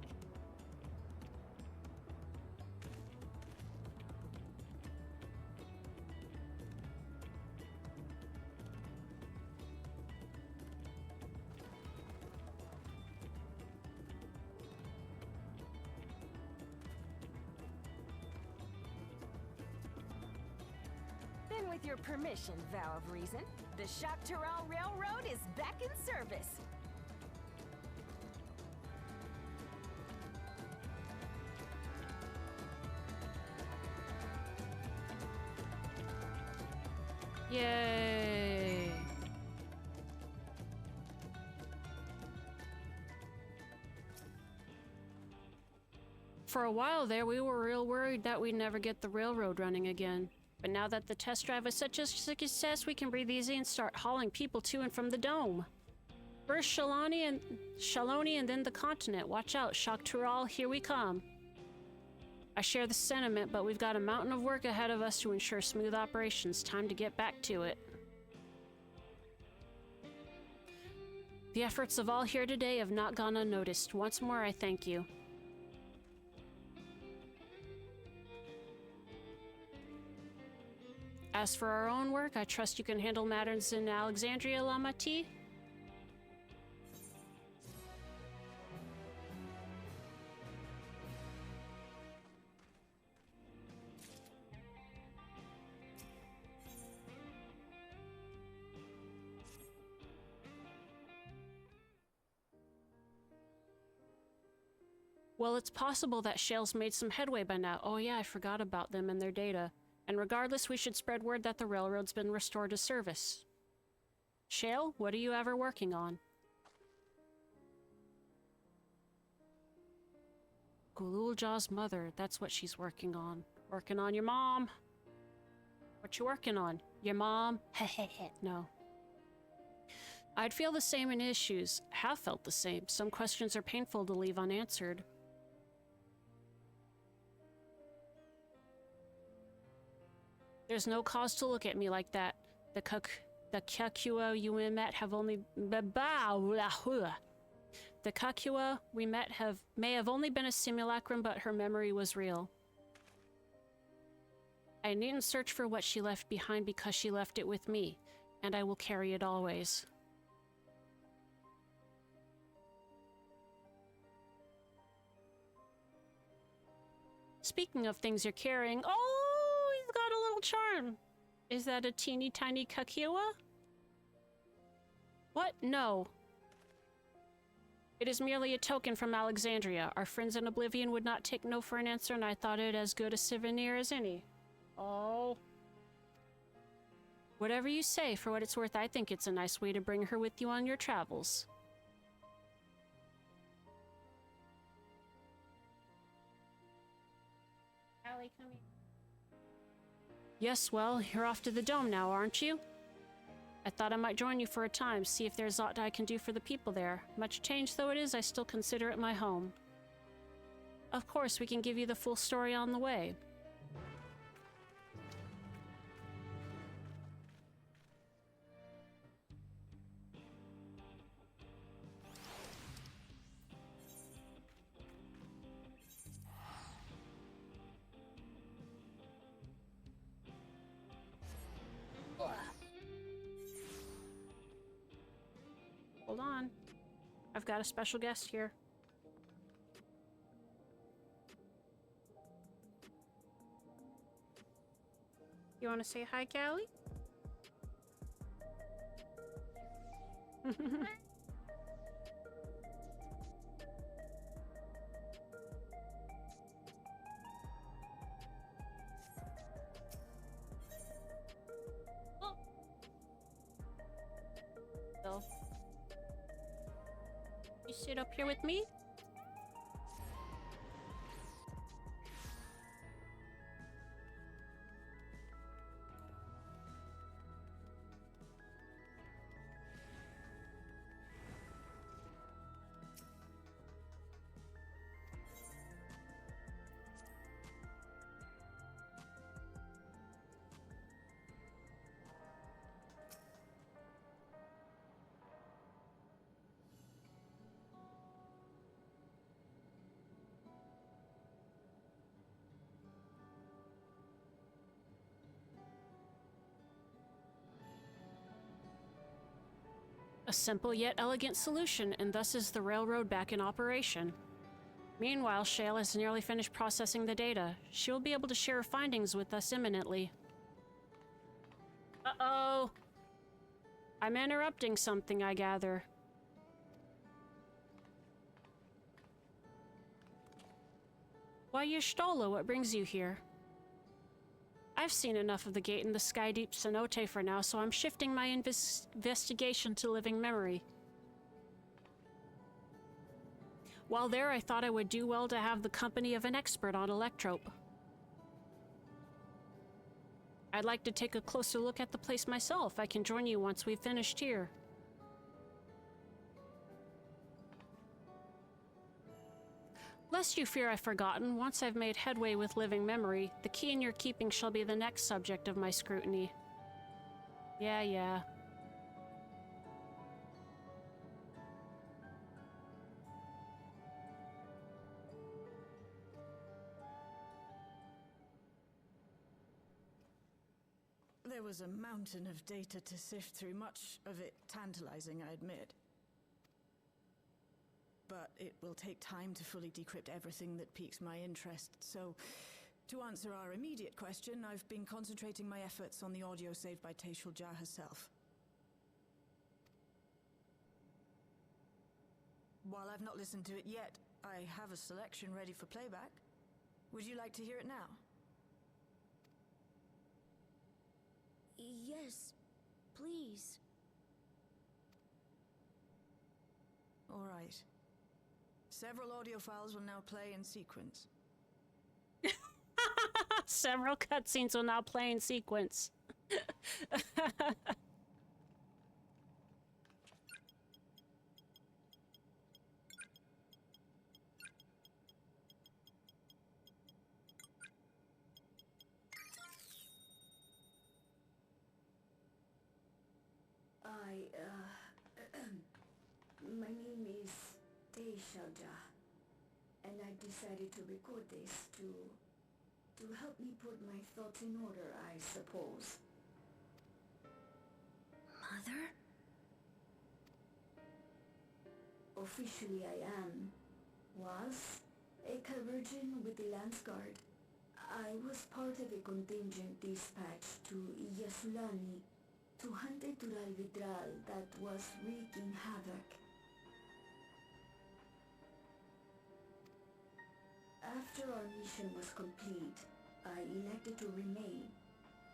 And with your permission, Vow of Reason, the Shaktaral Railroad is back in service. Yay! For a while there, we were real worried that we'd never get the railroad running again. But now that the test drive was such a success, we can breathe easy and start hauling people to and from the dome. First Shalani and then the continent. Watch out, Shaktaral, here we come. I share the sentiment, but we've got a mountain of work ahead of us to ensure smooth operations. Time to get back to it. The efforts of all here today have not gone unnoticed. Once more, I thank you. As for our own work, I trust you can handle matters in Alexandria, Lamati? Well, it's possible that Shale's made some headway by now. Oh yeah, I forgot about them and their data. And regardless, we should spread word that the railroad's been restored to service. Shale, what are you ever working on? Gululjaw's mother, that's what she's working on. Working on your mom. What you working on? Your mom? Heh. No. I'd feel the same in issues. Have felt the same. Some questions are painful to leave unanswered. There's no cause to look at me like that. The Kakua you met have only... The Kakua we met may have only been a simulacrum, but her memory was real. I needn't search for what she left behind because she left it with me, and I will carry it always. Speaking of things you're carrying... Oh! Got a little charm. Is that a teeny tiny Kakua? What? No. It is merely a token from Alexandria. Our friends in Oblivion would not take no for an answer, and I thought it as good a souvenir as any. Oh. Whatever you say, for what it's worth, I think it's a nice way to bring her with you on your travels. Allie, come here. Yes, well, you're off to the dome now, aren't you? I thought I might join you for a time, see if there's aught I can do for the people there. Much changed though it is, I still consider it my home. Of course, we can give you the full story on the way. Hold on. I've got a special guest here. You want to say hi, Callie? So, you sit up here with me? A simple yet elegant solution, and thus is the railroad back in operation. Meanwhile, Shale has nearly finished processing the data. She will be able to share her findings with us imminently. Uh-oh. I'm interrupting something, I gather. Why, Y'shtola, what brings you here? I've seen enough of the gate in the sky deep cenote for now, so I'm shifting my investigation to living memory. While there, I thought I would do well to have the company of an expert on electrope. I'd like to take a closer look at the place myself. I can join you once we've finished here. Lest you fear I've forgotten, once I've made headway with living memory, the key in your keeping shall be the next subject of my scrutiny. Yeah. There was a mountain of data to sift through, much of it tantalizing, I admit. But it will take time to fully decrypt everything that piques my interest, so to answer our immediate question, I've been concentrating my efforts on the audio saved by Teishulja herself. While I've not listened to it yet, I have a selection ready for playback. Would you like to hear it now? Yes, please. All right. Several audio files will now play in sequence. Several cutscenes will now play in sequence. My name is Teishulja, and I decided to record this to help me put my thoughts in order, I suppose. Mother? Officially I was a Chirurgeon with the Lance Guard. I was part of a contingent dispatched to Yasulani to hunt a Tural Vidral that was wreaking havoc. After our mission was complete, I elected to remain.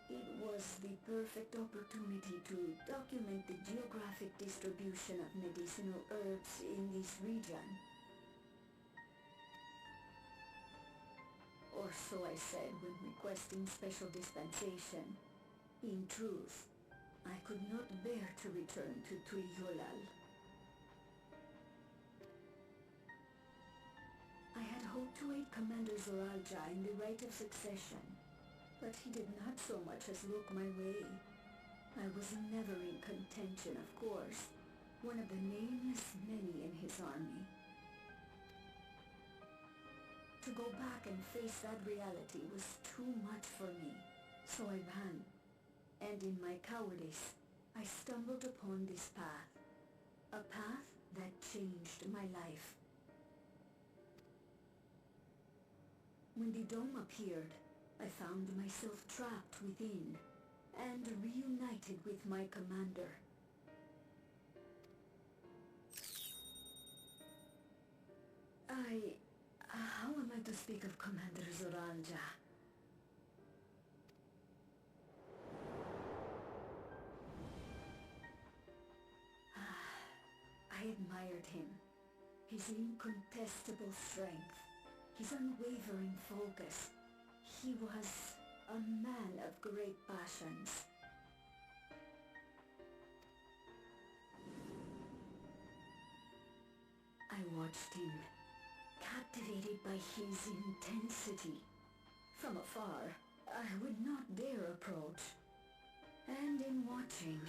It was the perfect opportunity to document the geographic distribution of medicinal herbs in this region. Or so I said when requesting special dispensation. In truth, I could not bear to return to Tuiyolal. I had hoped to aid Commander Zoralja in the right of succession, but he did not so much as look my way. I was never in contention, of course, one of the nameless many in his army. To go back and face that reality was too much for me, so I ran. And in my cowardice, I stumbled upon this path. A path that changed my life. When the dome appeared, I found myself trapped within and reunited with my commander. How am I to speak of Commander Zoralja? I admired him. His incontestable strength. His unwavering focus. He was a man of great passions. I watched him, captivated by his intensity. From afar, I would not dare approach. And in watching,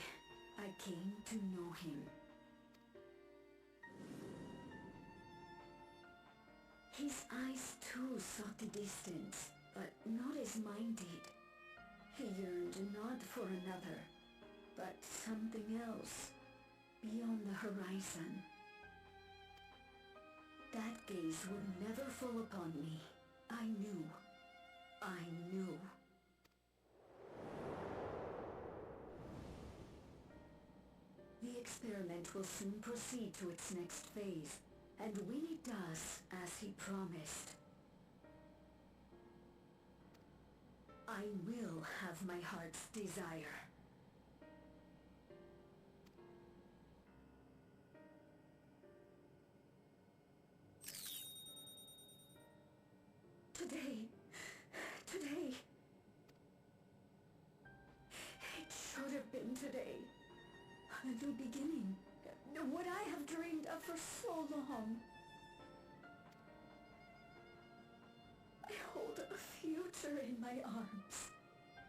I came to know him. His eyes too sought the distance, but not as mine did. He yearned not for another, but something else, beyond the horizon. That gaze would never fall upon me. I knew. experiment will soon proceed to its next phase, and Winnie does as he promised. I will have my heart's desire. Today. It should have been today. The beginning. What I have dreamed of for so long. I hold a future in my arms.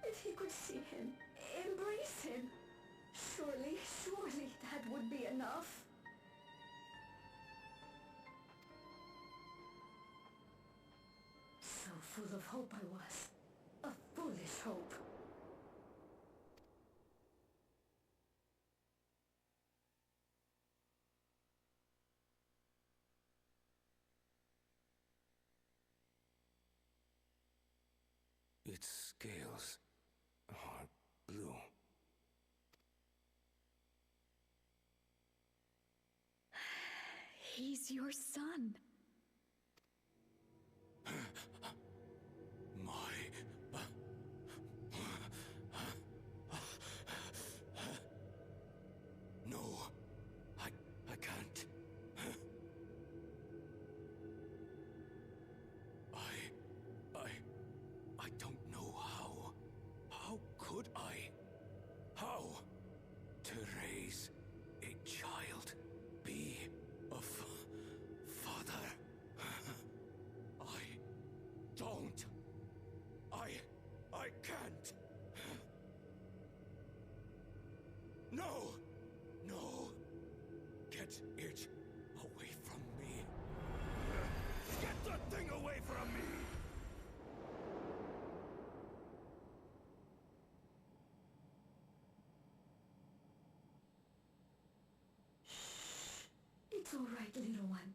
If he could see him, embrace him, surely that would be enough. So full of hope I was. A foolish hope. Its scales are blue. He's your son. No, I can't. I don't know how. How could I? How? To raise a child, be a father. I don't. I can't. No! Get it away from me. Get the thing away from me! It's all right, little one.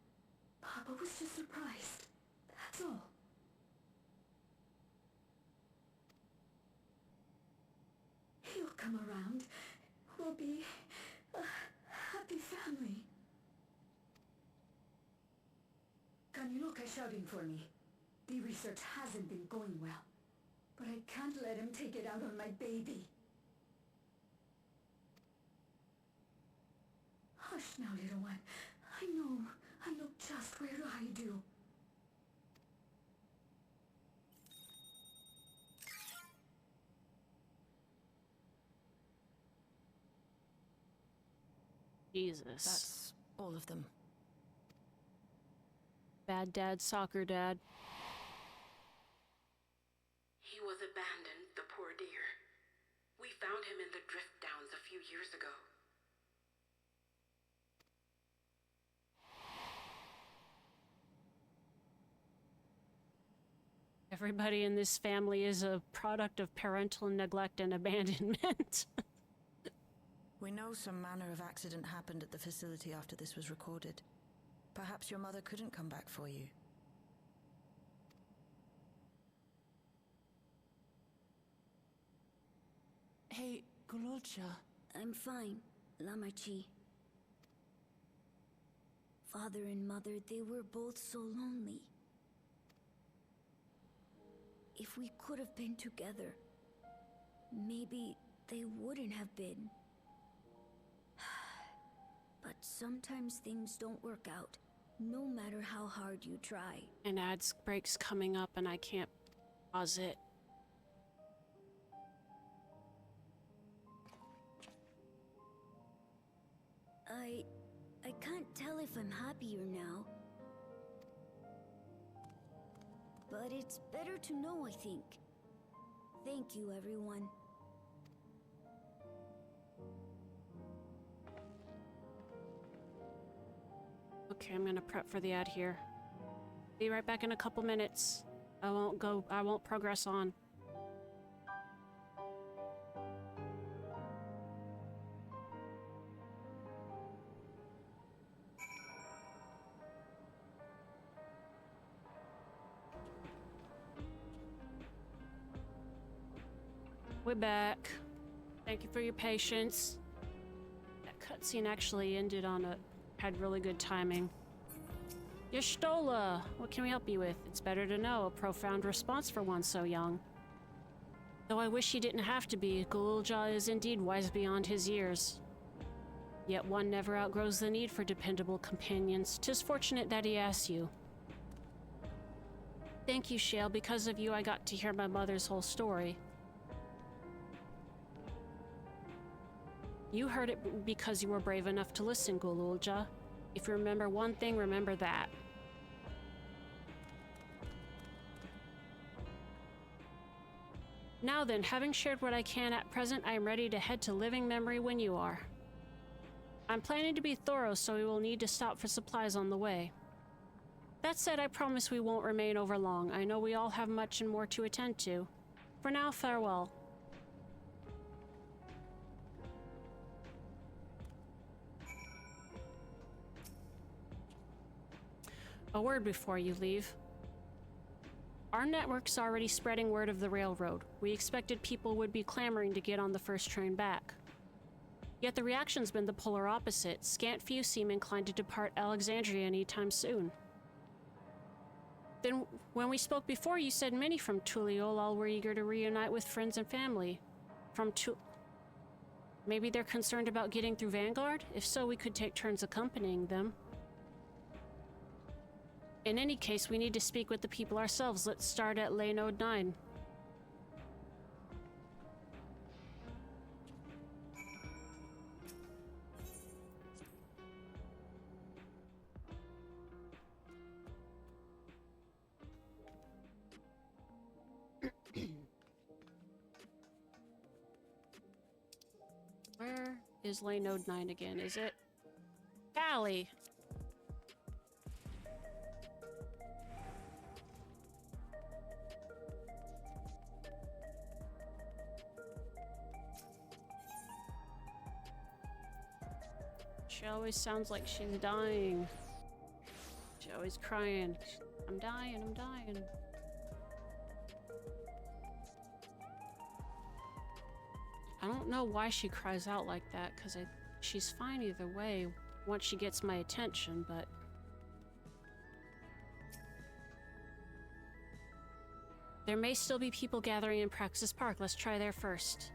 Papa was just surprised. That's all. He'll come around. We'll be a happy family. Kaniloka's shouting for me. The research hasn't been going well. But I can't let him take it out on my baby. Hush now, little one. I know just where to hide you. Jesus. That's all of them. Bad dad, soccer dad. He was abandoned, the poor dear. We found him in the drift downs a few years ago. Everybody in this family is a product of parental neglect and abandonment. We know some manner of accident happened at the facility after this was recorded. Perhaps your mother couldn't come back for you. Hey, Gololcha. I'm fine, Lamachi. Father and mother, they were both so lonely. If we could have been together, maybe they wouldn't have been. But sometimes things don't work out, no matter how hard you try. An ad break's coming up and I can't pause it. I can't tell if I'm happier now. But it's better to know, I think. Thank you, everyone. Okay, I'm gonna prep for the ad here. Be right back in a couple minutes. I won't progress on. We're back. Thank you for your patience. That cutscene actually ended on had really good timing. Y'shtola, what can we help you with? It's better to know. A profound response for one so young. Though I wish he didn't have to be, Gululja is indeed wise beyond his years. Yet one never outgrows the need for dependable companions. 'Tis fortunate that he asks you. Thank you, Shale. Because of you, I got to hear my mother's whole story. You heard it because you were brave enough to listen, Gululja. If you remember one thing, remember that. Now then, having shared what I can at present, I am ready to head to living memory when you are. I'm planning to be thorough, so we will need to stop for supplies on the way. That said, I promise we won't remain over long. I know we all have much and more to attend to. For now, farewell. A word before you leave. Our network's already spreading word of the railroad. We expected people would be clamoring to get on the first train back. Yet the reaction's been the polar opposite. Scant few seem inclined to depart Alexandria anytime soon. Then, when we spoke before, you said many from Tuliolal were eager to reunite with friends and family. Maybe they're concerned about getting through Vanguard? If so, we could take turns accompanying them. In any case, we need to speak with the people ourselves. Let's start at Lay Node 9. Where is Lay Node 9 again? Is it? Callie! She always sounds like she's dying. She's always crying. I'm dying, I'm dying. I don't know why she cries out like that, because she's fine either way once she gets my attention, but... There may still be people gathering in Praxis Park. Let's try there first.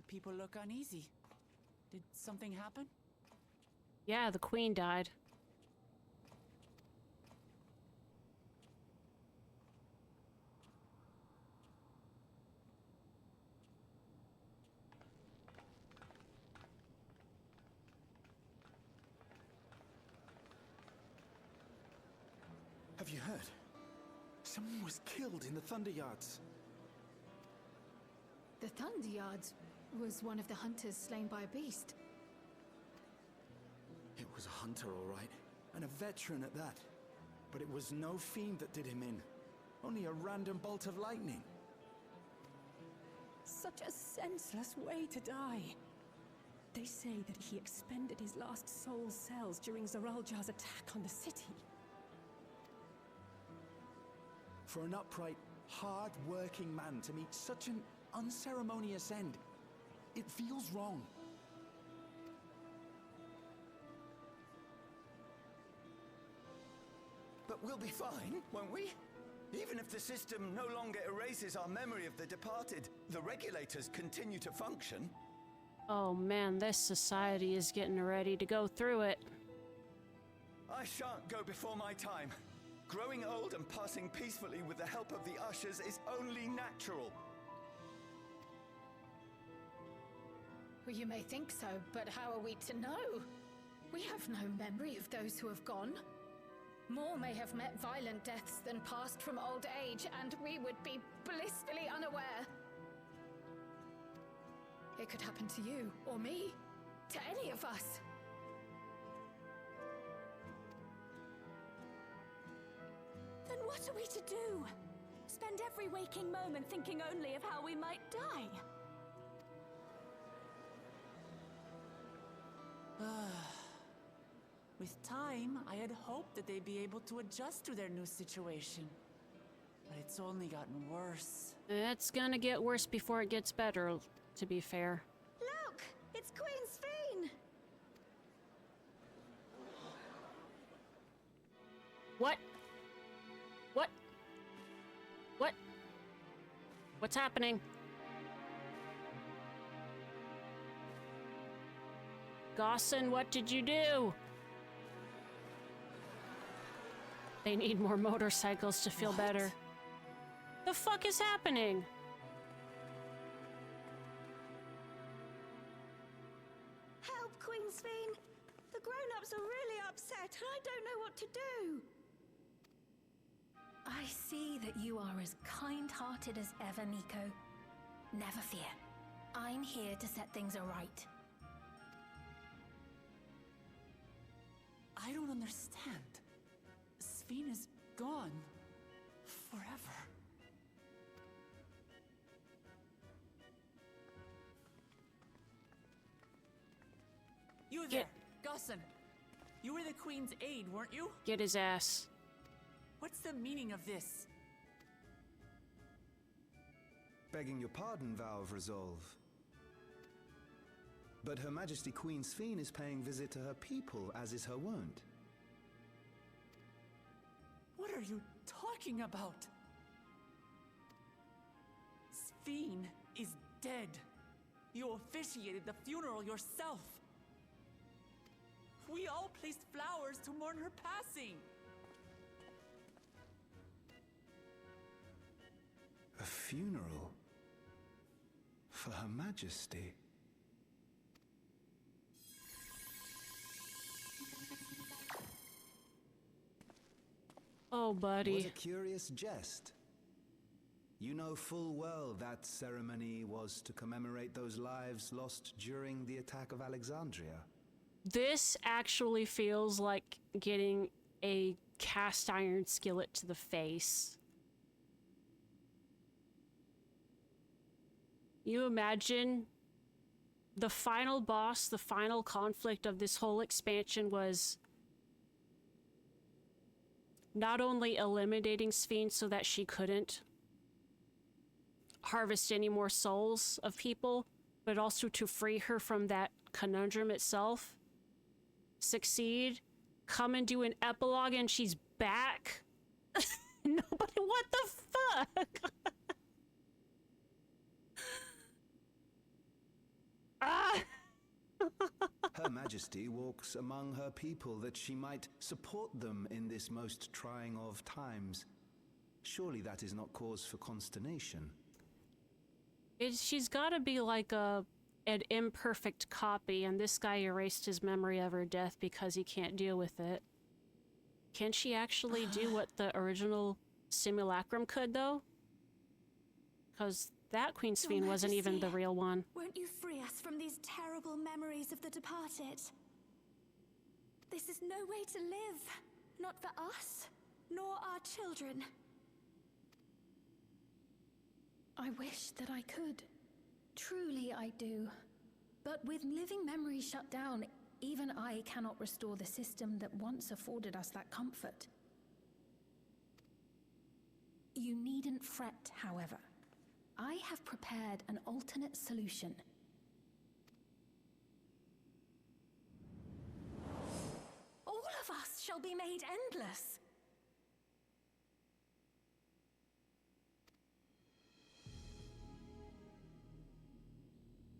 People look uneasy. Did something happen? Yeah, the queen died. Have you heard? Someone was killed in the Thunder Yards. The Thunder Yards was one of the hunters slain by a beast. It was a hunter, all right, and a veteran at that. But it was no fiend that did him in. Only a random bolt of lightning. Such a senseless way to die. They say that he expended his last soul cells during Zaraljar's attack on the city. For an upright, hard-working man to meet such an unceremonious end, it feels wrong. But we'll be fine, won't we? Even if the system no longer erases our memory of the departed, the regulators continue to function. Oh man, this society is getting ready to go through it. I shan't go before my time. Growing old and passing peacefully with the help of the ushers is only natural. Well, you may think so, but how are we to know? We have no memory of those who have gone. More may have met violent deaths than passed from old age, and we would be blissfully unaware. It could happen to you, or me, to any of us. Then what are we to do? Spend every waking moment thinking only of how we might die? With time, I had hoped that they'd be able to adjust to their new situation. But it's only gotten worse. It's gonna get worse before it gets better, to be fair. Look! It's Queen Sphene! What? What? What? What's happening? Gossin, what did you do? They need more motorcycles to feel better. The fuck is happening? Help, Queen Sphene! The grown-ups are really upset, and I don't know what to do! I see that you are as kind-hearted as ever, Nico. Never fear. I'm here to set things aright. I don't understand. Sphene is gone. Forever. You there, Gossin. You were the Queen's aide, weren't you? Get his ass. What's the meaning of this? Begging your pardon, Vow of Resolve. But Her Majesty Queen Sphene is paying visit to her people, as is her wont. What are you talking about? Sphene is dead. You officiated the funeral yourself. We all placed flowers to mourn her passing. A funeral? For Her Majesty? Oh, buddy. What a curious jest. You know full well that ceremony was to commemorate those lives lost during the attack of Alexandria. This actually feels like getting a cast iron skillet to the face. You imagine the final boss, the final conflict of this whole expansion was not only eliminating Sphene so that she couldn't harvest any more souls of people, but also to free her from that conundrum itself. Succeed, come and do an epilogue, and she's back. Nobody, what the fuck? Ah! Her Majesty walks among her people that she might support them in this most trying of times. Surely that is not cause for consternation. She's gotta be like an imperfect copy, and this guy erased his memory of her death because he can't deal with it. Can she actually do what the original simulacrum could, though? Because that Queen Sphene wasn't even the real one. Won't you free us from these terrible memories of the departed? This is no way to live. Not for us, nor our children. I wish that I could. Truly I do. But with living memories shut down, even I cannot restore the system that once afforded us that comfort. You needn't fret, however. I have prepared an alternate solution. All of us shall be made endless.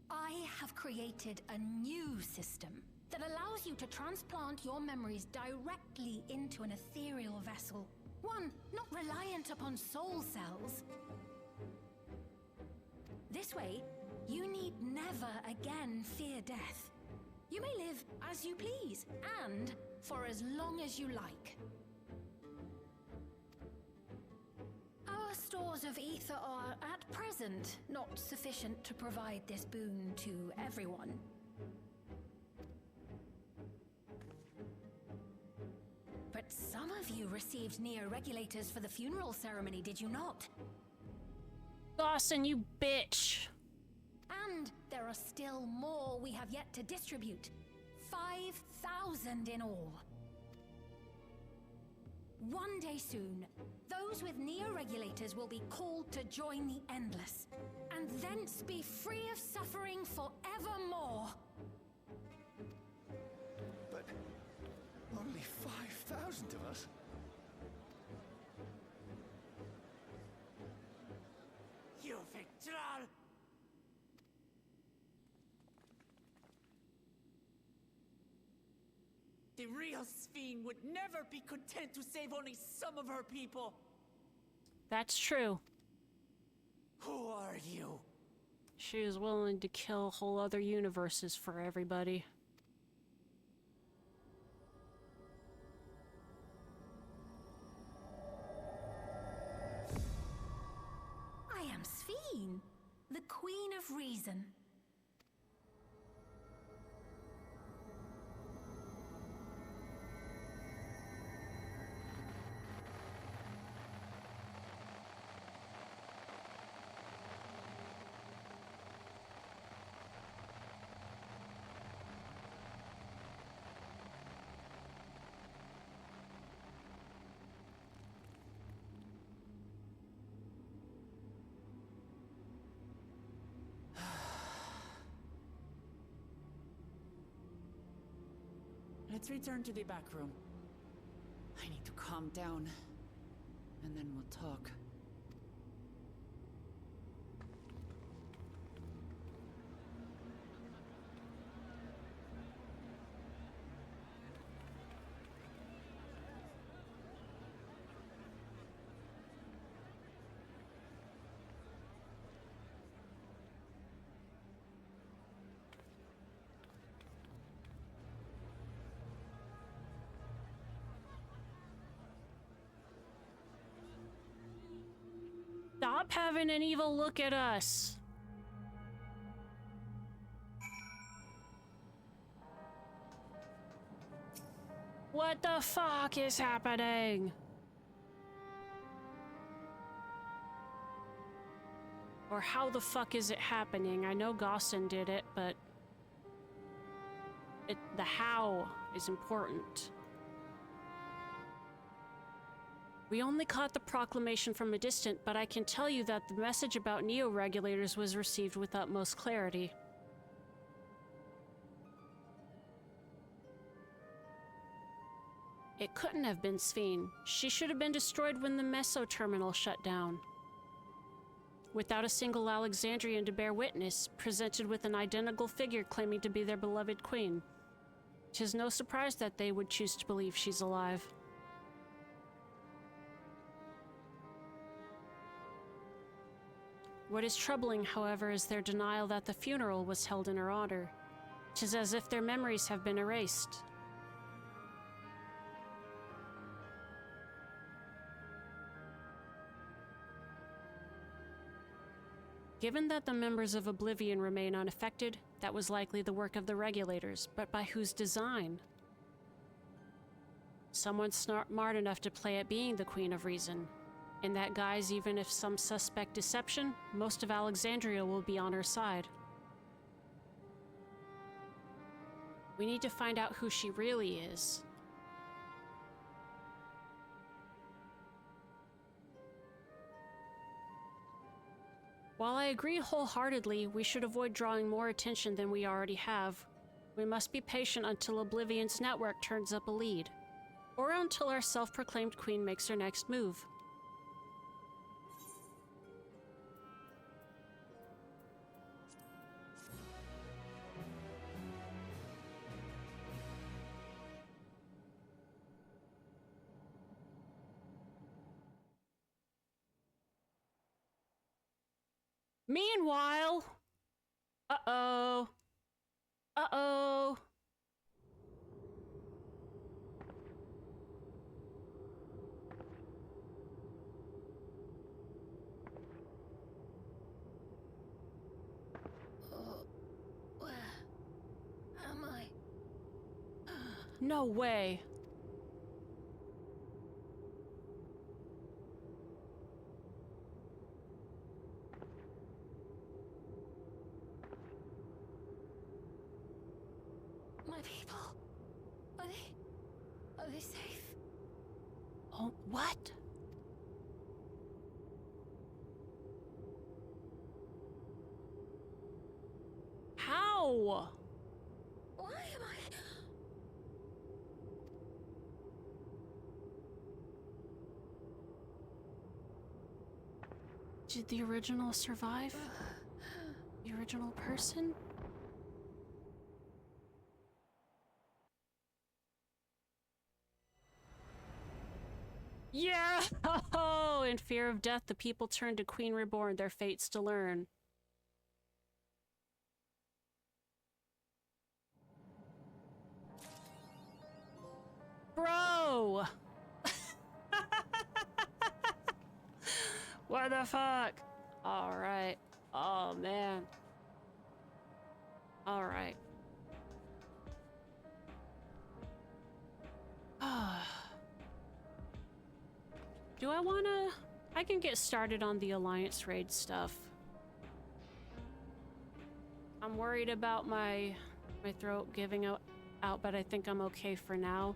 I have created a new system that allows you to transplant your memories directly into an ethereal vessel. One not reliant upon soul cells. This way, you need never again fear death. You may live as you please, and for as long as you like. Our stores of ether are, at present, not sufficient to provide this boon to everyone. But some of you received neo-regulators for the funeral ceremony, did you not? Dawson, you bitch! And there are still more we have yet to distribute. 5,000 in all. One day soon, those with neo-regulators will be called to join the Endless, and thence be free of suffering forevermore. But only 5,000 of us? You Victral! The real Sphene would never be content to save only some of her people. That's true. Who are you? She is willing to kill whole other universes for everybody. I am Sphene, the Queen of Reason. Let's return to the back room. I need to calm down, and then we'll talk. Stop having an evil look at us. What the fuck is happening? Or how the fuck is it happening? I know Gaussen did it, but the how is important. We only caught the proclamation from a distance, but I can tell you that the message about neo-regulators was received with utmost clarity. It couldn't have been Sphene. She should have been destroyed when the Meso terminal shut down. Without a single Alexandrian to bear witness, presented with an identical figure claiming to be their beloved queen. 'Tis no surprise that they would choose to believe she's alive. What is troubling, however, is their denial that the funeral was held in her honor. 'Tis as if their memories have been erased. Given that the members of Oblivion remain unaffected, that was likely the work of the regulators, but by whose design? Someone smart enough to play at being the Queen of Reason. In that guise, even if some suspect deception, most of Alexandria will be on her side. We need to find out who she really is. While I agree wholeheartedly, we should avoid drawing more attention than we already have. We must be patient until Oblivion's network turns up a lead, or until our self-proclaimed queen makes her next move. Meanwhile... Uh-oh. Uh-oh. Where am I? No way. My people. Are they safe? Oh What? How? Why am I... Did the original survive? The original person? Yeah! Oh, in fear of death, the people turn to Queen Reborn, their fates to learn. Bro! What the fuck? Alright. Oh, man. Alright. Do I wanna... I can get started on the Alliance raid stuff. I'm worried about my throat giving out, but I think I'm okay for now.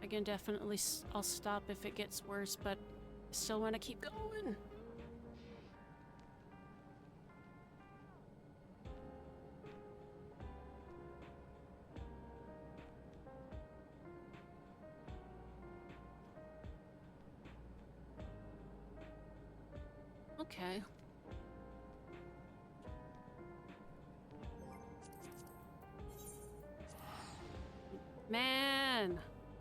I can definitely... I'll stop if it gets worse, but I still want to keep going. Okay. Man.